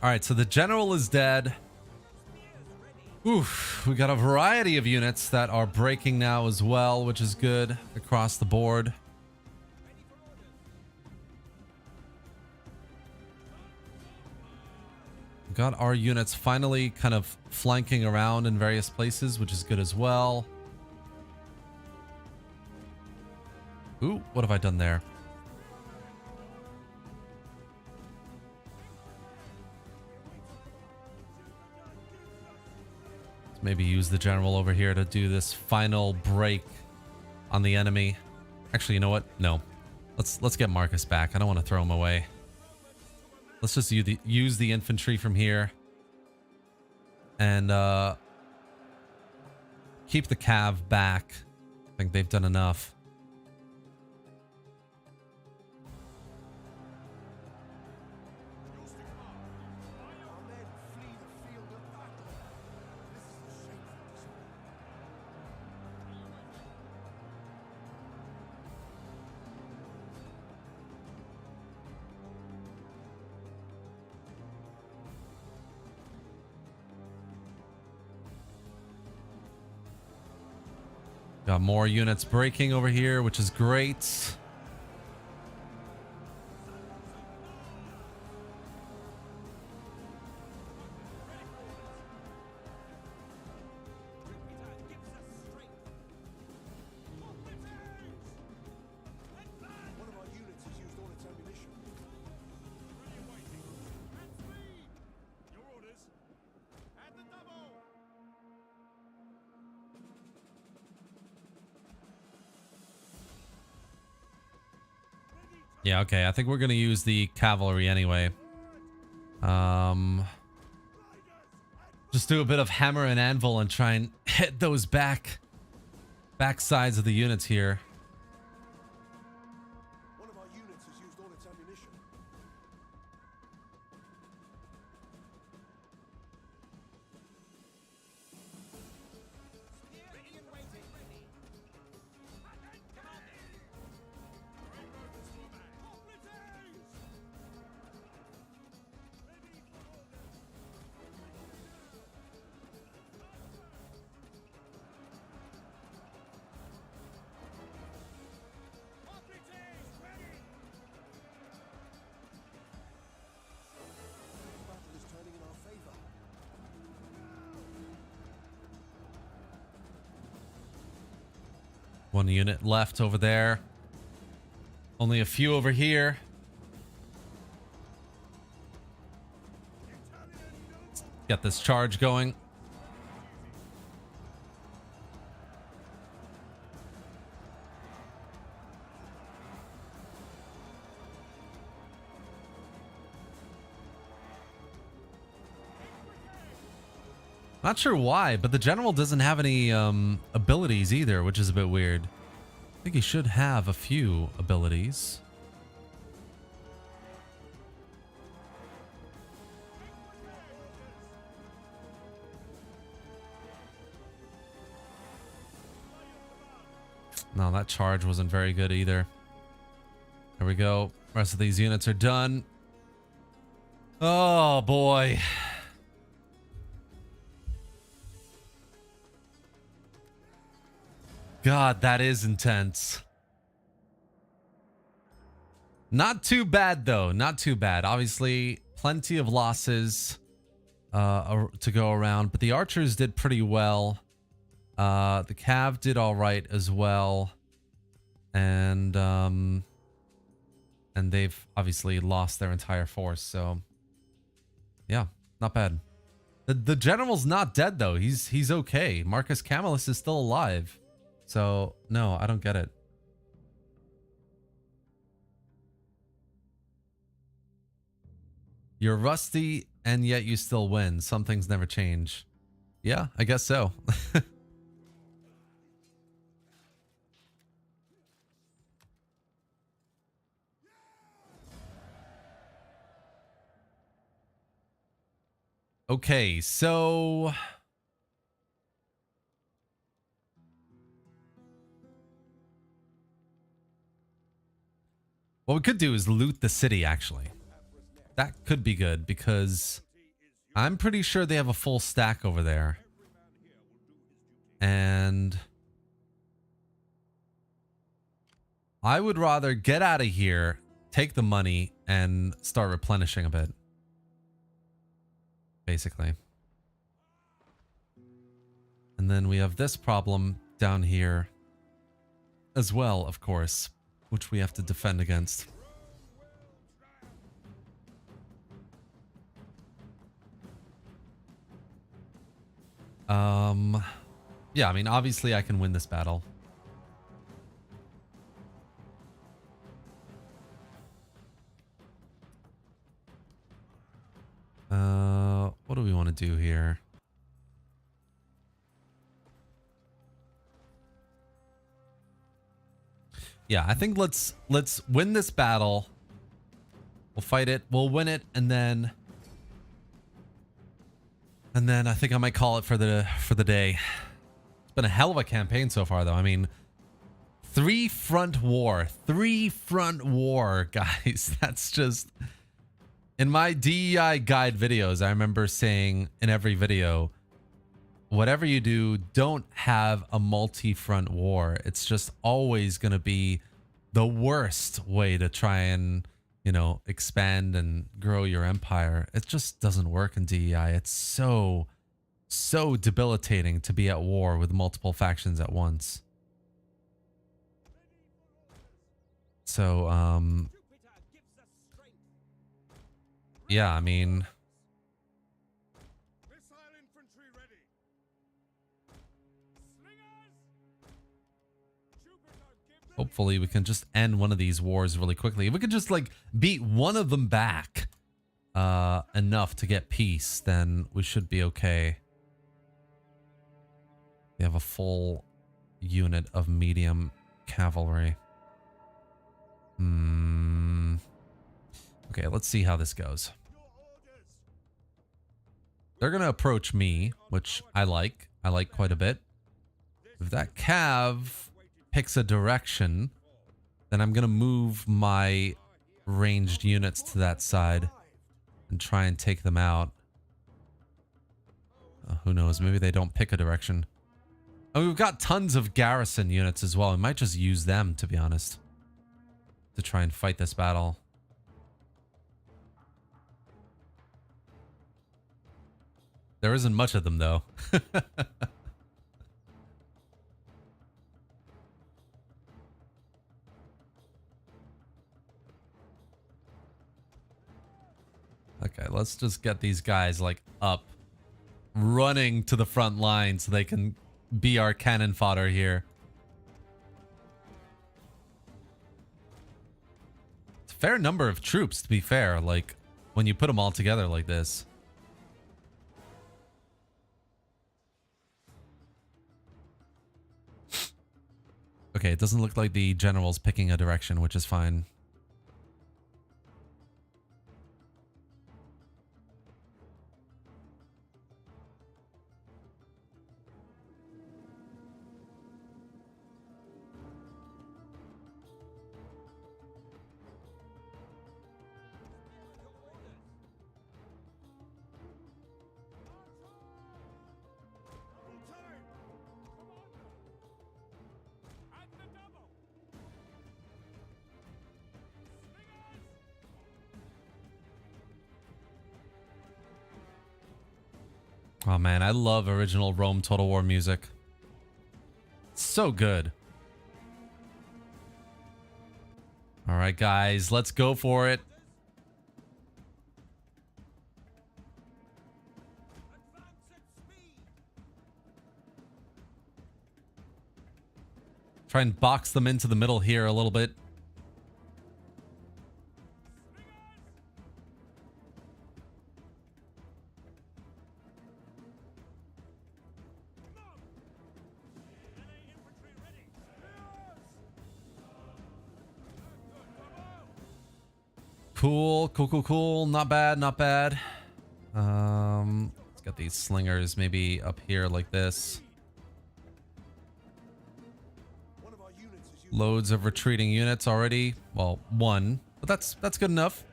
All right, so the general is dead. Oof, we got a variety of units that are breaking now as well, which is good across the board. Got our units finally kind of flanking around in various places, which is good as well. Ooh, what have I done there? Maybe use the general over here to do this final break on the enemy. Actually, you know what? No. Let's get Marcus back. I don't want to throw him away. Let's just use the infantry from here. And keep the cav back. I think they've done enough. Got more units breaking over here, which is great. Yeah, okay. I think we're going to use the cavalry anyway. Just do a bit of hammer and anvil and try and hit those back sides of the units here. One of our units has used all its ammunition. One unit left over there. Only a few over here. Let's get this charge going. Not sure why, but the general doesn't have any abilities either, which is a bit weird. I think he should have a few abilities. No, that charge wasn't very good either. There we go. Rest of these units are done. Oh boy. God, that is intense. Not too bad though. Not too bad. Obviously, plenty of losses to go around, but the archers did pretty well. The cav did all right as well, and they've obviously lost their entire force. So, yeah, not bad. The general's not dead though. He's okay. Marcus Camillus is still alive. So no, I don't get it. You're rusty and yet you still win. Some things never change. Yeah, I guess so. Okay, so what we could do is loot the city, actually. That could be good because I'm pretty sure they have a full stack over there. And I would rather get out of here, take the money, and start replenishing a bit. Basically. And then we have this problem down here as well, of course, which we have to defend against. Yeah, I mean, obviously I can win this battle. What do we want to do here? Yeah, I think let's win this battle. We'll fight it, we'll win it, and then I think I might call it for the day. It's been a hell of a campaign so far though. I mean, three front war, guys. That's just, in my DEI guide videos, I remember saying in every video, whatever you do, don't have a multi-front war. It's just always going to be the worst way to try and, you know, expand and grow your empire. It just doesn't work in DEI. It's so debilitating to be at war with multiple factions at once. So, yeah, I mean, hopefully we can just end one of these wars really quickly. If we could just like beat one of them back enough to get peace, then we should be okay. We have a full unit of medium cavalry. Okay, let's see how this goes. They're going to approach me, which I like. I like quite a bit. If that cav picks a direction, then I'm going to move my ranged units to that side and try and take them out. Who knows? Maybe they don't pick a direction. And we've got tons of garrison units as well. We might just use them, to be honest, to try and fight this battle. There isn't much of them, though. Okay, let's just get these guys, like, up, running to the front line so they can be our cannon fodder here. It's a fair number of troops, to be fair, like, when you put them all together like this. Okay, it doesn't look like the general's picking a direction, which is fine. Oh man, I love original Rome Total War music. So good. All right, guys, let's go for it. Try and box them into the middle here a little bit. Cool, cool, cool, cool. Not bad, not bad. Let's get these slingers maybe up here like this. Loads of retreating units already. Well, one, but that's good enough.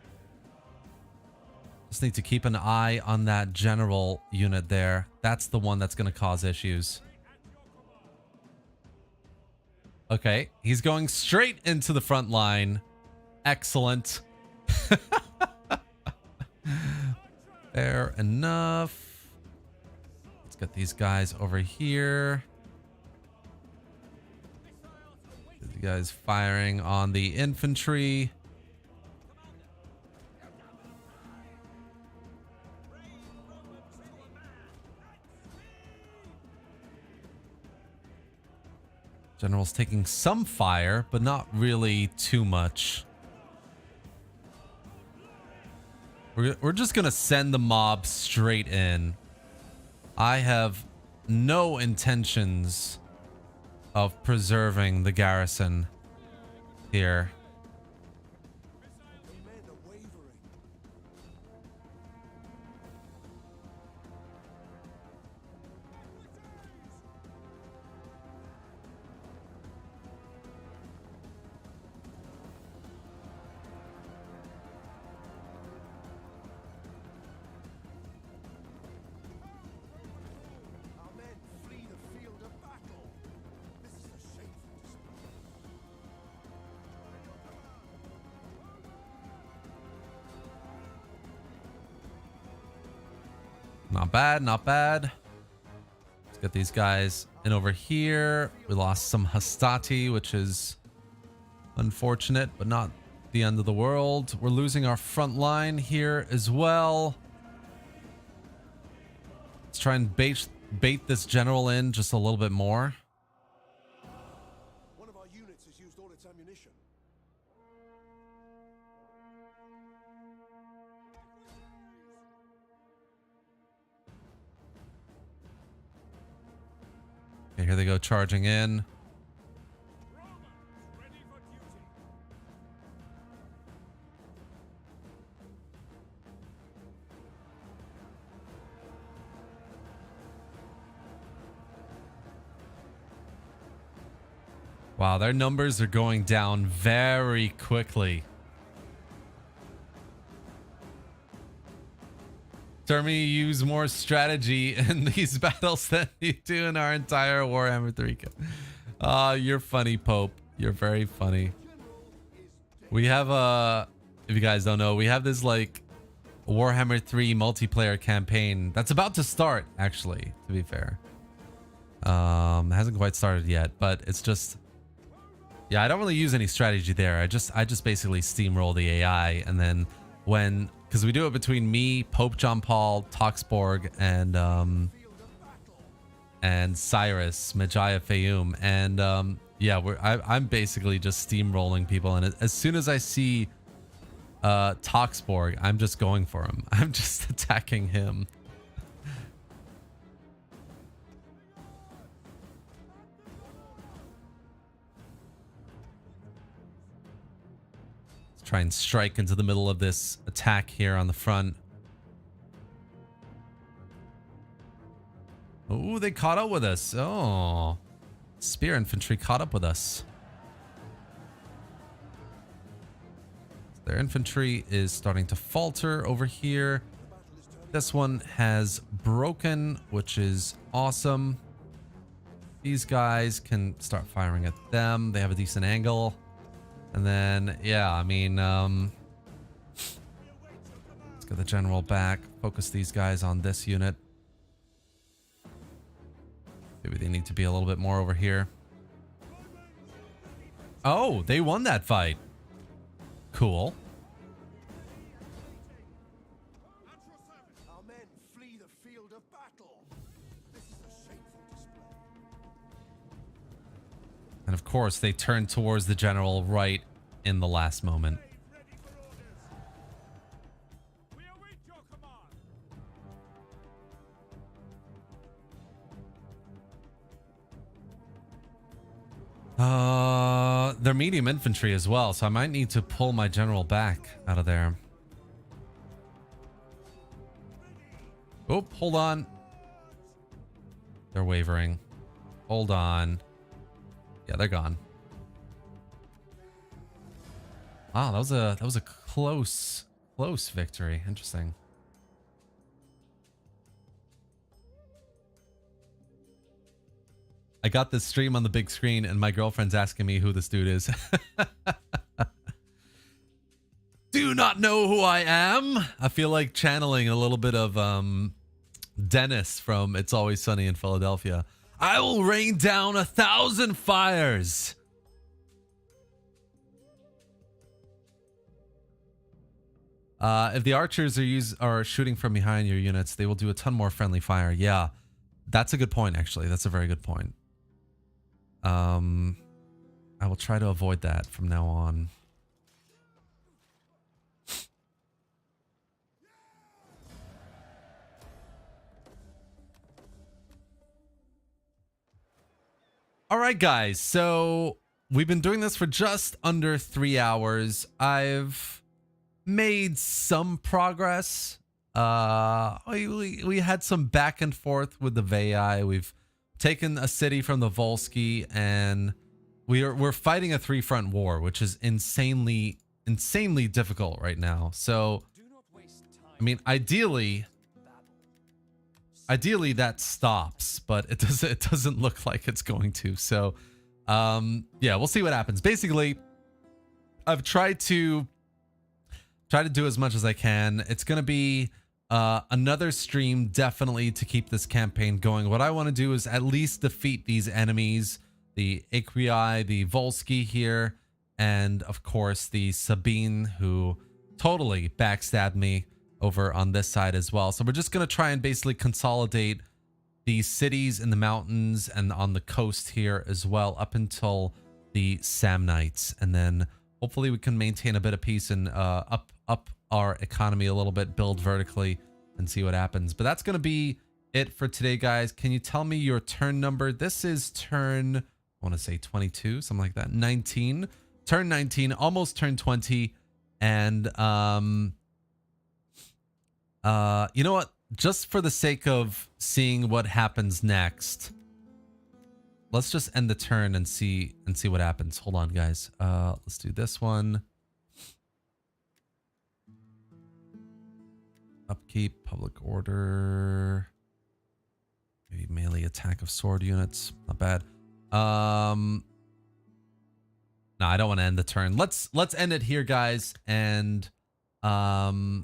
Just need to keep an eye on that general unit there. That's the one that's going to cause issues. Okay, he's going straight into the front line. Excellent. Fair enough. Let's get these guys over here. These guys firing on the infantry. General's taking some fire, but not really too much. We're just gonna send the mob straight in. I have no intentions of preserving the garrison here. Not bad, not bad. Let's get these guys in over here. We lost some Hastati, which is unfortunate, but not the end of the world. We're losing our front line here as well. Let's try and bait this general in just a little bit more. One of our units has used all its ammunition. Okay, here they go charging in. Wow, their numbers are going down very quickly. Termi, you use more strategy in these battles than you do in our entire Warhammer 3. You're funny, Pope. You're very funny. We have if you guys don't know, we have this like Warhammer 3 multiplayer campaign that's about to start, actually, to be fair. It hasn't quite started yet, but it's just, yeah, I don't really use any strategy there. I just basically steamroll the AI, and then because we do it between me, Pope John Paul, Toxborg, and Cyrus, Medjaya Fayum, and yeah, I'm basically just steamrolling people, and as soon as I see Toxborg, I'm just going for him. I'm just attacking him. Try and strike into the middle of this attack here on the front. Oh, they caught up with us. Oh, spear infantry caught up with us. Their infantry is starting to falter over here. This one has broken, which is awesome. These guys can start firing at them. They have a decent angle. And then, yeah, I mean, let's get the general back. Focus these guys on this unit. Maybe they need to be a little bit more over here. Oh, they won that fight. Cool. Our men flee the field of battle. This is a shameful display. And of course, they turn towards the general right in the last moment. Ready for orders. We await your command. They're medium infantry as well, so I might need to pull my general back out of there. Oh, hold on. They're wavering. Hold on. Yeah, they're gone. Wow, that was a close victory. Interesting. I got this stream on the big screen and my girlfriend's asking me who this dude is. Do you not know who I am? I feel like channeling a little bit of Dennis from It's Always Sunny in Philadelphia. I will rain down 1,000 fires. If the archers are shooting from behind your units, they will do a ton more friendly fire. Yeah, that's a good point, actually. That's a very good point. I will try to avoid that from now on. All right, guys. So we've been doing this for just under 3 hours. I've made some progress. We had some back and forth with the Veii. We've taken a city from the Volsky, and we're fighting a 3-front war, which is insanely difficult right now. So, I mean, ideally that stops, but it doesn't look like it's going to. So, yeah, we'll see what happens. Basically, I've tried to do as much as I can. It's going to be another stream, definitely, to keep this campaign going. What I want to do is at least defeat these enemies, the Equii, the Volsky here, and of course the Sabine, who totally backstabbed me over on this side as well. So we're just going to try and basically consolidate these cities in the mountains and on the coast here as well, up until the Samnites, and then hopefully we can maintain a bit of peace and up our economy a little bit, build vertically, and see what happens. But that's going to be it for today, guys. Can you tell me your turn number? This is turn, I want to say 22, something like that. 19. Turn 19, almost turn 20. And you know what? Just for the sake of seeing what happens next, let's just end the turn and see what happens. Hold on, guys. Let's do this one. Upkeep, public order. Maybe melee attack of sword units. Not bad. No, I don't want to end the turn. Let's end it here, guys. And I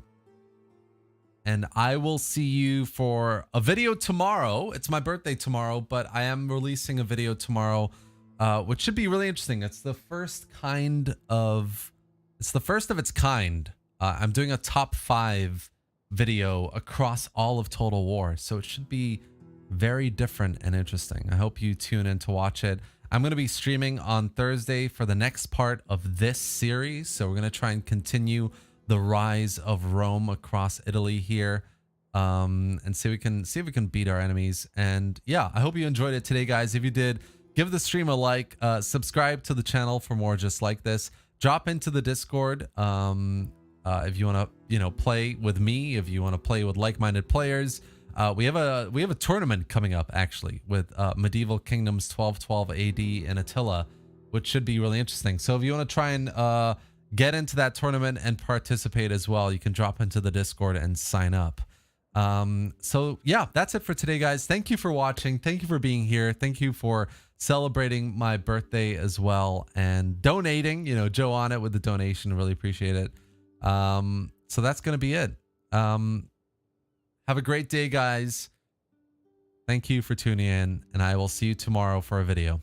will see you for a video tomorrow. It's my birthday tomorrow, but I am releasing a video tomorrow, which should be really interesting. It's the first of its kind. I'm doing a top 5 video across all of Total War, so it should be very different and interesting. I hope you tune in to watch it. I'm going to be streaming on Thursday for the next part of this series, so we're going to try and continue the rise of Rome across Italy here, and see if we can beat our enemies. And yeah, I hope you enjoyed it today, guys. If you did, give the stream a like, subscribe to the channel for more just like this. drop into the Discord. If you want to, you know, play with me, if you want to play with like-minded players, we have a tournament coming up actually with Medieval Kingdoms 1212 AD and Attila, which should be really interesting. So if you want to try and get into that tournament and participate as well, you can drop into the Discord and sign up. So yeah, that's it for today, guys. Thank you for watching. Thank you for being here. Thank you for celebrating my birthday as well and donating, you know, Joe on it with the donation. Really appreciate it. So that's going to be it. Have a great day, guys. Thank you for tuning in, and I will see you tomorrow for a video.